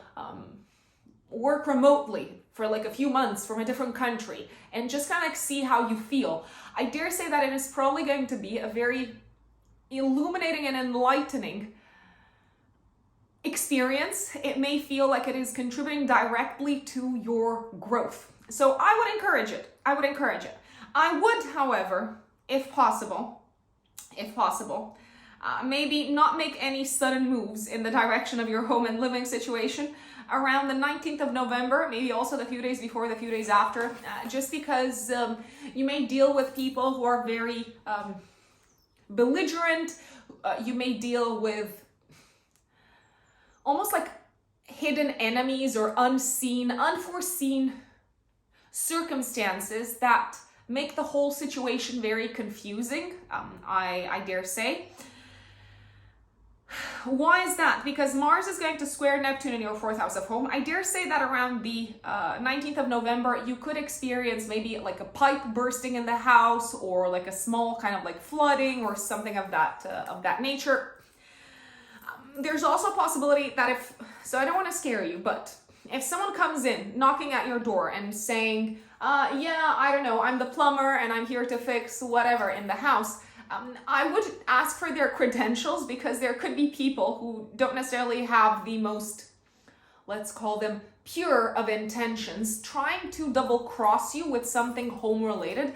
work remotely for like a few months from a different country and just kind of like see how you feel, I dare say that it is probably going to be a very illuminating and enlightening experience. It may feel like it is contributing directly to your growth. So I would encourage it. I would, however, if possible, maybe not make any sudden moves in the direction of your home and living situation around the 19th of November, maybe also the few days before, the few days after, just because you may deal with people who are very belligerent. You may deal with almost like hidden enemies or unforeseen circumstances that make the whole situation very confusing, I dare say. Why is that? Because Mars is going to square Neptune in your 4th house of home. I dare say that around the 19th of November, you could experience maybe like a pipe bursting in the house, or like a small kind of like flooding or something of that nature. There's also a possibility that so I don't want to scare you, but if someone comes in knocking at your door and saying, yeah, I don't know, I'm the plumber and I'm here to fix whatever in the house, I would ask for their credentials, because there could be people who don't necessarily have the most, let's call them, pure of intentions, trying to double cross you with something home related.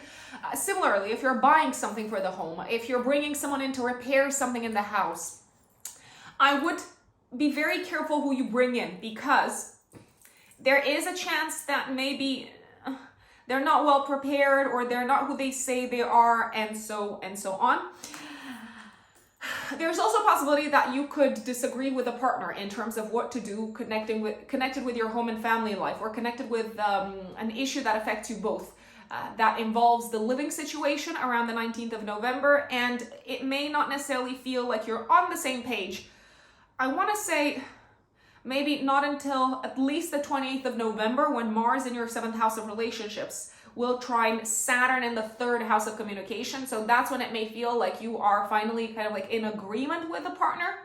Similarly, if you're buying something for the home, if you're bringing someone in to repair something in the house, I would be very careful who you bring in, because there is a chance that maybe they're not well prepared, or they're not who they say they are, and so on. There's also a possibility that you could disagree with a partner in terms of what to do, connected with your home and family life, or connected with an issue that affects you both. That involves the living situation around the 19th of November, and it may not necessarily feel like you're on the same page. I want to say maybe not until at least the 28th of November, when Mars in your 7th house of relationships will trine Saturn in the 3rd house of communication. So that's when it may feel like you are finally kind of like in agreement with a partner.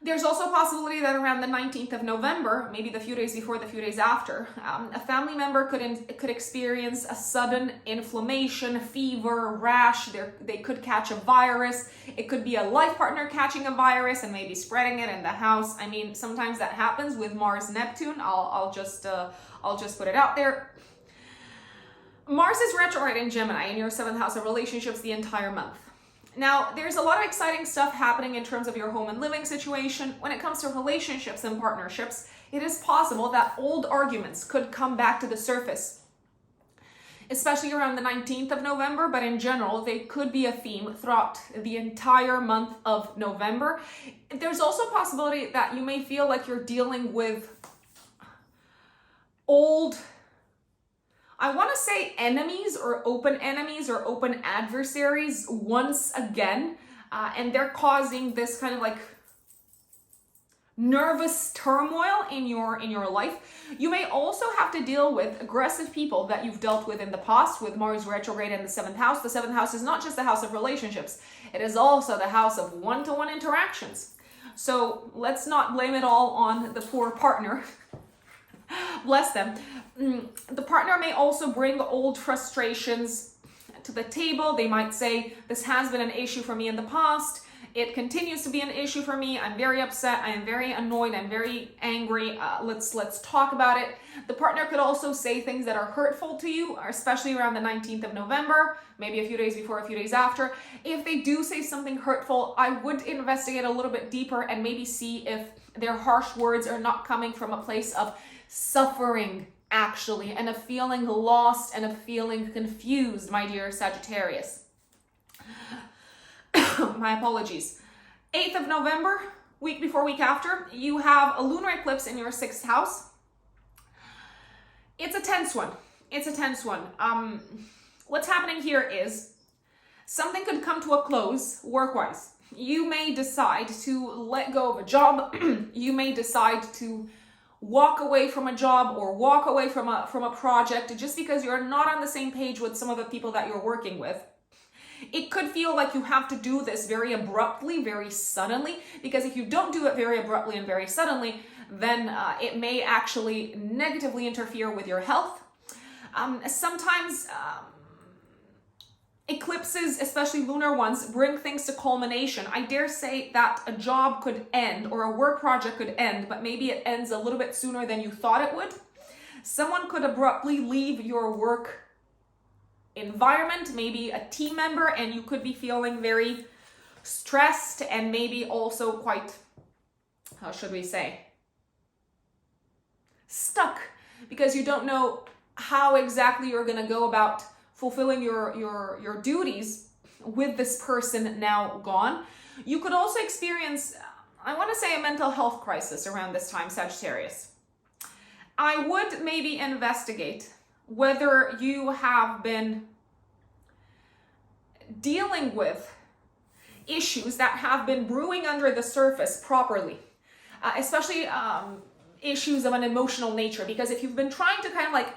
There's also a possibility that around the 19th of November, maybe the few days before, the few days after, a family member could experience a sudden inflammation, fever, rash. They could catch a virus. It could be a life partner catching a virus and maybe spreading it in the house. I mean, sometimes that happens with Mars Neptune. I'll just put it out there. Mars is retrograde in Gemini in your 7th house of relationships the entire month. Now, there's a lot of exciting stuff happening in terms of your home and living situation. When it comes to relationships and partnerships, it is possible that old arguments could come back to the surface, especially around the 19th of November, but in general, they could be a theme throughout the entire month of November. There's also a possibility that you may feel like you're dealing with old, I want to say enemies or open adversaries once again, and they're causing this kind of like nervous turmoil in your life. You may also have to deal with aggressive people that you've dealt with in the past with Mars retrograde in the 7th house. The 7th house is not just the house of relationships, it is also the house of one-to-one interactions. So let's not blame it all on the poor partner. Bless them. The partner may also bring old frustrations to the table. They might say, this has been an issue for me in the past. It continues to be an issue for me. I'm very upset. I am very annoyed. I'm very angry. Let's talk about it. The partner could also say things that are hurtful to you, especially around the 19th of November, maybe a few days before, a few days after. If they do say something hurtful, I would investigate a little bit deeper and maybe see if their harsh words are not coming from a place of suffering, actually, and of feeling lost and of feeling confused, my dear Sagittarius. My apologies. 8th of November, week before, week after, you have a lunar eclipse in your 6th house. It's a tense one. What's happening here is something could come to a close work-wise. You may decide to let go of a job. You may decide to walk away from a job or walk away from a project just because you're not on the same page with some of the people that you're working with. It could feel like you have to do this very abruptly, very suddenly, because if you don't do it very abruptly and very suddenly, then it may actually negatively interfere with your health. Sometimes eclipses, especially lunar ones, bring things to culmination. I dare say that a job could end or a work project could end, but maybe it ends a little bit sooner than you thought it would. Someone could abruptly leave your work environment, maybe a team member, and you could be feeling very stressed and maybe also quite, how should we say, stuck, because you don't know how exactly you're going to go about fulfilling your duties with this person now gone. You could also experience, I want to say, a mental health crisis around this time, Sagittarius. I would maybe investigate whether you have been dealing with issues that have been brewing under the surface properly, especially issues of an emotional nature, because if you've been trying to kind of like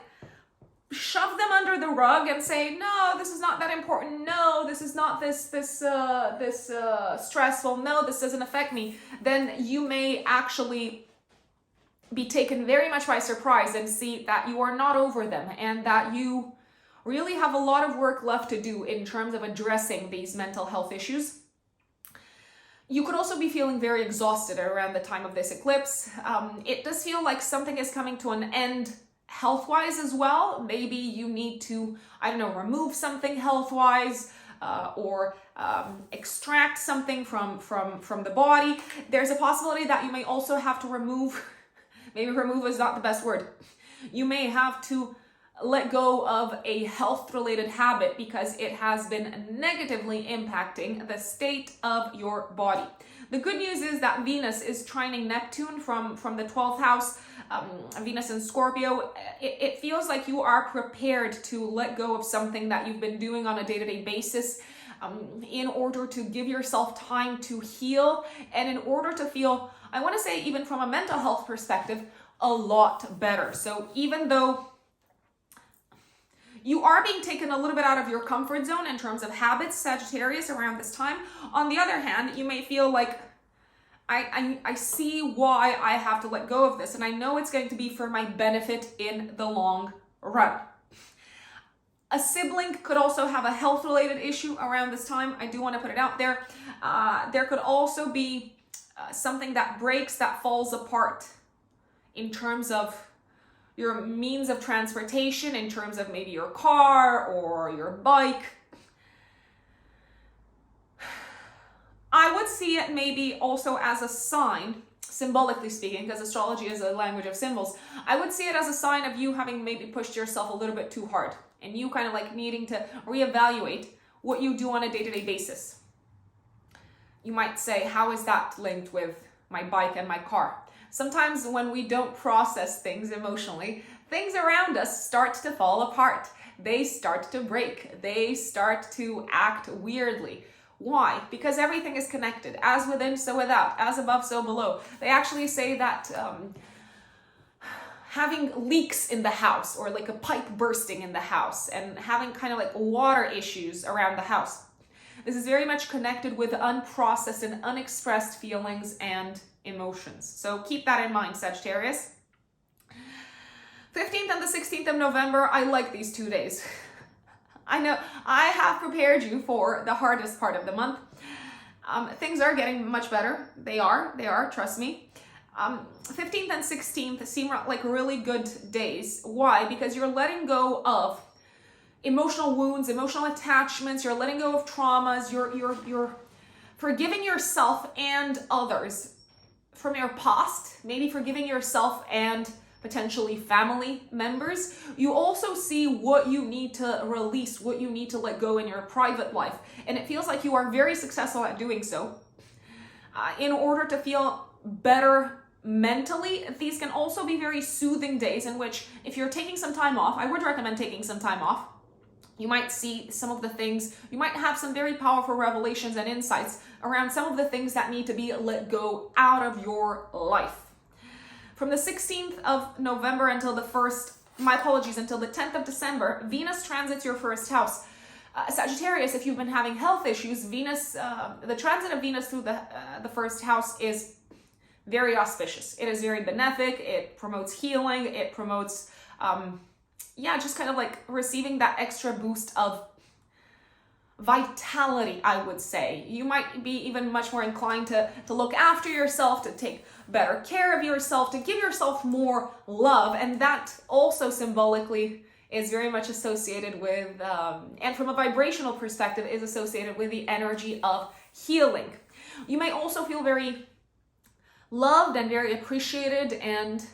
shove them under the rug and say, no, this is not that important, no, this is not this stressful, no, this doesn't affect me, then you may actually be taken very much by surprise and see that you are not over them and that you really have a lot of work left to do in terms of addressing these mental health issues. You could also be feeling very exhausted around the time of this eclipse. It does feel like something is coming to an end health-wise as well. Maybe you need to, I don't know, remove something health-wise, or extract something from the body. There's a possibility that you may also have to remove, maybe remove is not the best word. You may have to let go of a health-related habit because it has been negatively impacting the state of your body. The good news is that Venus is trining Neptune from the 12th house, Venus in Scorpio. It feels like you are prepared to let go of something that you've been doing on a day-to-day basis in order to give yourself time to heal and in order to feel, I want to say, even from a mental health perspective, a lot better. So even though You are being taken a little bit out of your comfort zone in terms of habits, Sagittarius, around this time. On the other hand, you may feel like, I see why I have to let go of this, and I know it's going to be for my benefit in the long run. A sibling could also have a health-related issue around this time. I do want to put it out there. There could also be something that breaks, that falls apart in terms of your means of transportation, in terms of maybe your car or your bike. I would see it maybe also as a sign, symbolically speaking, because astrology is a language of symbols. I would see it as a sign of you having maybe pushed yourself a little bit too hard and you kind of like needing to reevaluate what you do on a day-to-day basis. You might say, how is that linked with my bike and my car? Sometimes when we don't process things emotionally, things around us start to fall apart. They start to break. They start to act weirdly. Why? Because everything is connected. As within, so without. As above, so below. They actually say that having leaks in the house, or like a pipe bursting in the house, and having kind of like water issues around the house, this is very much connected with unprocessed and unexpressed feelings and emotions. So keep that in mind, Sagittarius. 15th and the 16th of November, I like these 2 days. I know I have prepared you for the hardest part of the month. Things are getting much better. They are, trust me. 15th and 16th seem like really good days. Why? Because you're letting go of emotional wounds, emotional attachments. You're letting go of traumas. You're forgiving yourself and others from your past, maybe forgiving yourself and potentially family members. You also see what you need to release, what you need to let go in your private life. And it feels like you are very successful at doing so. In order to feel better mentally, these can also be very soothing days in which, if you're taking some time off, I would recommend taking some time off. You might see some of the things, you might have some very powerful revelations and insights around some of the things that need to be let go out of your life. From the 16th of November until the 10th of December, Venus transits your first house. Sagittarius, if you've been having health issues, Venus, the transit of Venus through the first house is very auspicious. It is very benefic. It promotes healing. It promotes, just kind of like receiving that extra boost of vitality, I would say. You might be even much more inclined to look after yourself, to take better care of yourself, to give yourself more love. And that also symbolically is very much associated with, and from a vibrational perspective, is associated with the energy of healing. You may also feel very loved and very appreciated and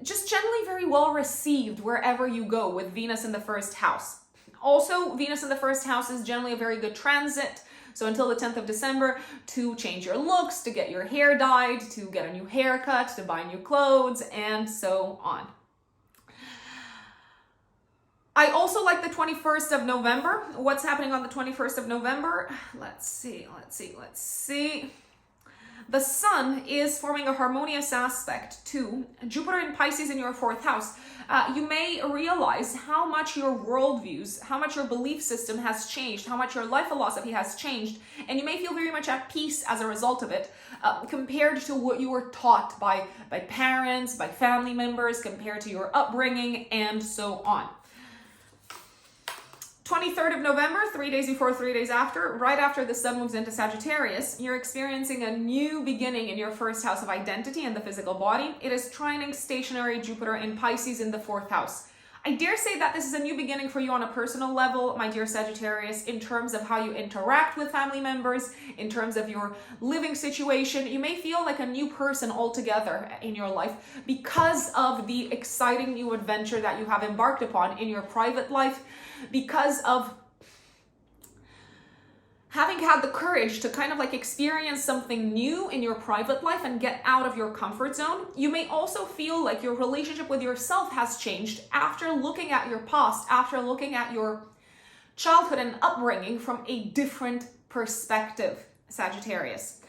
just generally very well received wherever you go with Venus in the first house. Also, Venus in the first house is generally a very good transit. So until the 10th of December, to change your looks, to get your hair dyed, to get a new haircut, to buy new clothes, and so on. I also like the 21st of November. What's happening on the 21st of November? Let's see. The Sun is forming a harmonious aspect to Jupiter in Pisces in your 4th house. You may realize how much your worldviews, how much your belief system has changed, how much your life philosophy has changed, and you may feel very much at peace as a result of it, compared to what you were taught by parents, by family members, compared to your upbringing, and so on. 23rd of November, 3 days before, 3 days after, right after the Sun moves into Sagittarius, you're experiencing a new beginning in your 1st house of identity and the physical body. It is trining stationary Jupiter in Pisces in the 4th house. I dare say that this is a new beginning for you on a personal level, my dear Sagittarius, in terms of how you interact with family members, in terms of your living situation. You may feel like a new person altogether in your life because of the exciting new adventure that you have embarked upon in your private life, because of having had the courage to kind of like experience something new in your private life and get out of your comfort zone. You may also feel like your relationship with yourself has changed after looking at your past, after looking at your childhood and upbringing from a different perspective, Sagittarius.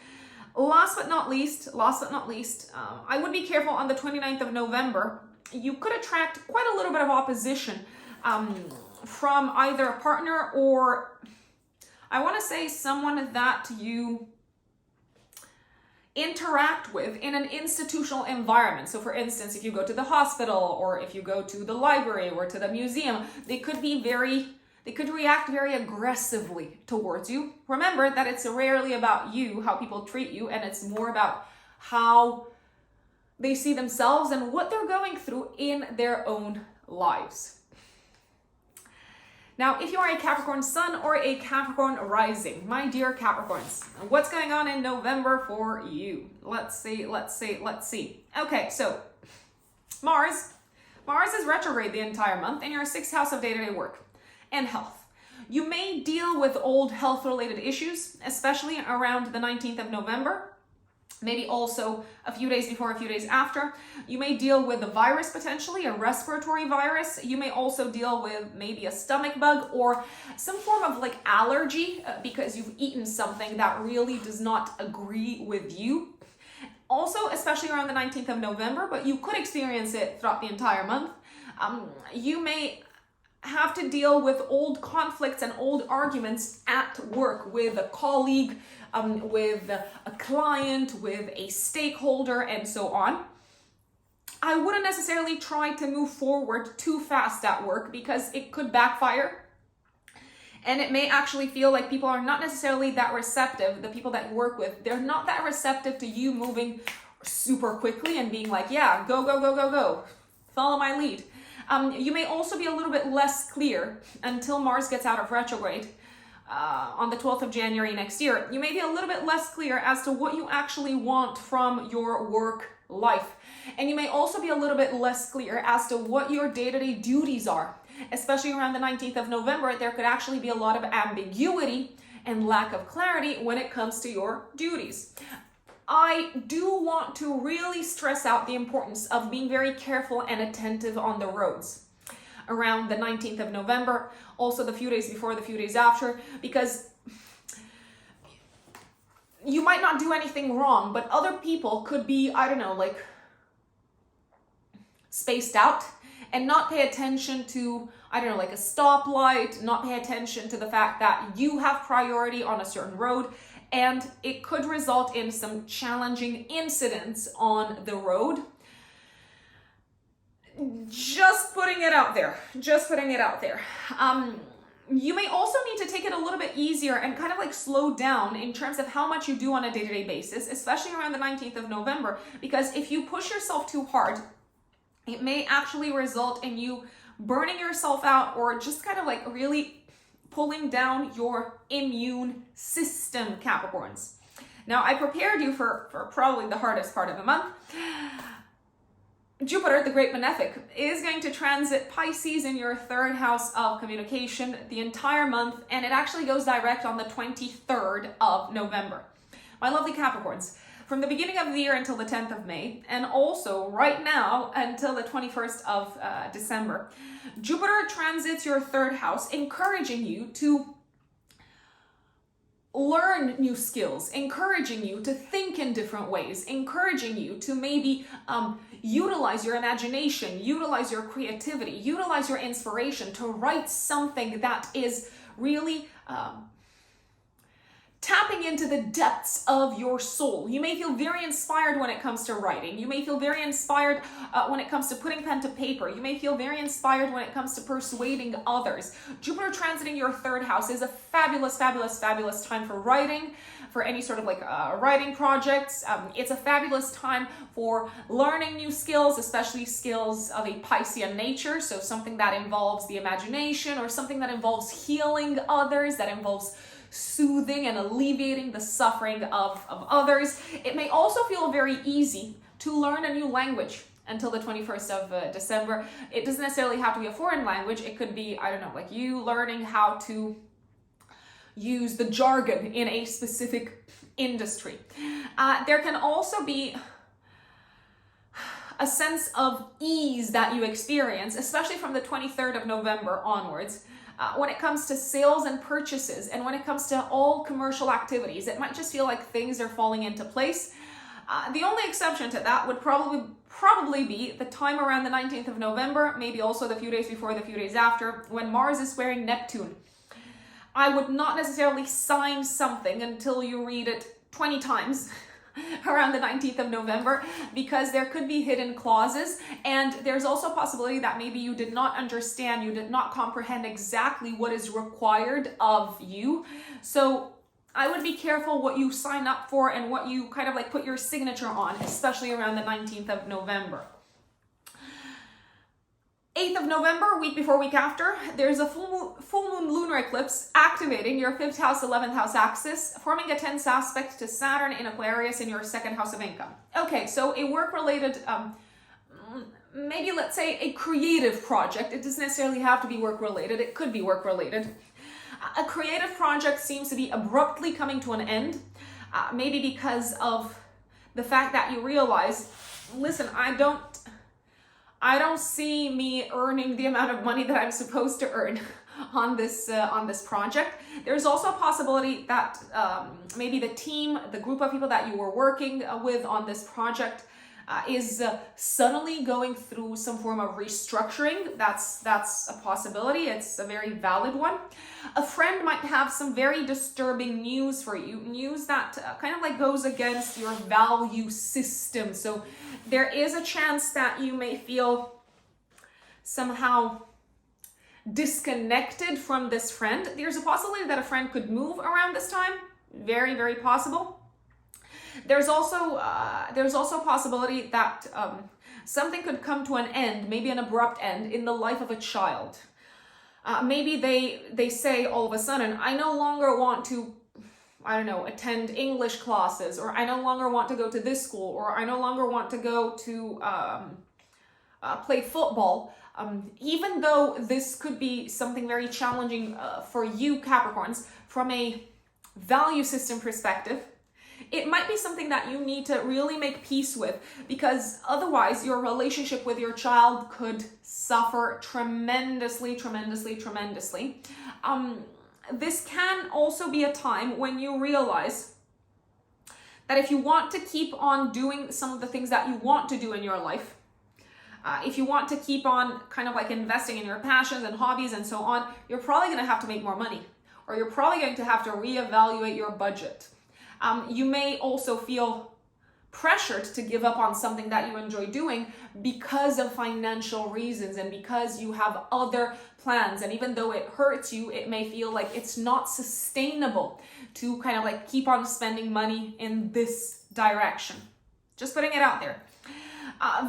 Last but not least, I would be careful on the 29th of November. You could attract quite a little bit of opposition from either a partner or, I want to say, someone that you interact with in an institutional environment. So for instance, if you go to the hospital or if you go to the library or to the museum, they could react very aggressively towards you. Remember that it's rarely about you, how people treat you, and it's more about how they see themselves and what they're going through in their own lives. Now, if you are a Capricorn sun or a Capricorn rising, my dear Capricorns, what's going on in November for you? Let's see. Okay, so Mars is retrograde the entire month in your 6th house of day-to-day work and health. You may deal with old health-related issues, especially around the 19th of November. Maybe also a few days before, a few days after. You may deal with a virus, potentially a respiratory virus. You may also deal with maybe a stomach bug or some form of like allergy because you've eaten something that really does not agree with you. Also, especially around the 19th of November, but you could experience it throughout the entire month. You may have to deal with old conflicts and old arguments at work with a colleague, with a client, with a stakeholder, and so on. I wouldn't necessarily try to move forward too fast at work because it could backfire. And it may actually feel like people are not necessarily that receptive. The people that you work with, they're not that receptive to you moving super quickly and being like, yeah, go. Follow my lead. You may also be a little bit less clear until Mars gets out of retrograde on the 12th of January next year. You may be a little bit less clear as to what you actually want from your work life. And you may also be a little bit less clear as to what your day-to-day duties are. Especially around the 19th of November, there could actually be a lot of ambiguity and lack of clarity when it comes to your duties. I do want to really stress out the importance of being very careful and attentive on the roads around the 19th of November, also the few days before, the few days after, because you might not do anything wrong, but other people could be, I don't know, like spaced out and not pay attention to, I don't know, like a stoplight, not pay attention to the fact that you have priority on a certain road, and it could result in some challenging incidents on the road. Just putting it out there. You may also need to take it a little bit easier and kind of like slow down in terms of how much you do on a day-to-day basis, especially around the 19th of November, because if you push yourself too hard, it may actually result in you burning yourself out or just kind of like really pulling down your immune system, Capricorns. Now, I prepared you for probably the hardest part of the month. Jupiter, the great benefic, is going to transit Pisces in your 3rd house of communication the entire month, and it actually goes direct on the 23rd of November. My lovely Capricorns, from the beginning of the year until the 10th of May, and also right now until the 21st of December, Jupiter transits your 3rd house, encouraging you to learn new skills, encouraging you to think in different ways, encouraging you to maybe utilize your imagination, utilize your creativity, utilize your inspiration to write something that is really tapping into the depths of your soul. You may feel very inspired when it comes to writing. You may feel very inspired when it comes to putting pen to paper. You may feel very inspired when it comes to persuading others. Jupiter transiting your 3rd house is a fabulous time for writing, for any sort of like writing projects. It's a fabulous time for learning new skills, especially skills of a Piscean nature. So something that involves the imagination or something that involves healing others, that involves soothing and alleviating the suffering of others. It may also feel very easy to learn a new language until the 21st of December. It doesn't necessarily have to be a foreign language. It could be, I don't know, like you learning how to use the jargon in a specific industry. There can also be a sense of ease that you experience, especially from the 23rd of November onwards. When it comes to sales and purchases, and when it comes to all commercial activities, it might just feel like things are falling into place. The only exception to that would probably be the time around the 19th of November, maybe also the few days before, the few days after, when Mars is squaring Neptune. I would not necessarily sign something until you read it 20 times around the 19th of November, because there could be hidden clauses, and there's also a possibility that maybe you did not understand, you did not comprehend exactly what is required of you. So I would be careful what you sign up for and what you kind of like put your signature on, especially around the 19th of November. 8th of November, week before, week after, there's a full moon lunar eclipse activating your 5th house, 11th house axis, forming a tense aspect to Saturn in Aquarius in your 2nd house of income. Okay, so a work-related, maybe let's say a creative project. It doesn't necessarily have to be work-related. It could be work-related. A creative project seems to be abruptly coming to an end, maybe because of the fact that you realize, listen, I don't see me earning the amount of money that I'm supposed to earn on this project. There's also a possibility that maybe the team, the group of people that you were working with on this project is suddenly going through some form of restructuring. That's a possibility. It's a very valid one. A friend might have some very disturbing news for you, news that kind of like goes against your value system. So there is a chance that you may feel somehow disconnected from this friend. There's a possibility that a friend could move around this time. Very, very possible. There's also a possibility that something could come to an end, maybe an abrupt end in the life of a child. Maybe they say all of a sudden, I no longer want to, I don't know, attend English classes, or I no longer want to go to this school, or I no longer want to go to play football. Even though this could be something very challenging for you Capricorns from a value system perspective, it might be something that you need to really make peace with, because otherwise your relationship with your child could suffer tremendously. This can also be a time when you realize that if you want to keep on doing some of the things that you want to do in your life, if you want to keep on kind of like investing in your passions and hobbies and so on, you're probably going to have to make more money, or you're probably going to have to reevaluate your budget. You may also feel pressured to give up on something that you enjoy doing because of financial reasons and because you have other plans. And even though it hurts you, it may feel like it's not sustainable to kind of like keep on spending money in this direction. Just putting it out there.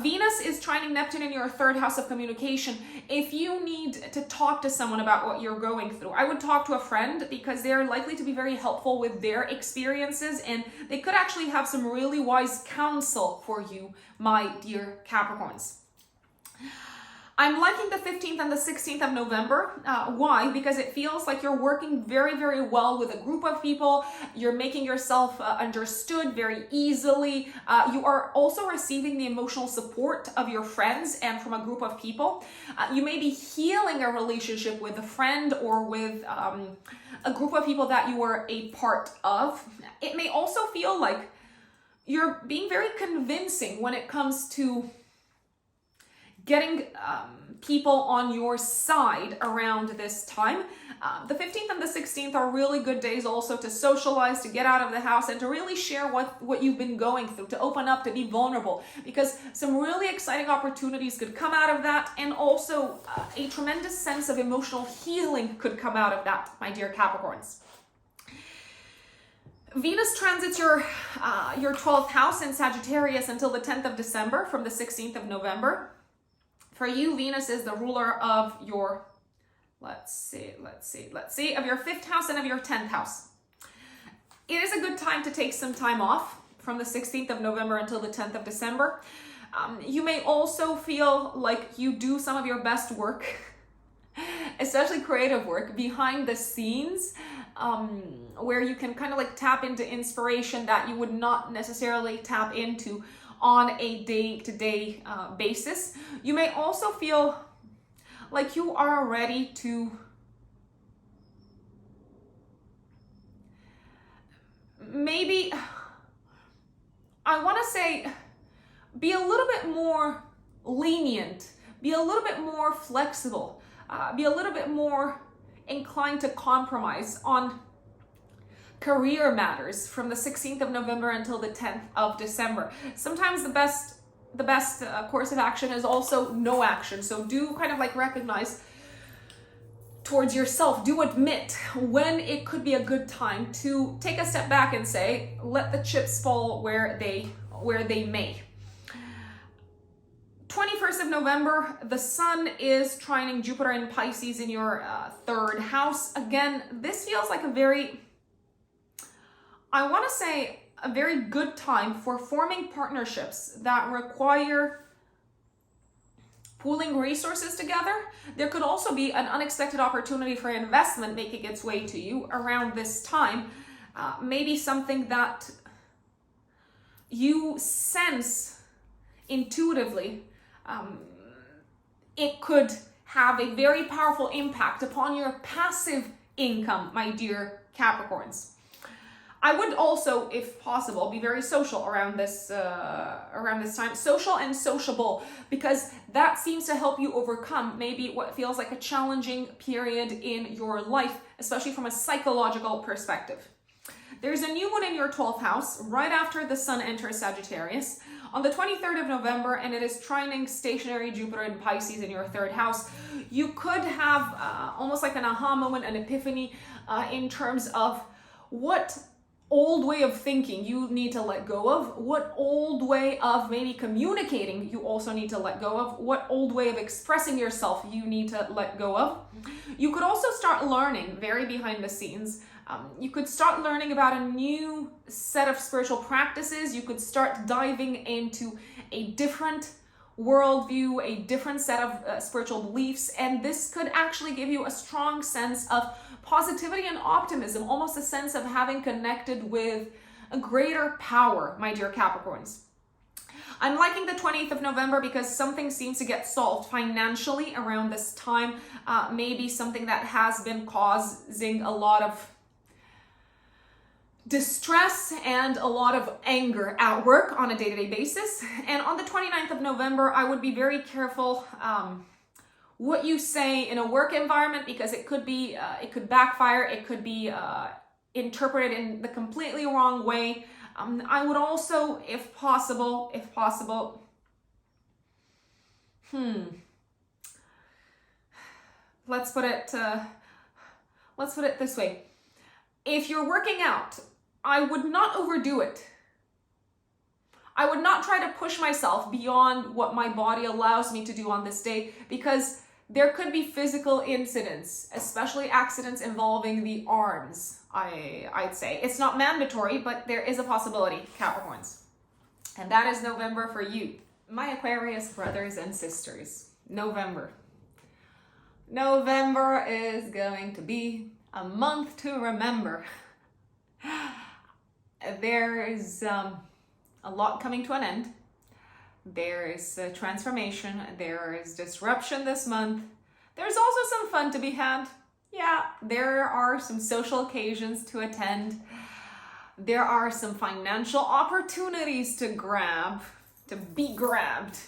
Venus is trining Neptune in your 3rd house of communication. If you need to talk to someone about what you're going through, I would talk to a friend, because they're likely to be very helpful with their experiences, and they could actually have some really wise counsel for you, my dear Capricorns. I'm liking the 15th and the 16th of November. Why? Because it feels like you're working very, very well with a group of people. You're making yourself understood very easily. You are also receiving the emotional support of your friends and from a group of people. You may be healing a relationship with a friend or with a group of people that you were a part of. It may also feel like you're being very convincing when it comes to getting people on your side around this time. The 15th and the 16th are really good days also to socialize, to get out of the house, and to really share what you've been going through, to open up, to be vulnerable, because some really exciting opportunities could come out of that, and also a tremendous sense of emotional healing could come out of that, my dear Capricorns. Venus transits your 12th house in Sagittarius until the 10th of December from the 16th of November. For you, Venus is the ruler of your, let's see, of your 5th house and of your 10th house. It is a good time to take some time off from the 16th of November until the 10th of December. You may also feel like you do some of your best work, especially creative work, behind the scenes, where you can kind of like tap into inspiration that you would not necessarily tap into on a day-to-day basis. You may also feel like you are ready to maybe, I want to say, be a little bit more lenient, be a little bit more flexible, be a little bit more inclined to compromise on career matters from the 16th of November until the 10th of December. Sometimes the best course of action is also no action. So do kind of like recognize towards yourself, do admit when it could be a good time to take a step back and say, let the chips fall where they may. 21st of November, the sun is trining Jupiter in Pisces in your third house. Again, this feels like a very good time for forming partnerships that require pooling resources together. There could also be an unexpected opportunity for investment making its way to you around this time. Maybe something that you sense intuitively. It could have a very powerful impact upon your passive income, my dear Capricorns. I would also, if possible, be very social around this time, social and sociable, because that seems to help you overcome maybe what feels like a challenging period in your life, especially from a psychological perspective. There's a new moon in your 12th house right after the sun enters Sagittarius on the 23rd of November, and it is trining stationary Jupiter in Pisces in your third house. You could have almost like an aha moment, an epiphany in terms of what old way of thinking you need to let go of, what old way of maybe communicating you also need to let go of, what old way of expressing yourself you need to let go of. You could also start learning very behind the scenes. You could start learning about a new set of spiritual practices. You could start diving into a different worldview, a different set of spiritual beliefs, and this could actually give you a strong sense of positivity and optimism, almost a sense of having connected with a greater power, my dear Capricorns. I'm liking the 20th of November because something seems to get solved financially around this time. Maybe something that has been causing a lot of distress and a lot of anger at work on a day-to-day basis. And on the 29th of November, I would be very careful what you say in a work environment, because it could backfire, it could be interpreted in the completely wrong way. I would also, if possible, let's put it this way. If you're working out, I would not overdo it. I would not try to push myself beyond what my body allows me to do on this day, because there could be physical incidents, especially accidents involving the arms, I'd say. It's not mandatory, but there is a possibility, Capricorns. And that is November for you. My Aquarius brothers and sisters, November. November is going to be a month to remember. There is a lot coming to an end. There is a transformation. There is disruption this month. There's also some fun to be had. Yeah, there are some social occasions to attend. There are some financial opportunities to be grabbed,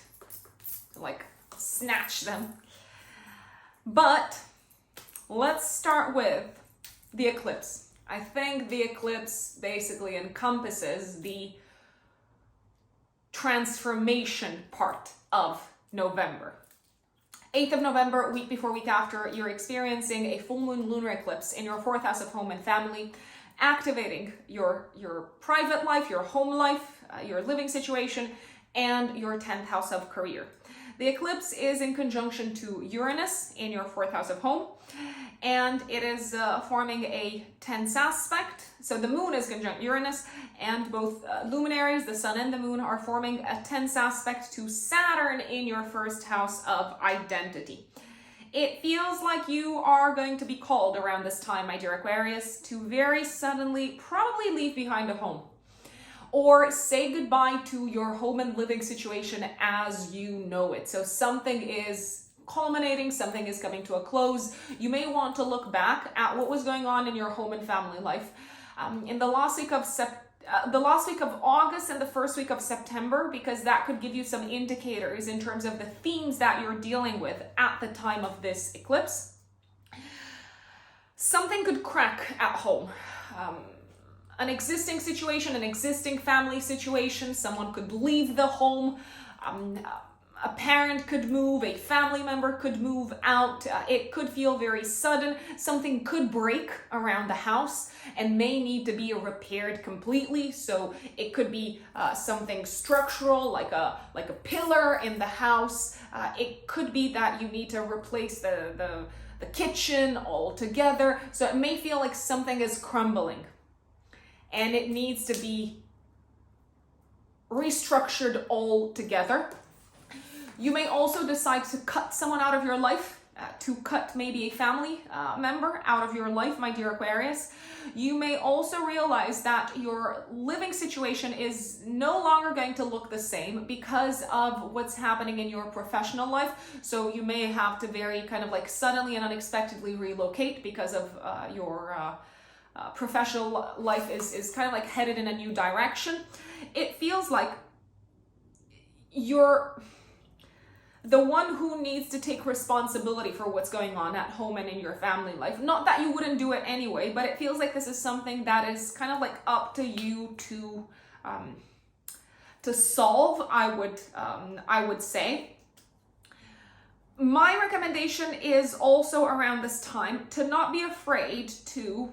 like snatch them. But let's start with the eclipse. I think the eclipse basically encompasses the transformation part of November. 8th of November, week before, week after, you're experiencing a full moon lunar eclipse in your 4th house of home and family, activating your private life, your home life, your living situation, and your 10th house of career. The eclipse is in conjunction to Uranus in your 4th house of home, and it is forming a tense aspect. So the moon is conjunct Uranus, and both luminaries, the sun and the moon, are forming a tense aspect to Saturn in your 1st house of identity. It feels like you are going to be called around this time, my dear Aquarius, to very suddenly probably leave behind a home, or say goodbye to your home and living situation as you know it. So something is culminating, something is coming to a close. You may want to look back at what was going on in your home and family life. In the last week of the last week of August and the first week of September, because that could give you some indicators in terms of the themes that you're dealing with at the time of this eclipse. Something could crack at home. An existing situation, an existing family situation, someone could leave the home, a parent could move, a family member could move out, it could feel very sudden, something could break around the house and may need to be repaired completely. So it could be something structural, like a pillar in the house. It could be that you need to replace the kitchen altogether. So it may feel like something is crumbling and it needs to be restructured altogether. You may also decide to cut someone out of your life, to cut maybe a family member out of your life, my dear Aquarius. You may also realize that your living situation is no longer going to look the same because of what's happening in your professional life. So you may have to very kind of like suddenly and unexpectedly relocate because of your professional life is kind of like headed in a new direction. It feels like you're the one who needs to take responsibility for what's going on at home and in your family life. Not that you wouldn't do it anyway, but it feels like this is something that is kind of like up to you to solve, I would say. My recommendation is also around this time to not be afraid to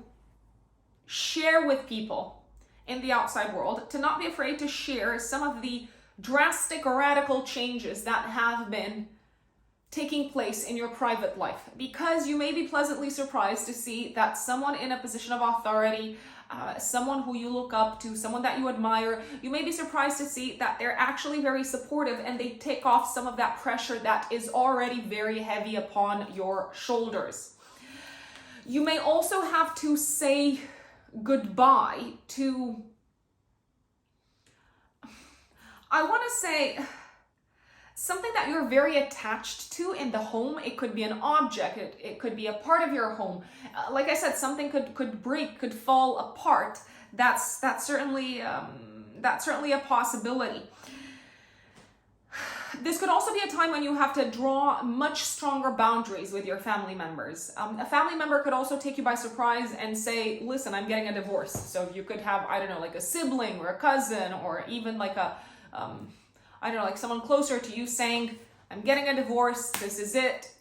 share with people in the outside world, to not be afraid to share some of the drastic, radical changes that have been taking place in your private life, because you may be pleasantly surprised to see that someone in a position of authority, someone who you look up to, someone that you admire, you may be surprised to see that they're actually very supportive and they take off some of that pressure that is already very heavy upon your shoulders. You may also have to say goodbye to, I want to say, something that you're very attached to in the home. It could be an object, it could be a part of your home. Like I said, something could break, could fall apart. That's certainly a possibility. This could also be a time when you have to draw much stronger boundaries with your family members. A family member could also take you by surprise and say, listen, I'm getting a divorce. So you could have, I don't know, like a sibling or a cousin, or even like a I don't know, like someone closer to you saying, I'm getting a divorce, this is it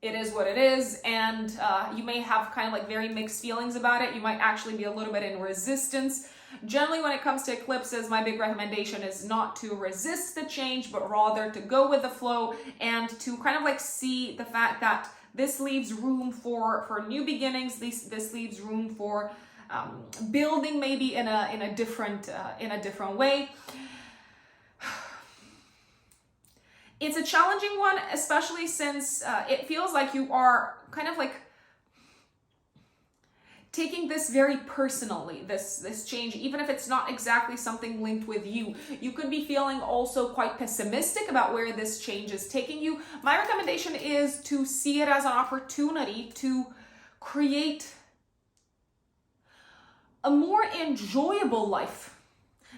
is what it is. And you may have kind of like very mixed feelings about it. You might actually be a little bit in resistance. Generally, when it comes to eclipses, my big recommendation is not to resist the change, but rather to go with the flow and to kind of like see the fact that this leaves room for new beginnings. This leaves room for building maybe in a different way. It's a challenging one, especially since it feels like you are kind of like taking this very personally, this change, even if it's not exactly something linked with you. You could be feeling also quite pessimistic about where this change is taking you. My recommendation is to see it as an opportunity to create a more enjoyable life.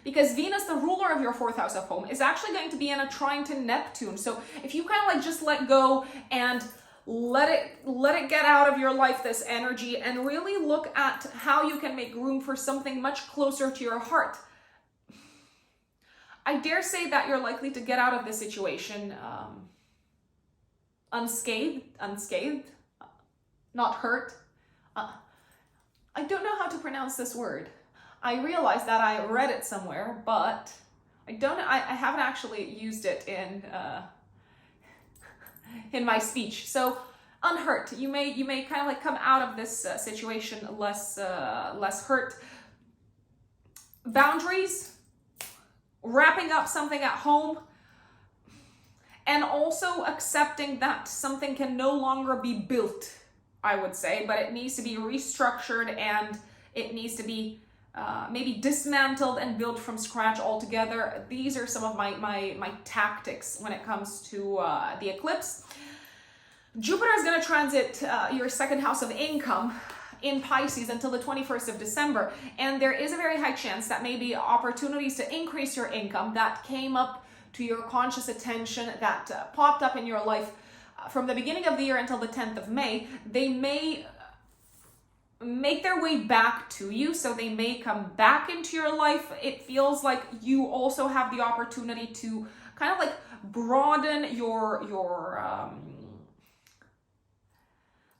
Because Venus, the ruler of your fourth house of home, is actually going to be in a trine to Neptune. So if you kind of like just let go and let it get out of your life, this energy, and really look at how you can make room for something much closer to your heart, I dare say that you're likely to get out of this situation unscathed, not hurt. I don't know how to pronounce this word. I realized that I read it somewhere, but I haven't actually used it in my speech. So unhurt. You may kind of like come out of this situation less hurt. Boundaries, wrapping up something at home, and also accepting that something can no longer be built, I would say, but it needs to be restructured and it needs to be maybe dismantled and built from scratch altogether. These are some of my tactics when it comes to the eclipse. Jupiter is going to transit your second house of income in Pisces until the 21st of December. And there is a very high chance that maybe opportunities to increase your income that came up to your conscious attention, that popped up in your life from the beginning of the year until the 10th of May, they may make their way back to you. So they may come back into your life. It feels like you also have the opportunity to kind of like broaden your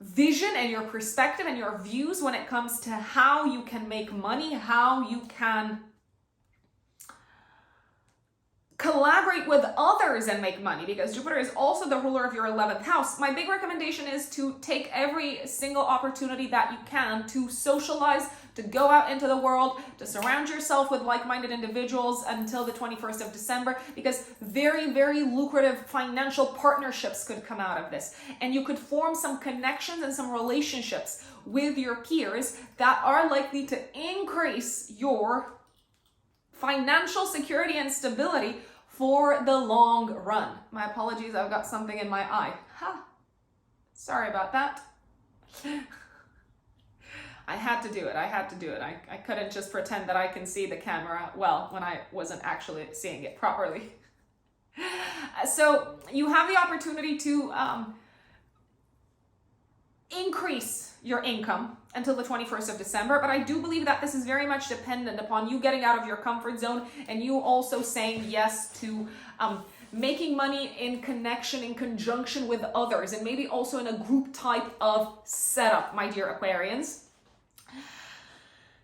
vision and your perspective and your views when it comes to how you can make money, how you can collaborate with others and make money, because Jupiter is also the ruler of your 11th house. My big recommendation is to take every single opportunity that you can to socialize, to go out into the world, to surround yourself with like-minded individuals until the 21st of December, because very, very lucrative financial partnerships could come out of this. And you could form some connections and some relationships with your peers that are likely to increase your financial security and stability for the long run. My apologies, I've got something in my eye. Sorry about that. I had to do it. I couldn't just pretend that I can see the camera well when I wasn't actually seeing it properly. So you have the opportunity to increase your income until the 21st of December, but I do believe that this is very much dependent upon you getting out of your comfort zone and you also saying yes to making money in connection, in conjunction with others, and maybe also in a group type of setup, my dear Aquarians.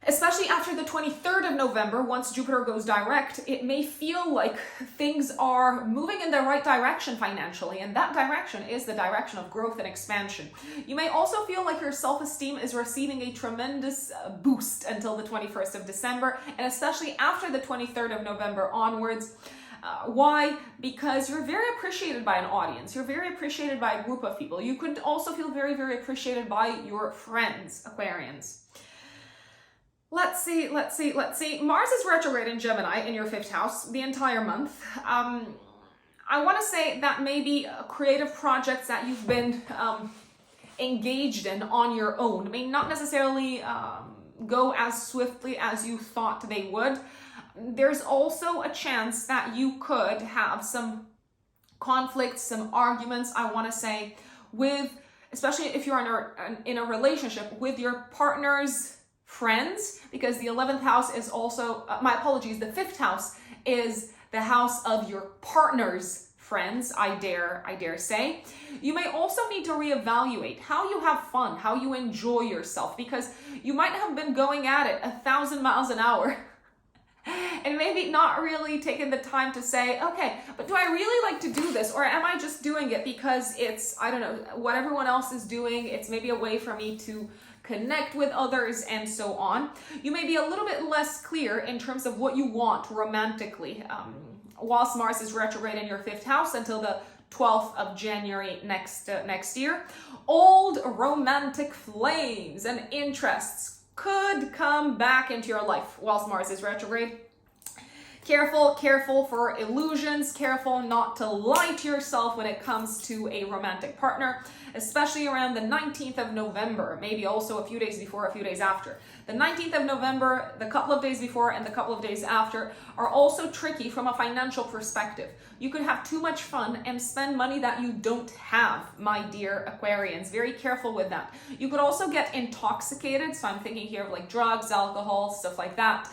Especially after the 23rd of November, once Jupiter goes direct, it may feel like things are moving in the right direction financially, and that direction is the direction of growth and expansion. You may also feel like your self-esteem is receiving a tremendous boost until the 21st of December, and especially after the 23rd of November onwards. Why? Because you're very appreciated by an audience. You're very appreciated by a group of people. You could also feel very, very appreciated by your friends, Aquarians. Let's see. Mars is retrograde in Gemini in your 5th house the entire month. I want to say that maybe creative projects that you've been engaged in on your own may not necessarily go as swiftly as you thought they would. There's also a chance that you could have some conflicts, some arguments, I want to say, with, especially if you're in a relationship with your partner's friends, because the 11th house is also, my apologies, the 5th house is the house of your partner's friends, I dare say. You may also need to reevaluate how you have fun, how you enjoy yourself, because you might have been going at it 1,000 miles an hour and maybe not really taking the time to say, okay, but do I really like to do this? Or am I just doing it because it's, I don't know, what everyone else is doing? It's maybe a way for me to connect with others and so on. You may be a little bit less clear in terms of what you want romantically whilst Mars is retrograde in your 5th house until the 12th of January next year. Old romantic flames and interests could come back into your life whilst Mars is retrograde. Careful for illusions, careful not to lie to yourself when it comes to a romantic partner, especially around the 19th of November, maybe also a few days before, a few days after. The 19th of November, the couple of days before and the couple of days after are also tricky from a financial perspective. You could have too much fun and spend money that you don't have, my dear Aquarians. Very careful with that. You could also get intoxicated, so I'm thinking here of like drugs, alcohol, stuff like that.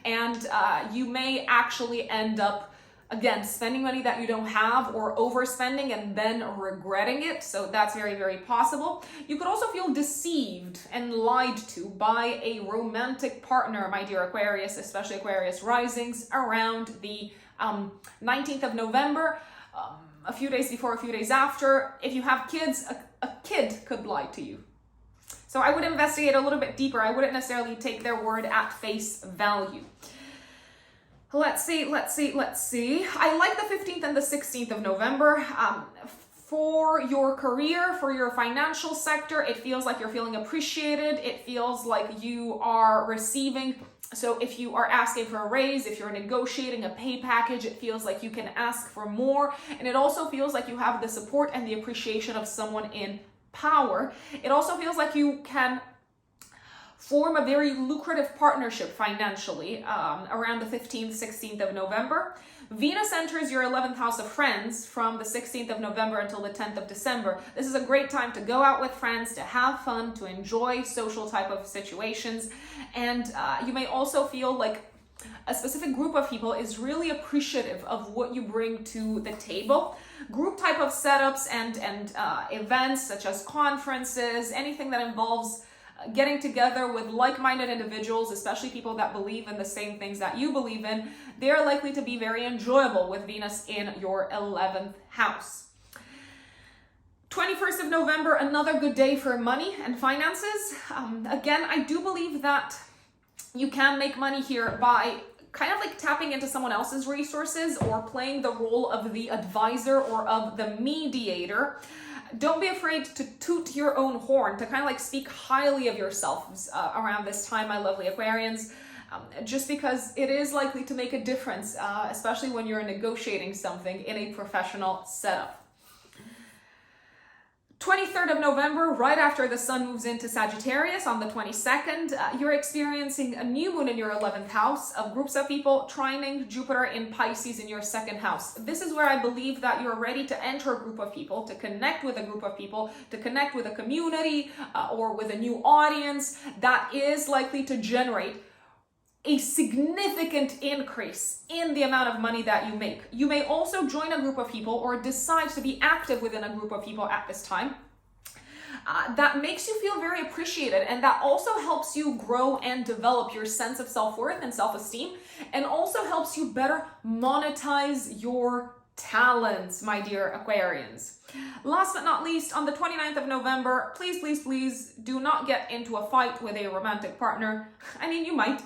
And you may actually end up, again, spending money that you don't have or overspending and then regretting it. So that's very, very possible. You could also feel deceived and lied to by a romantic partner, my dear Aquarius, especially Aquarius risings, around the 19th of November, a few days before, a few days after. If you have kids, a kid could lie to you. So I would investigate a little bit deeper. I wouldn't necessarily take their word at face value. Let's see. I like the 15th and the 16th of November. For your career, for your financial sector, it feels like you're feeling appreciated. It feels like you are receiving. So if you are asking for a raise, if you're negotiating a pay package, it feels like you can ask for more. And it also feels like you have the support and the appreciation of someone in power. It also feels like you can form a very lucrative partnership financially around the 15th, 16th of November. Venus enters your 11th house of friends from the 16th of November until the 10th of December. This is a great time to go out with friends, to have fun, to enjoy social type of situations. And you may also feel like a specific group of people is really appreciative of what you bring to the table. Group type of setups and events such as conferences, anything that involves getting together with like-minded individuals, especially people that believe in the same things that you believe in, they're likely to be very enjoyable with Venus in your 11th house. 21st of November, another good day for money and finances. Again, I do believe that you can make money here by kind of like tapping into someone else's resources or playing the role of the advisor or of the mediator. Don't be afraid to toot your own horn, to kind of like speak highly of yourselves around this time, my lovely Aquarians, just because it is likely to make a difference, especially when you're negotiating something in a professional setup. 23rd of November, right after the sun moves into Sagittarius on the 22nd, you're experiencing a new moon in your 11th house of groups of people trining Jupiter in Pisces in your 2nd house. This is where I believe that you're ready to enter a group of people, to connect with a group of people, to connect with a community or with a new audience that is likely to generate a significant increase in the amount of money that you make. You may also join a group of people or decide to be active within a group of people at this time. That makes you feel very appreciated, and that also helps you grow and develop your sense of self-worth and self-esteem, and also helps you better monetize your talents, my dear Aquarians. Last but not least, on the 29th of November, please do not get into a fight with a romantic partner. I mean, you might.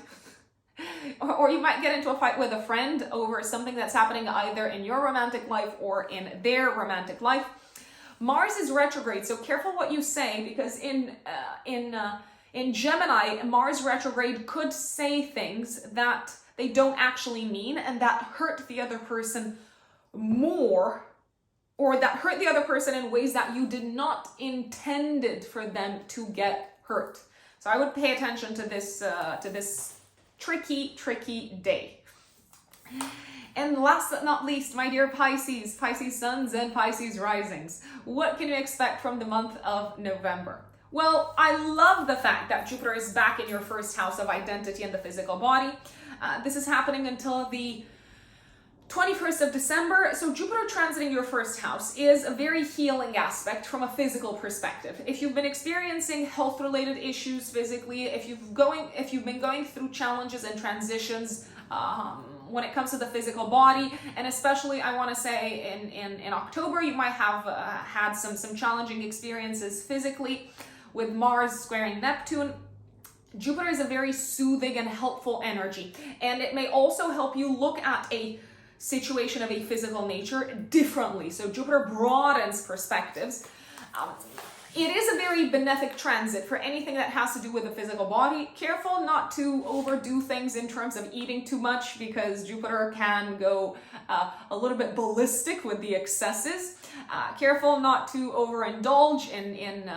Or you might get into a fight with a friend over something that's happening either in your romantic life or in their romantic life. Mars is retrograde, so careful what you say, because in Gemini, Mars retrograde could say things that they don't actually mean and that hurt the other person more, or that hurt the other person in ways that you did not intended for them to get hurt. So I would pay attention to this tricky day. And last but not least, my dear Pisces, Pisces suns and Pisces risings, what can you expect from the month of November? Well, I love the fact that Jupiter is back in your 1st house of identity and the physical body. This is happening until the 21st of December. So Jupiter transiting your 1st house is a very healing aspect from a physical perspective. If you've been experiencing health-related issues physically, if you've been going through challenges and transitions when it comes to the physical body, and especially I want to say in October, you might have had some challenging experiences physically with Mars squaring Neptune. Jupiter is a very soothing and helpful energy, and it may also help you look at a situation of a physical nature differently. So Jupiter broadens perspectives. It is a very benefic transit for anything that has to do with the physical body. Careful not to overdo things in terms of eating too much, because Jupiter can go a little bit ballistic with the excesses. Careful not to overindulge in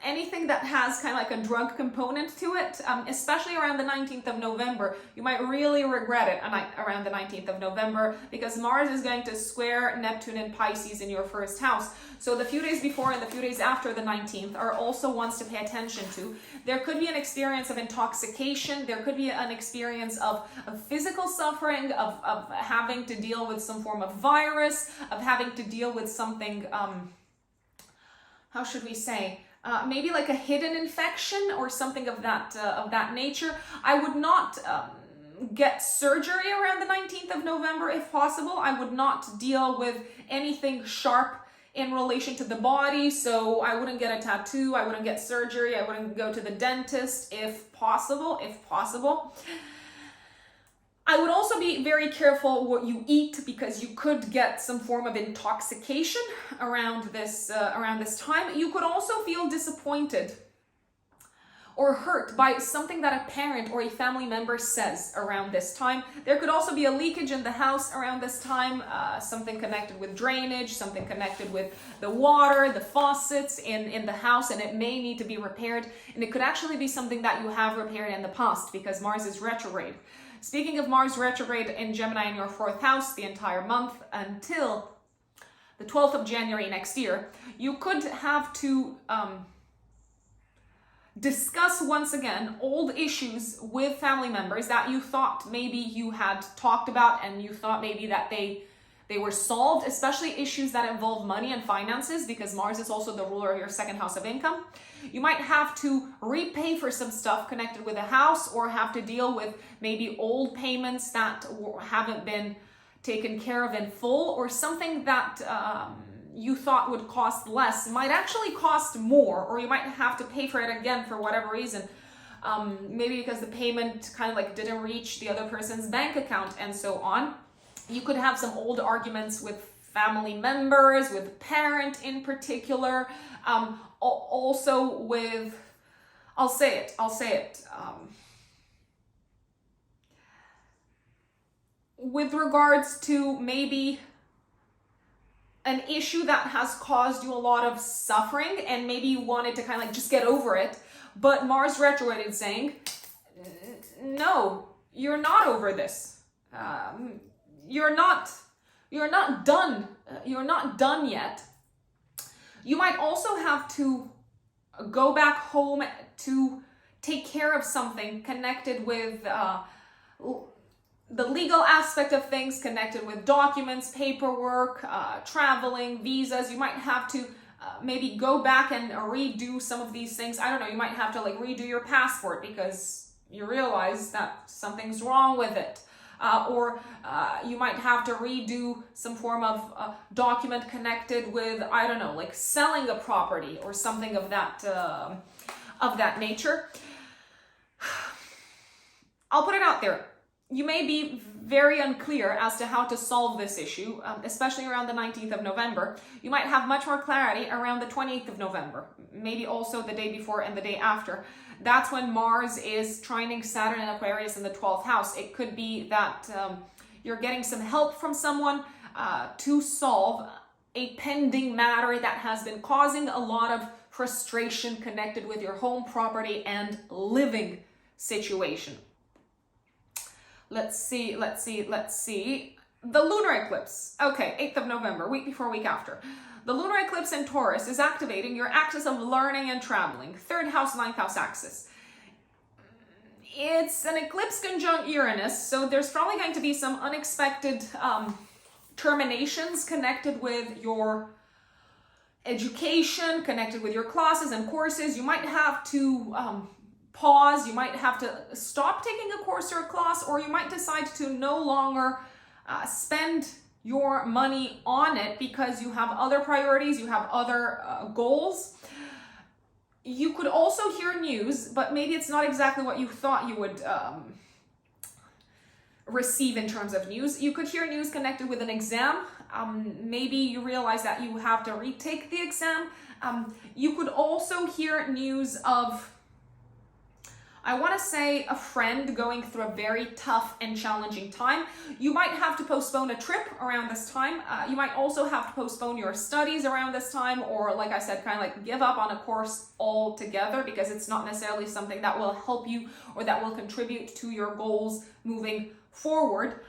anything that has kind of like a drug component to it, especially around the 19th of November. You might really regret it around the 19th of November, because Mars is going to square Neptune and Pisces in your 1st house. So the few days before and the few days after the 19th are also ones to pay attention to. There could be an experience of intoxication. There could be an experience of physical suffering, of having to deal with some form of virus, of having to deal with something, how should we say, maybe like a hidden infection or something of that nature. I would not get surgery around the 19th of November if possible. I would not deal with anything sharp in relation to the body. So I wouldn't get a tattoo. I wouldn't get surgery. I wouldn't go to the dentist if possible. I would also be very careful what you eat, because you could get some form of intoxication around this time. You could also feel disappointed or hurt by something that a parent or a family member says around this time. There could also be a leakage in the house around this time, something connected with drainage, something connected with the water, the faucets in the house, and it may need to be repaired. And it could actually be something that you have repaired in the past because Mars is retrograde. Speaking of Mars retrograde in Gemini in your 4th house the entire month until the 12th of January next year, you could have to discuss once again old issues with family members that you thought maybe you had talked about and you thought maybe that they were solved, especially issues that involve money and finances, because Mars is also the ruler of your 2nd house of income. You might have to repay for some stuff connected with a house, or have to deal with maybe old payments that haven't been taken care of in full, or something that you thought would cost less might actually cost more, or you might have to pay for it again for whatever reason. Maybe because the payment kind of like didn't reach the other person's bank account and so on. You could have some old arguments with family members, with a parent in particular, also with, I'll say it, with regards to maybe an issue that has caused you a lot of suffering and maybe you wanted to kind of like just get over it, but Mars retrograde is saying, no, you're not over this. You're not done. You're not done yet. You might also have to go back home to take care of something connected with the legal aspect of things, connected with documents, paperwork, traveling, visas. You might have to maybe go back and redo some of these things. I don't know, you might have to like redo your passport because you realize that something's wrong with it. Or you might have to redo some form of document connected with, I don't know, like selling a property or something of that nature. I'll put it out there. You may be very unclear as to how to solve this issue, especially around the 19th of November. You might have much more clarity around the 28th of November, maybe also the day before and the day after. That's when Mars is trining Saturn and Aquarius in the 12th house. It could be that you're getting some help from someone to solve a pending matter that has been causing a lot of frustration connected with your home, property, and living situation. Let's see. The lunar eclipse. Okay, 8th of November, week before, week after. The lunar eclipse in Taurus is activating your axis of learning and traveling, 3rd house, 9th house axis. It's an eclipse conjunct Uranus, so there's probably going to be some unexpected terminations connected with your education, connected with your classes and courses. You might have to pause, you might have to stop taking a course or a class, or you might decide to no longer spend your money on it because you have other priorities, you have other goals. You could also hear news, but maybe it's not exactly what you thought you would receive in terms of news. You could hear news connected with an exam. Maybe you realize that you have to retake the exam. You could also hear news of, I want to say, a friend going through a very tough and challenging time. You might have to postpone a trip around this time. You might also have to postpone your studies around this time, or like I said, kind of like give up on a course altogether because it's not necessarily something that will help you or that will contribute to your goals moving forward.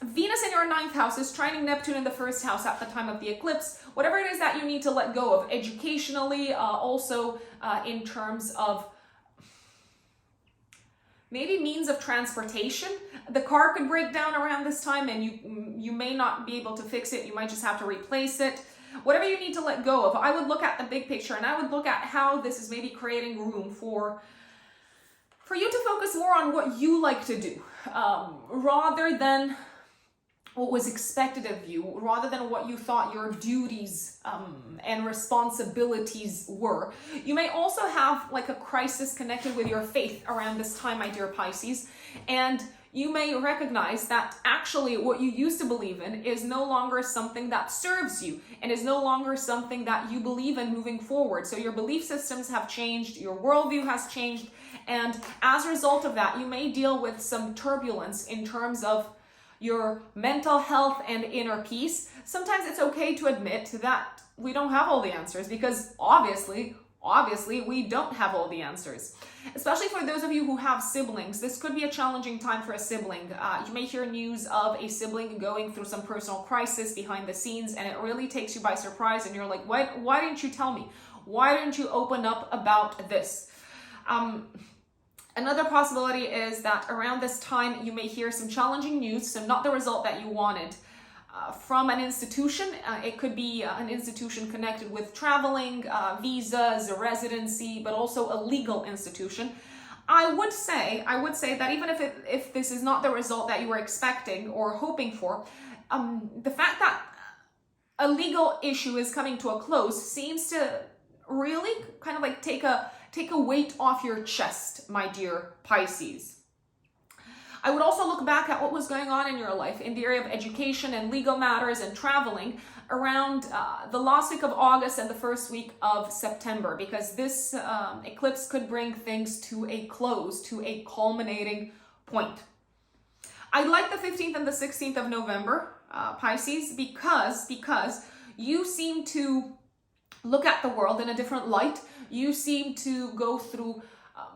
Venus in your 9th house is trining Neptune in the 1st house at the time of the eclipse. Whatever it is that you need to let go of educationally, also in terms of maybe means of transportation. The car could break down around this time and you may not be able to fix it. You might just have to replace it. Whatever you need to let go of, I would look at the big picture and I would look at how this is maybe creating room for you to focus more on what you like to do, rather than what was expected of you, rather than what you thought your duties and responsibilities were. You may also have like a crisis connected with your faith around this time, my dear Pisces, and you may recognize that actually what you used to believe in is no longer something that serves you and is no longer something that you believe in moving forward. So your belief systems have changed, your worldview has changed, and as a result of that, you may deal with some turbulence in terms of your mental health and inner peace. Sometimes it's okay to admit that we don't have all the answers, because obviously we don't have all the answers. Especially for those of you who have siblings, this could be a challenging time for a sibling. You may hear news of a sibling going through some personal crisis behind the scenes, and it really takes you by surprise, and you're like, why didn't you tell me? Why didn't you open up about this? Another possibility is that around this time, you may hear some challenging news, so not the result that you wanted. From an institution. It could be an institution connected with traveling, visas, residency, but also a legal institution. I would say that even if this is not the result that you were expecting or hoping for, the fact that a legal issue is coming to a close seems to really kind of like take a weight off your chest, my dear Pisces. I would also look back at what was going on in your life in the area of education and legal matters and traveling around the last week of August and the first week of September, because this eclipse could bring things to a close, to a culminating point. I like the 15th and the 16th of November, Pisces, because you seem to look at the world in a different light. You seem to go through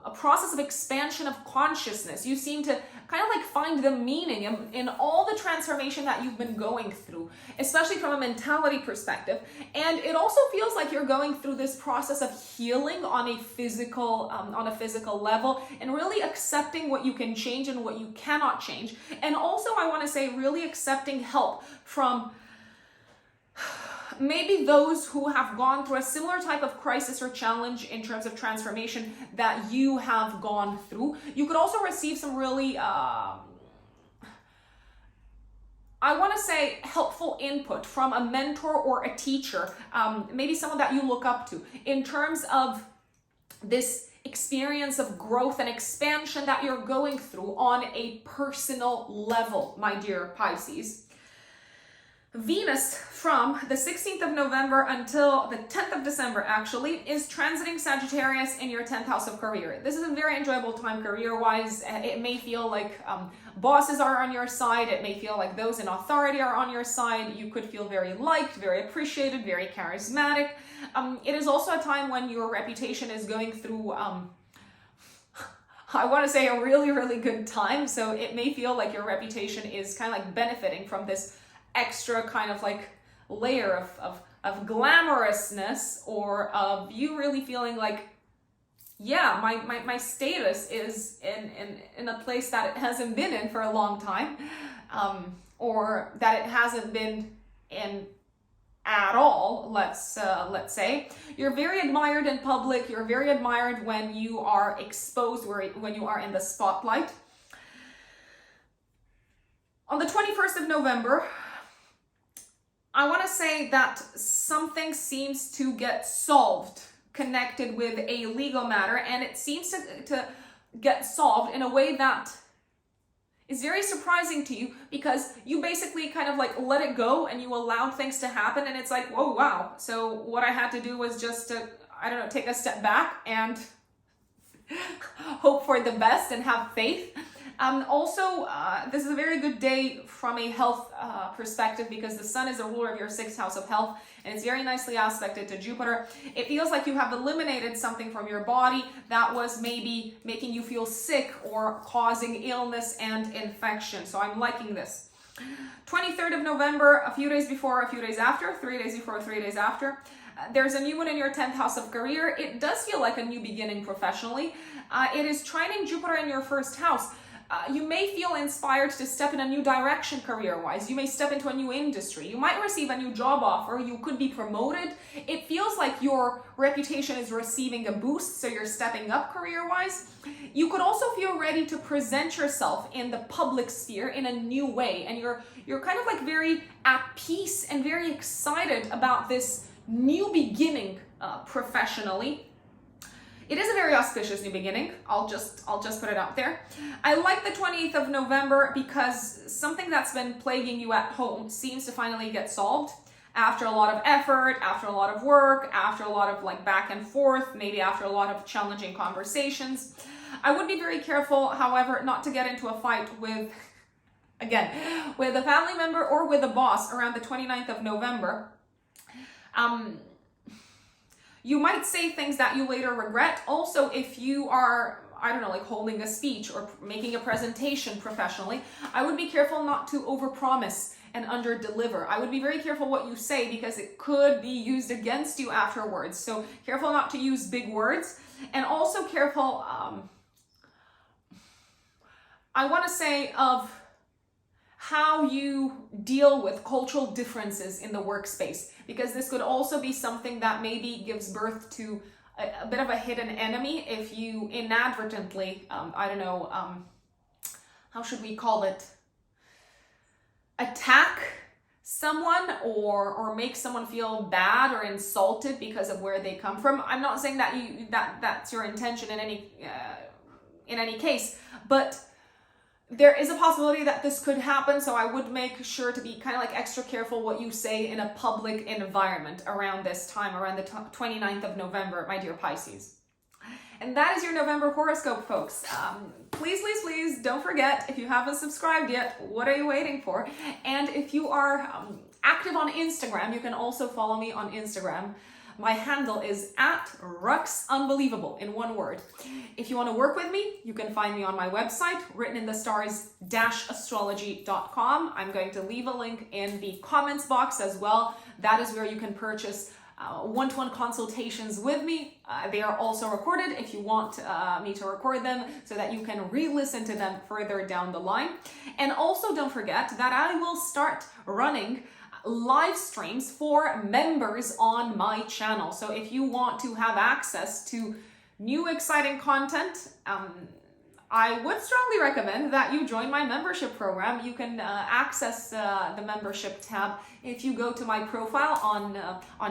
a process of expansion of consciousness. You seem to kind of like find the meaning in all the transformation that you've been going through, especially from a mentality perspective. And it also feels like you're going through this process of healing on a physical level, and really accepting what you can change and what you cannot change. And also, I want to say, really accepting help from maybe those who have gone through a similar type of crisis or challenge in terms of transformation that you have gone through. You could also receive some really, I want to say, helpful input from a mentor or a teacher, maybe someone that you look up to, in terms of this experience of growth and expansion that you're going through on a personal level, my dear Pisces. Venus, from the 16th of November until the 10th of December, actually, is transiting Sagittarius in your 10th house of career. This is a very enjoyable time career-wise. It may feel like bosses are on your side. It may feel like those in authority are on your side. You could feel very liked, very appreciated, very charismatic. It is also a time when your reputation is going through I want to say a really, really good time. So it may feel like your reputation is kind of like benefiting from this extra kind of like layer of glamorousness, or of you really feeling like, yeah, my status is in a place that it hasn't been in for a long time, or that it hasn't been in at all, let's say. You're very admired in public. You're very admired when you are exposed, when you are in the spotlight. On the 21st of November, I want to say that something seems to get solved connected with a legal matter, and it seems to get solved in a way that is very surprising to you, because you basically kind of like let it go and you allowed things to happen, and it's like, whoa, wow. So what I had to do was just to, I don't know, take a step back and hope for the best and have faith. Also, this is a very good day from a health perspective, because the sun is a ruler of your 6th house of health, and it's very nicely aspected to Jupiter. It feels like you have eliminated something from your body that was maybe making you feel sick or causing illness and infection. So I'm liking this. 23rd of November, a few days before, a few days after, 3 days before, 3 days after, there's a new one in your 10th house of career. It does feel like a new beginning professionally. It is trining Jupiter in your 1st house. You may feel inspired to step in a new direction career-wise. You may step into a new industry. You might receive a new job offer. You could be promoted. It feels like your reputation is receiving a boost, so you're stepping up career-wise. You could also feel ready to present yourself in the public sphere in a new way, and you're kind of like very at peace and very excited about this new beginning professionally. It is a very auspicious new beginning. I'll just put it out there. I like the 28th of November because something that's been plaguing you at home seems to finally get solved after a lot of effort, after a lot of work, after a lot of like back and forth, maybe after a lot of challenging conversations. I would be very careful, however, not to get into a fight with, again, with a family member or with a boss around the 29th of November. You might say things that you later regret. Also, if you are, I don't know, like holding a speech or making a presentation professionally, I would be careful not to overpromise and underdeliver. I would be very careful what you say because it could be used against you afterwards. So careful not to use big words, and also careful, I want to say, of how you deal with cultural differences in the workspace, because this could also be something that maybe gives birth to a bit of a hidden enemy if you inadvertently, I don't know, how should we call it, attack someone or make someone feel bad or insulted because of where they come from. I'm not saying that that's your intention in any case, but there is a possibility that this could happen, so I would make sure to be kind of like extra careful what you say in a public environment around this time, around the 29th of November, my dear Pisces. And that is your November horoscope, folks. Please don't forget, if you haven't subscribed yet, what are you waiting for? And if you are active on Instagram, you can also follow me on Instagram. My handle is @ruxunbelievable in one word. If you want to work with me, you can find me on my website, written in the stars-astrology.com. I'm going to leave a link in the comments box as well. That is where you can purchase one-to-one consultations with me. They are also recorded if you want me to record them so that you can re-listen to them further down the line. And also don't forget that I will start running live streams for members on my channel. So if you want to have access to new exciting content, I would strongly recommend that you join my membership program. You can access the membership tab if you go to my profile on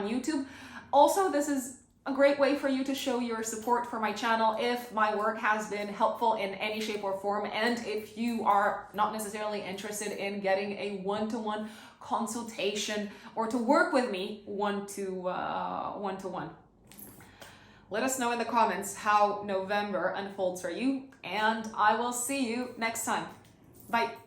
YouTube. Also, this is a great way for you to show your support for my channel if my work has been helpful in any shape or form, and if you are not necessarily interested in getting a one-to-one consultation or to work with me one-to-one. Let us know in the comments how November unfolds for you, and I will see you next time. Bye.